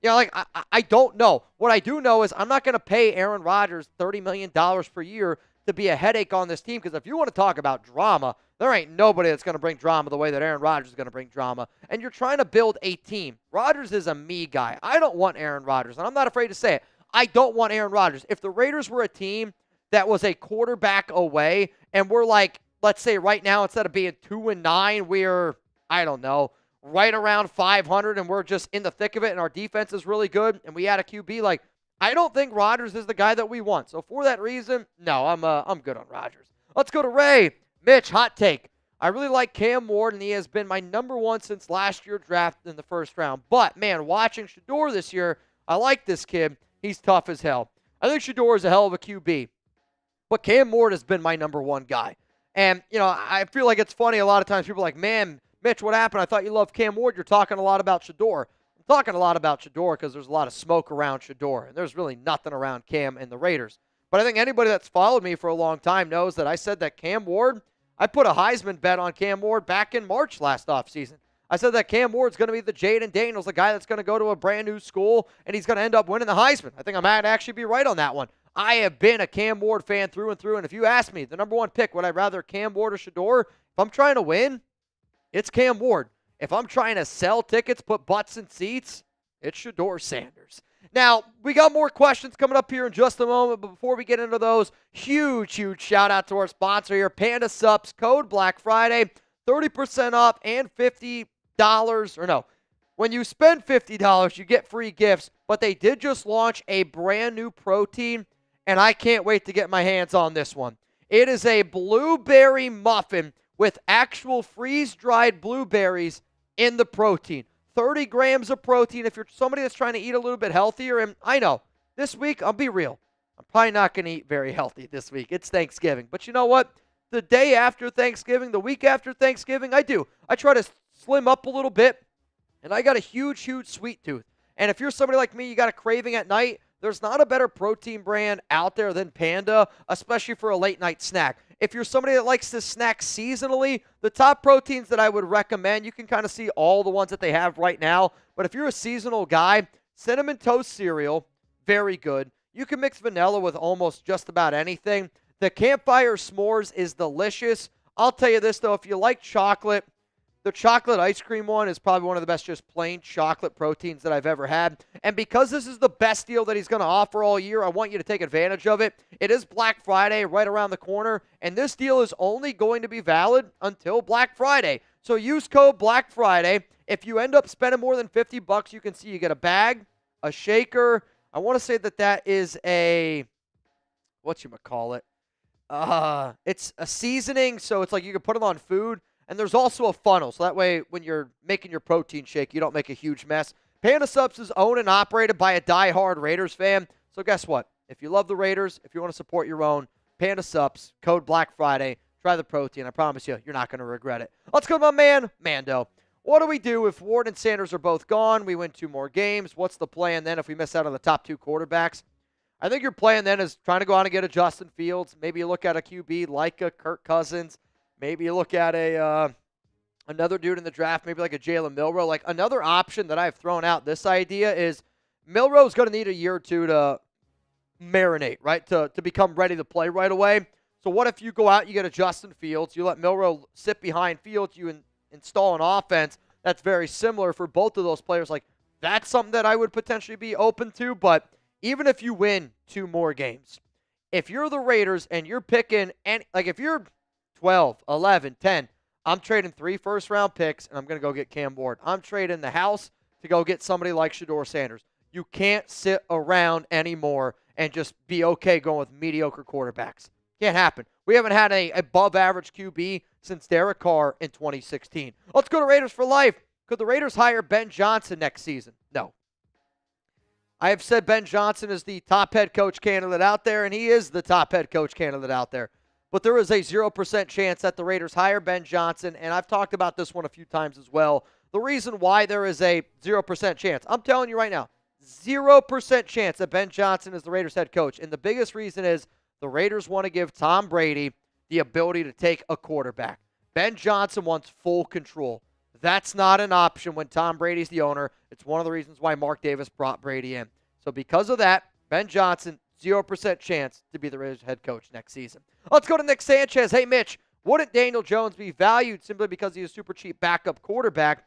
Yeah, like, I don't know. What I do know is I'm not going to pay Aaron Rodgers $30 million per year to be a headache on this team, because if you want to talk about drama, there ain't nobody that's going to bring drama the way that Aaron Rodgers is going to bring drama. And you're trying to build a team. Rodgers is a me guy. I don't want Aaron Rodgers, and I'm not afraid to say it. I don't want Aaron Rodgers. If the Raiders were a team that was a quarterback away, and we're like, let's say right now, instead of being 2-9, we're, I don't know, right around 500, and we're just in the thick of it, and our defense is really good, and we had a QB, like, I don't think Rodgers is the guy that we want. So for that reason, no, I'm good on Rodgers. Let's go to Ray. Mitch, hot take. I really like Cam Ward, and he has been my number one since last year draft in the first round. But, man, watching Shedeur this year, I like this kid. He's tough as hell. I think Shedeur is a hell of a QB. But Cam Ward has been my number one guy. And, you know, I feel like it's funny a lot of times. People are like, man, Mitch, what happened? I thought you loved Cam Ward. You're talking a lot about Shedeur. I'm talking a lot about Shedeur because there's a lot of smoke around Shedeur, and there's really nothing around Cam and the Raiders. But I think anybody that's followed me for a long time knows that I said that Cam Ward, I put a Heisman bet on Cam Ward back in March last offseason. I said that Cam Ward's going to be the Jaden Daniels, the guy that's going to go to a brand new school, and he's going to end up winning the Heisman. I think I might actually be right on that one. I have been a Cam Ward fan through and through, and if you ask me, the number one pick, would I rather Cam Ward or Shedeur? If I'm trying to win, it's Cam Ward. If I'm trying to sell tickets, put butts in seats, it's Shedeur Sanders. Now, we got more questions coming up here in just a moment, but before we get into those, huge shout out to our sponsor here, Panda Sups, code Black Friday, 30% off and $50, or no, when you spend $50, you get free gifts, but they did just launch a brand new protein, and I can't wait to get my hands on this one. It is a blueberry muffin with actual freeze-dried blueberries in the protein. 30 grams of protein if you're somebody that's trying to eat a little bit healthier. And I know, this week, I'll be real, I'm probably not going to eat very healthy this week. It's Thanksgiving. But you know what? The day after Thanksgiving, the week after Thanksgiving, I try to slim up a little bit. And I got a huge sweet tooth. And if you're somebody like me, you got a craving at night, there's not a better protein brand out there than Panda, especially for a late night snack. If you're somebody that likes to snack seasonally, the top proteins that I would recommend, you can kind of see all the ones that they have right now. But if you're a seasonal guy, Cinnamon Toast Cereal, very good. You can mix vanilla with almost just about anything. The Campfire S'mores is delicious. I'll tell you this, though, if you like chocolate, the chocolate ice cream one is probably one of the best just plain chocolate proteins that I've ever had. And because this is the best deal that he's going to offer all year, I want you to take advantage of it. It is Black Friday right around the corner, and this deal is only going to be valid until Black Friday. So use code Black Friday. If you end up spending more than $50, you can see you get a bag, a shaker. I want to say that is a, whatchamacallit? It's a seasoning, so it's like you can put it on food. And there's also a funnel, so that way when you're making your protein shake, you don't make a huge mess. Panda Subs is owned and operated by a diehard Raiders fan. So guess what? If you love the Raiders, if you want to support your own, Panda Subs, code Black Friday, try the protein. I promise you, you're not going to regret it. Let's go to my man, Mando. What do we do if Ward and Sanders are both gone? We win 2 more games. What's the plan then if we miss out on the top 2 quarterbacks? I think your plan then is trying to go out and get a Justin Fields. Maybe you look at a QB like a Kirk Cousins. Maybe you look at another dude in the draft, maybe like a Jalen Milroe. Like another option that I've thrown out, this idea is Milroe's going to need a year or two to marinate, right, to become ready to play right away. So what if you go out, you get a Justin Fields, you let Milroe sit behind Fields, you install an offense that's very similar for both of those players. Like that's something that I would potentially be open to. But even if you win 2 more games, if you're the Raiders and you're picking, and like if you're 12, 11, 10. I'm trading 3 first-round picks, and I'm going to go get Cam Ward. I'm trading the house to go get somebody like Shedeur Sanders. You can't sit around anymore and just be okay going with mediocre quarterbacks. Can't happen. We haven't had an above-average QB since Derek Carr in 2016. Let's go to Raiders for life. Could the Raiders hire Ben Johnson next season? No. I have said Ben Johnson is the top head coach candidate out there, and he is the top head coach candidate out there. But there is a 0% chance that the Raiders hire Ben Johnson, and I've talked about this one a few times as well. The reason why there is a 0% chance, I'm telling you right now, 0% chance that Ben Johnson is the Raiders head coach. And the biggest reason is the Raiders want to give Tom Brady the ability to take a quarterback. Ben Johnson wants full control. That's not an option when Tom Brady's the owner. It's one of the reasons why Mark Davis brought Brady in. So because of that, Ben Johnson, 0% chance to be the Raiders head coach next season. Let's go to Nick Sanchez. Hey, Mitch, wouldn't Daniel Jones be valued simply because he's a super cheap backup quarterback?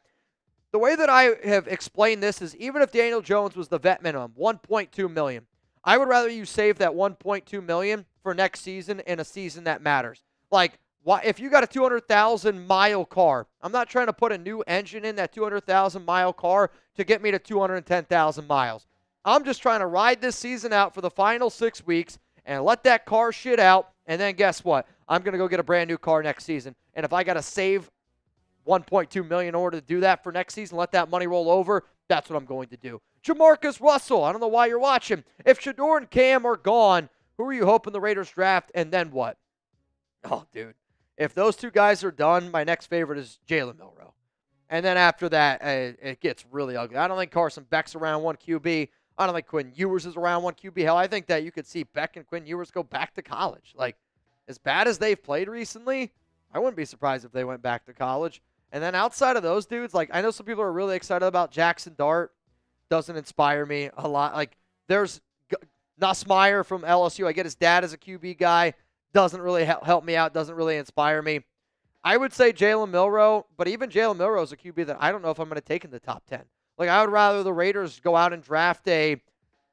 The way that I have explained this is even if Daniel Jones was the vet minimum, $1.2 million, I would rather you save that $1.2 million for next season in a season that matters. Like, if you got a 200,000-mile car, I'm not trying to put a new engine in that 200,000-mile car to get me to 210,000 miles. I'm just trying to ride this season out for the final 6 weeks and let that car shit out, and then guess what? I'm going to go get a brand new car next season. And if I got to save $1.2 million in order to do that for next season, let that money roll over, that's what I'm going to do. Jamarcus Russell, I don't know why you're watching. If Shedeur and Cam are gone, who are you hoping the Raiders draft, and then what? Oh, dude. If those 2 guys are done, my next favorite is Jalen Milroe. And then after that, it gets really ugly. I don't think Carson Beck's around 1 QB. I don't think Quinn Ewers is around 1 QB. Hell, I think that you could see Beck and Quinn Ewers go back to college. Like, as bad as they've played recently, I wouldn't be surprised if they went back to college. And then outside of those dudes, like I know some people are really excited about Jackson Dart. Doesn't inspire me a lot. Like there's Nussmeier from LSU. I get his dad as a QB guy. Doesn't really help me out. Doesn't really inspire me. I would say Jalen Milroe, but even Jalen Milroe is a QB that I don't know if I'm going to take in the top 10. Like I would rather the Raiders go out and draft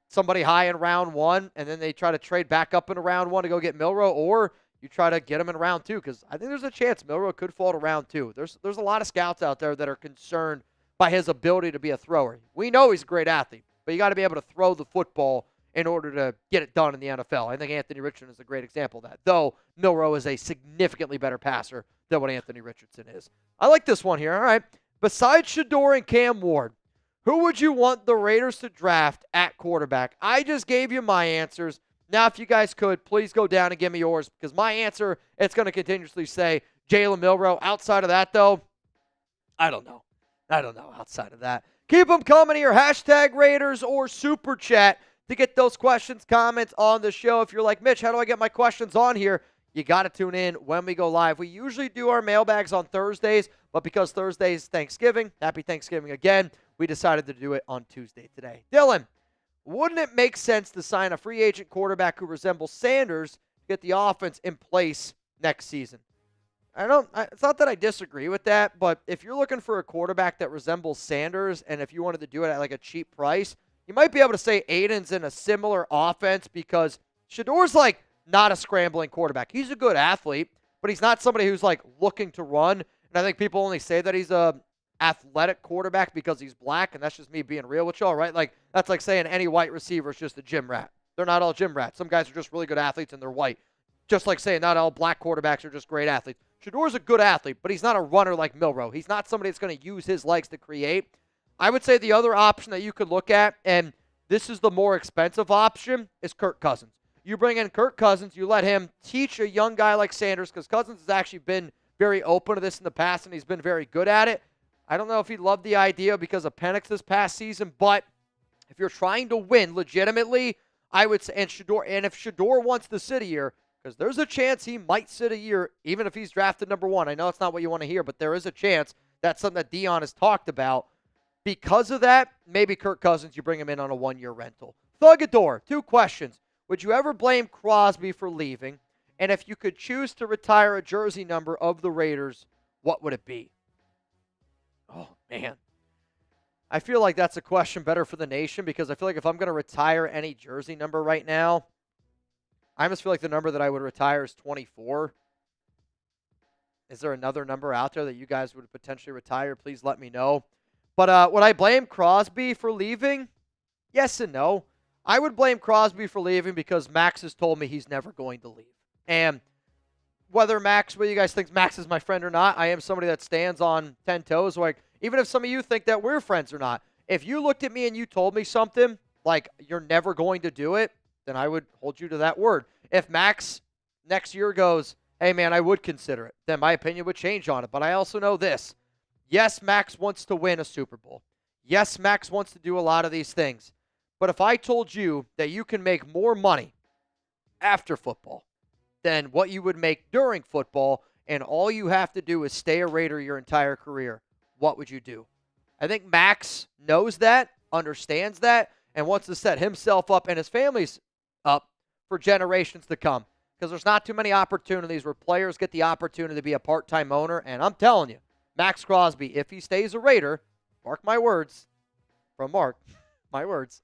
somebody high in round 1, and then they try to trade back up into round 1 to go get Milroe, or you try to get him in round 2, because I think there's a chance Milroe could fall to round 2. There's a lot of scouts out there that are concerned by his ability to be a thrower. We know he's a great athlete, but you got to be able to throw the football in order to get it done in the NFL. I think Anthony Richardson is a great example of that, though Milroe is a significantly better passer than what Anthony Richardson is. I like this one here. All right. Besides Shedeur and Cam Ward, who would you want the Raiders to draft at quarterback? I just gave you my answers. Now, if you guys could, please go down and give me yours, because my answer, it's going to continuously say Jalen Milroe. Outside of that, though, I don't know. Outside of that. Keep them coming here. Hashtag Raiders or Super Chat to get those questions, comments on the show. If you're like, Mitch, how do I get my questions on here? You got to tune in when we go live. We usually do our mailbags on Thursdays, but because Thursday is Thanksgiving, happy Thanksgiving again, we decided to do it on Tuesday today. Dylan, wouldn't it make sense to sign a free agent quarterback who resembles Sanders to get the offense in place next season? It's not that I disagree with that, but if you're looking for a quarterback that resembles Sanders, and if you wanted to do it at like a cheap price, you might be able to say Aidan's in a similar offense, because Shedeur's like not a scrambling quarterback. He's a good athlete, but he's not somebody who's like looking to run. And I think people only say that he's a athletic quarterback because he's black, and that's just me being real with y'all, right? Like that's like saying any white receiver is just a gym rat. They're not all gym rats. Some guys are just really good athletes and they're white. Just like saying not all black quarterbacks are just great athletes. Shedeur's a good athlete, but he's not a runner like Milroe. He's not somebody that's going to use his legs to create. I would say the other option that you could look at, and this is the more expensive option, is Kirk Cousins. You bring in Kirk Cousins, you let him teach a young guy like Sanders, because Cousins has actually been very open to this in the past, and he's been very good at it. I don't know if he loved the idea because of Penix this past season, but if you're trying to win legitimately, I would say, and if Shedeur wants to sit a year, because there's a chance he might sit a year, even if he's drafted number 1. I know it's not what you want to hear, but there is a chance. That's something that Deion has talked about. Because of that, maybe Kirk Cousins, you bring him in on a 1-year rental. Thugador, 2 questions. Would you ever blame Crosby for leaving? And if you could choose to retire a jersey number of the Raiders, what would it be? Oh, man. I feel like that's a question better for the nation, because I feel like if I'm going to retire any jersey number right now, I almost feel like the number that I would retire is 24. Is there another number out there that you guys would potentially retire? Please let me know. But would I blame Crosby for leaving? Yes and no. I would blame Crosby for leaving because Max has told me he's never going to leave. And whether you guys think Max is my friend or not, I am somebody that stands on 10 toes. Like, even if some of you think that we're friends or not, if you looked at me and you told me something like you're never going to do it, then I would hold you to that word. If Max next year goes, hey, man, I would consider it, then my opinion would change on it. But I also know this. Yes, Max wants to win a Super Bowl. Yes, Max wants to do a lot of these things. But if I told you that you can make more money after football than what you would make during football, and all you have to do is stay a Raider your entire career, what would you do? I think Max knows that, understands that, and wants to set himself up and his family's up for generations to come. Because there's not too many opportunities where players get the opportunity to be a part-time owner. And I'm telling you, Max Crosby, if he stays a Raider, mark my words, from Mark, my words,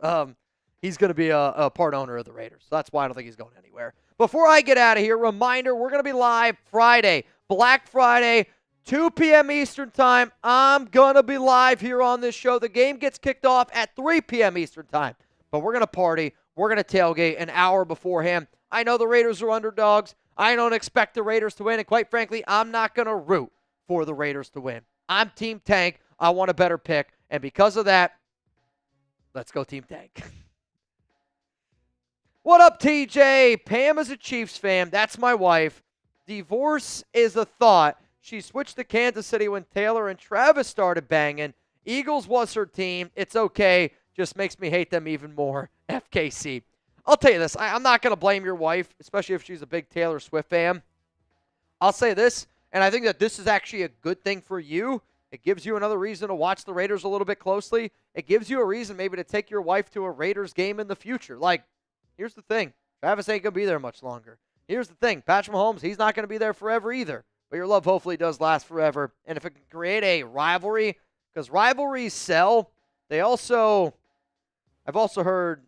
he's going to be a part owner of the Raiders. So that's why I don't think he's going anywhere. Before I get out of here, reminder, we're going to be live Friday, Black Friday, 2 p.m. Eastern Time. I'm going to be live here on this show. The game gets kicked off at 3 p.m. Eastern Time. But we're going to party. We're going to tailgate an hour beforehand. I know the Raiders are underdogs. I don't expect the Raiders to win. And quite frankly, I'm not going to root for the Raiders to win. I'm Team Tank. I want a better pick. And because of that, let's go Team Tank. What up, TJ? Pam is a Chiefs fan. That's my wife. Divorce is a thought. She switched to Kansas City when Taylor and Travis started banging. Eagles was her team. It's okay. Just makes me hate them even more. FKC. I'll tell you this. I'm not going to blame your wife, especially if she's a big Taylor Swift fan. I'll say this. And I think that this is actually a good thing for you. It gives you another reason to watch the Raiders a little bit closely. It gives you a reason maybe to take your wife to a Raiders game in the future. Like, here's the thing. Travis ain't going to be there much longer. Here's the thing. Patrick Mahomes, he's not going to be there forever either. But your love hopefully does last forever. And if it can create a rivalry, because rivalries sell, I've also heard,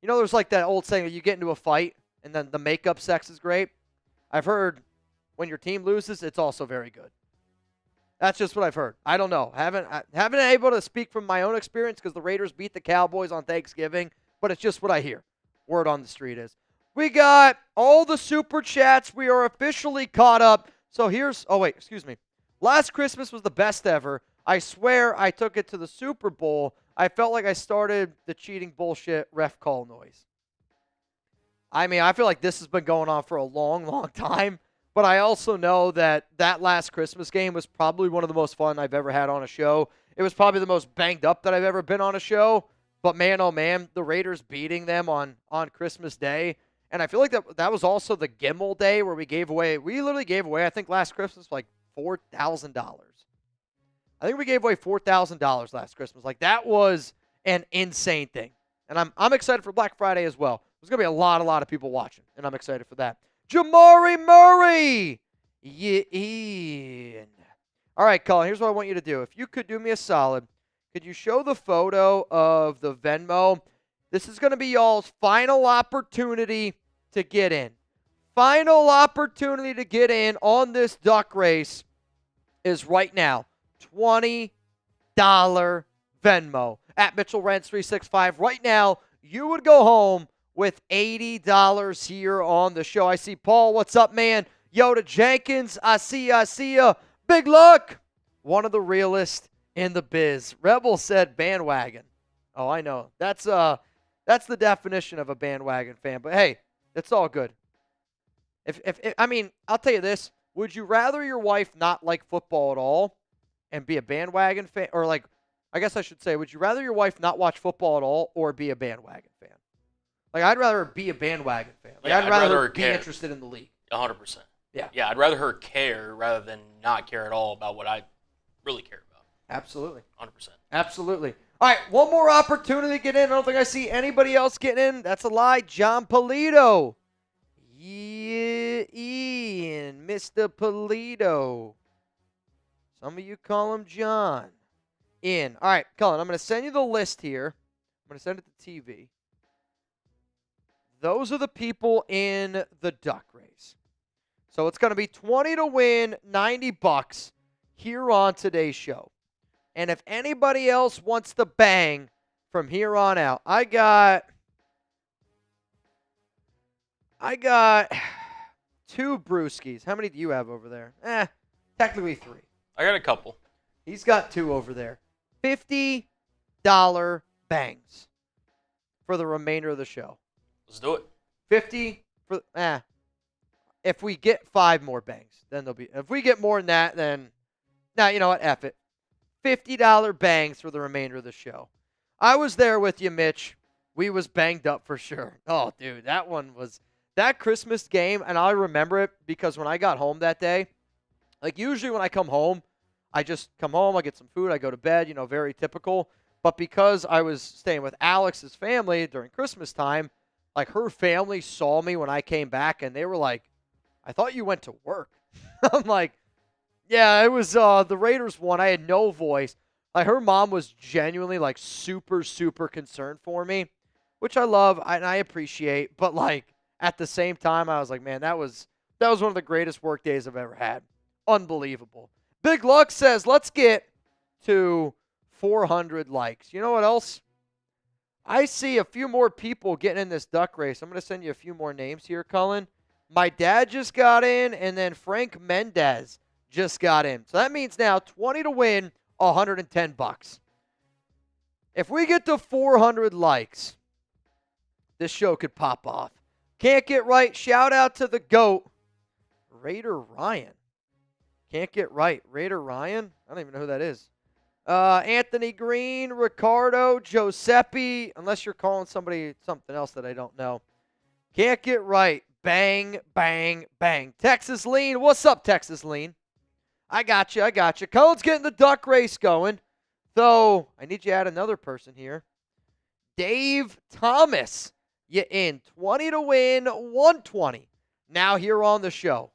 there's like that old saying that you get into a fight and then the makeup sex is great. I've heard when your team loses, it's also very good. That's just what I've heard. I don't know. Haven't been able to speak from my own experience because the Raiders beat the Cowboys on Thanksgiving, but it's just what I hear. Word on the street is. We got all the super chats. We are officially caught up. So last Christmas was the best ever. I swear I took it to the Super Bowl. I felt like I started the cheating bullshit ref call noise. I mean, I feel like this has been going on for a long, long time. But I also know that last Christmas game was probably one of the most fun I've ever had on a show. It was probably the most banged up that I've ever been on a show. But man, oh man, the Raiders beating them on Christmas Day. And I feel like that was also the Gimmel Day where we literally gave away, I think last Christmas, like $4,000. I think we gave away $4,000 last Christmas. Like, that was an insane thing. And I'm excited for Black Friday as well. There's going to be a lot of people watching, and I'm excited for that. Jamari Murray! Ian. All right, Colin, here's what I want you to do. If you could do me a solid, could you show the photo of the Venmo? This is going to be y'all's final opportunity to get in. Final opportunity to get in on this duck race is right now. $20 Venmo at Mitchell Renz 365. Right now, you would go home with $80 here on the show. I see Paul. What's up, man? Yoda Jenkins. I see ya. Big luck. One of the realest in the biz. Rebel said bandwagon. Oh, I know. That's the definition of a bandwagon fan. But hey, it's all good. I'll tell you this. Would you rather your wife not like football at all and be a bandwagon fan? Or I guess I should say, would you rather your wife not watch football at all or be a bandwagon fan? Like, I'd rather be a bandwagon fan. I'd rather her be interested in the league. 100%. Yeah. Yeah, I'd rather her care rather than not care at all about what I really care about. Absolutely. 100%. Absolutely. All right, one more opportunity to get in. I don't think I see anybody else getting in. That's a lie. John Polito. Yeah, Ian, Mr. Polito. Some of you call him John. In. All right, Cullen, I'm going to send you the list here. I'm going to send it to TV. Those are the people in the duck race. So it's going to be 20 to win, $90 here on today's show. And if anybody else wants to bang from here on out, I got 2 brewskis. How many do you have over there? Technically 3. I got a couple. He's got 2 over there. $50 bangs for the remainder of the show. Let's do it. 50 for if we get 5 more bangs, then there'll be. If we get more than that, then you know what? F it. $50 bangs for the remainder of the show. I was there with you, Mitch. We was banged up for sure. Oh, dude, that Christmas game, and I remember it because when I got home that day, like usually when I come home, I just come home, I get some food, I go to bed, very typical. But because I was staying with Alex's family during Christmas time, like her family saw me when I came back, and they were like, I thought you went to work. I'm like, yeah, it was the Raiders won. I had no voice. Like, her mom was genuinely, like, super, super concerned for me, which I love and I appreciate. But, like, at the same time, I was like, man, that was one of the greatest work days I've ever had. Unbelievable. Big Luck says, let's get to 400 likes. You know what else? I see a few more people getting in this duck race. I'm going to send you a few more names here, Cullen. My dad just got in, and then Frank Mendez just got in. So that means now 20 to win, $110. If we get to 400 likes, this show could pop off. Can't get right. Shout out to the GOAT, Raider Ryan. Can't get right. Raider Ryan? I don't even know who that is. Anthony Green, Ricardo, Giuseppe, unless you're calling somebody something else that I don't know. Can't get right. Bang, bang, bang. Texas Lean. What's up, Texas Lean? I got you. Cone's getting the duck race going. Though, I need you to add another person here. Dave Thomas. You in 20 to win, 120. Now here on the show.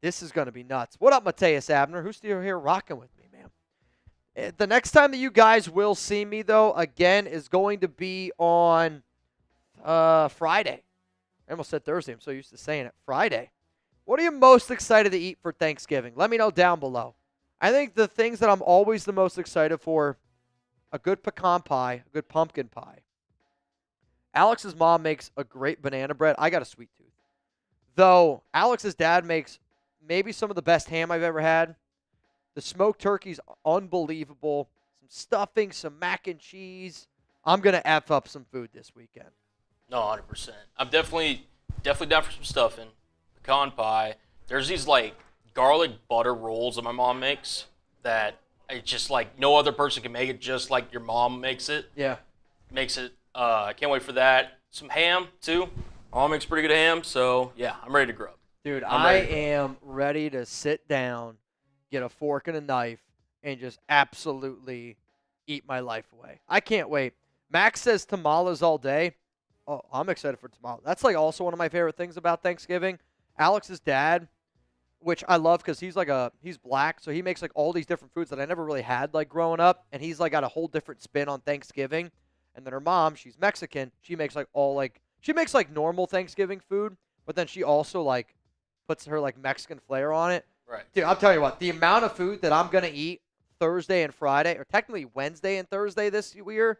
This is going to be nuts. What up, Mateus Abner? Who's still here rocking with me, man? The next time that you guys will see me, though, again, is going to be on Friday. I almost said Thursday. I'm so used to saying it. Friday. What are you most excited to eat for Thanksgiving? Let me know down below. I think the things that I'm always the most excited for, a good pecan pie, a good pumpkin pie. Alex's mom makes a great banana bread. I got a sweet tooth. Though Alex's dad makes maybe some of the best ham I've ever had. The smoked turkey's unbelievable. Some stuffing, some mac and cheese. I'm going to F up some food this weekend. No, 100%. I'm definitely down for some stuffing. Pecan pie. There's these like garlic butter rolls that my mom makes that it's just like no other person can make it just like your mom makes it. Yeah. Makes it, I can't wait for that. Some ham, too. My mom makes pretty good ham, so yeah, I'm ready to grub. Dude, I am ready to sit down, get a fork and a knife, and just absolutely eat my life away. I can't wait. Max says tamales all day. Oh, I'm excited for tamales. That's like also one of my favorite things about Thanksgiving. Alex's dad, which I love because he's black, so he makes like all these different foods that I never really had like growing up, and he's like got a whole different spin on Thanksgiving. And then her mom, she's Mexican. She makes she makes like normal Thanksgiving food, but then she also like puts her like Mexican flair on it. Right. Dude, I'll tell you what, the amount of food that I'm gonna eat Thursday and Friday, or technically Wednesday and Thursday this year,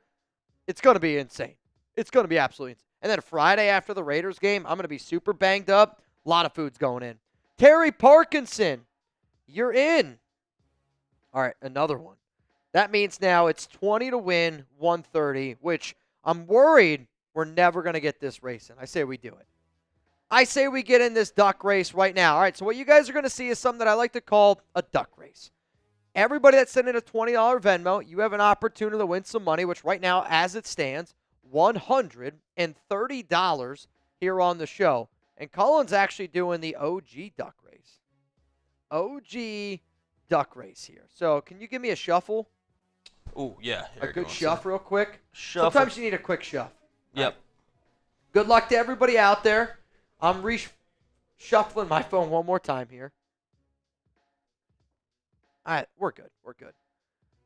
it's gonna be insane. It's gonna be absolutely insane. And then Friday after the Raiders game, I'm gonna be super banged up. A lot of food's going in. Terry Parkinson, you're in. All right, another one. That means now it's 20 to win, 130, which I'm worried we're never going to get this race in. I say we do it. I say we get in this duck race right now. All right, so what you guys are going to see is something that I like to call a duck race. Everybody that's sending a $20 Venmo, you have an opportunity to win some money, which right now, as it stands, $130 here on the show. And Colin's actually doing the OG duck race. OG duck race here. So can you give me a shuffle? Oh, yeah. A good shuff real quick? Shuffle. Sometimes you need a quick shuff. Yep. Right. Good luck to everybody out there. I'm shuffling my phone one more time here. All right, we're good.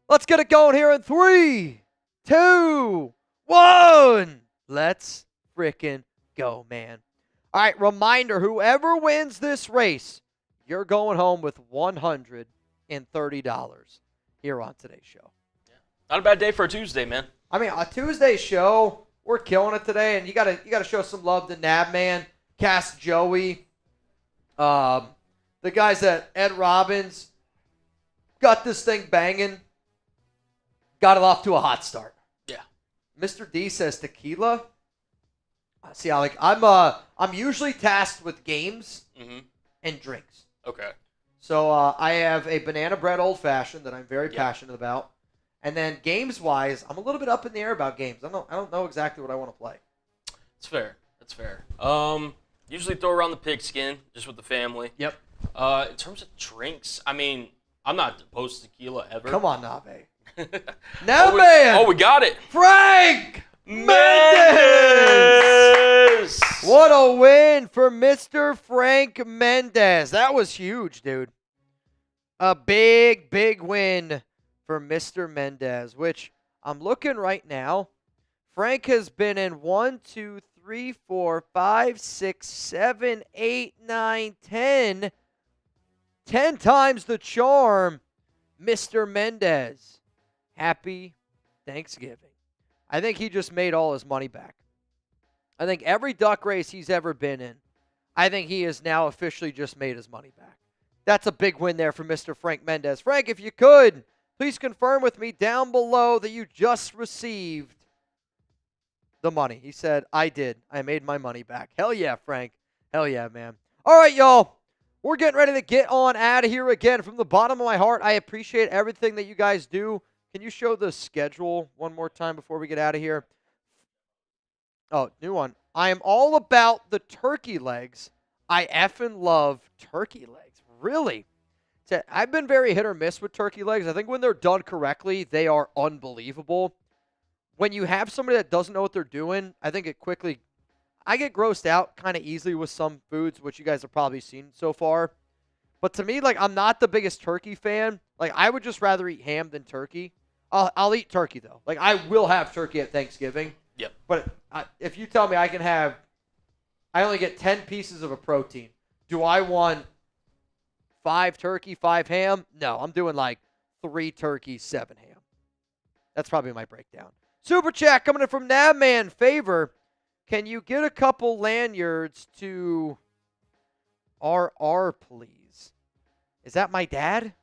Let's get it going here in 3, 2, 1. Let's freaking go, man. All right, reminder, whoever wins this race, you're going home with $130 here on today's show. Yeah. Not a bad day for a Tuesday, man. I mean, a Tuesday show, we're killing it today, and you gotta show some love to Nabman, Cass Joey, the guys at Ed Robbins. Got this thing banging. Got it off to a hot start. Yeah. Mr. D says tequila. See, I'm usually tasked with games and drinks. Okay. So I have a banana bread old fashioned that I'm very passionate about, and then games wise, I'm a little bit up in the air about games. I don't know exactly what I want to play. It's fair. That's fair. Usually throw around the pigskin just with the family. Yep. In terms of drinks, I mean, I'm not opposed to tequila ever. Come on, Nave. Now, man. We got it. Frank Mendez! What a win for Mr. Frank Mendez. That was huge, dude. A big, big win for Mr. Mendez, which I'm looking right now. Frank has been in 1, 2, 3, 4, 5, 6, 7, 8, 9, 10. 10 times the charm, Mr. Mendez. Happy Thanksgiving. I think he just made all his money back. I think every duck race he's ever been in, I think he has now officially just made his money back. That's a big win there for Mr. Frank Mendez. Frank, if you could, please confirm with me down below that you just received the money. He said, I did. I made my money back. Hell yeah, Frank. Hell yeah, man. All right, y'all. We're getting ready to get on out of here again. From the bottom of my heart, I appreciate everything that you guys do. Can you show the schedule one more time before we get out of here? Oh, new one. I am all about the turkey legs. I effing love turkey legs. Really? I've been very hit or miss with turkey legs. I think when they're done correctly, they are unbelievable. When you have somebody that doesn't know what they're doing, I think I get grossed out kind of easily with some foods, which you guys have probably seen so far. But to me, like, I'm not the biggest turkey fan. Like, I would just rather eat ham than turkey. I'll eat turkey, though. Like, I will have turkey at Thanksgiving. Yep. But if you tell me I only get 10 pieces of a protein, do I want 5 turkey, 5 ham? No, I'm doing like 3 turkey, 7 ham. That's probably my breakdown. Super chat coming in from Nabman Favor. Can you get a couple lanyards to RR, please? Is that my dad?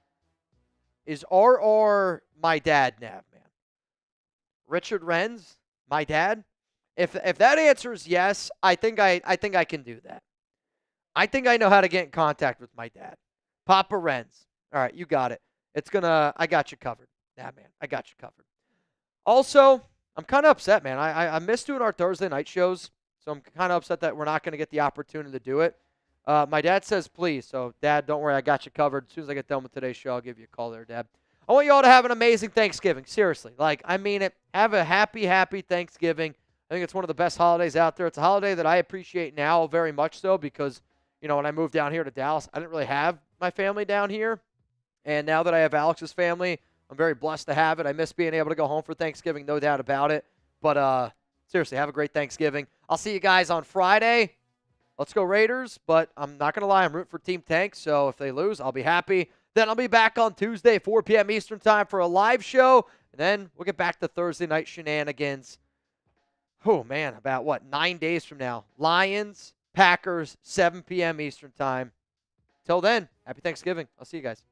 Is RR my dad, Nabman? Richard Renz, my dad? If that answer is yes, I think I can do that. I think I know how to get in contact with my dad. Papa Renz. All right, you got it. I got you covered. Nabman, I got you covered. Also, I'm kind of upset, man. I miss doing our Thursday night shows, so I'm kind of upset that we're not going to get the opportunity to do it. My dad says please, so Dad, don't worry, I got you covered. As soon as I get done with today's show, I'll give you a call there, Dad. I want you all to have an amazing Thanksgiving. Seriously, like, I mean it. Have a happy, happy Thanksgiving. I think it's one of the best holidays out there. It's a holiday that I appreciate now very much so because, you know, when I moved down here to Dallas, I didn't really have my family down here. And now that I have Alex's family, I'm very blessed to have it. I miss being able to go home for Thanksgiving, no doubt about it. But seriously, have a great Thanksgiving. I'll see you guys on Friday. Let's go Raiders. But I'm not going to lie, I'm rooting for Team Tank. So if they lose, I'll be happy. Then I'll be back on Tuesday, 4 p.m. Eastern time for a live show. And then we'll get back to Thursday night shenanigans. Oh, man, about 9 days from now. Lions, Packers, 7 p.m. Eastern time. Till then, happy Thanksgiving. I'll see you guys.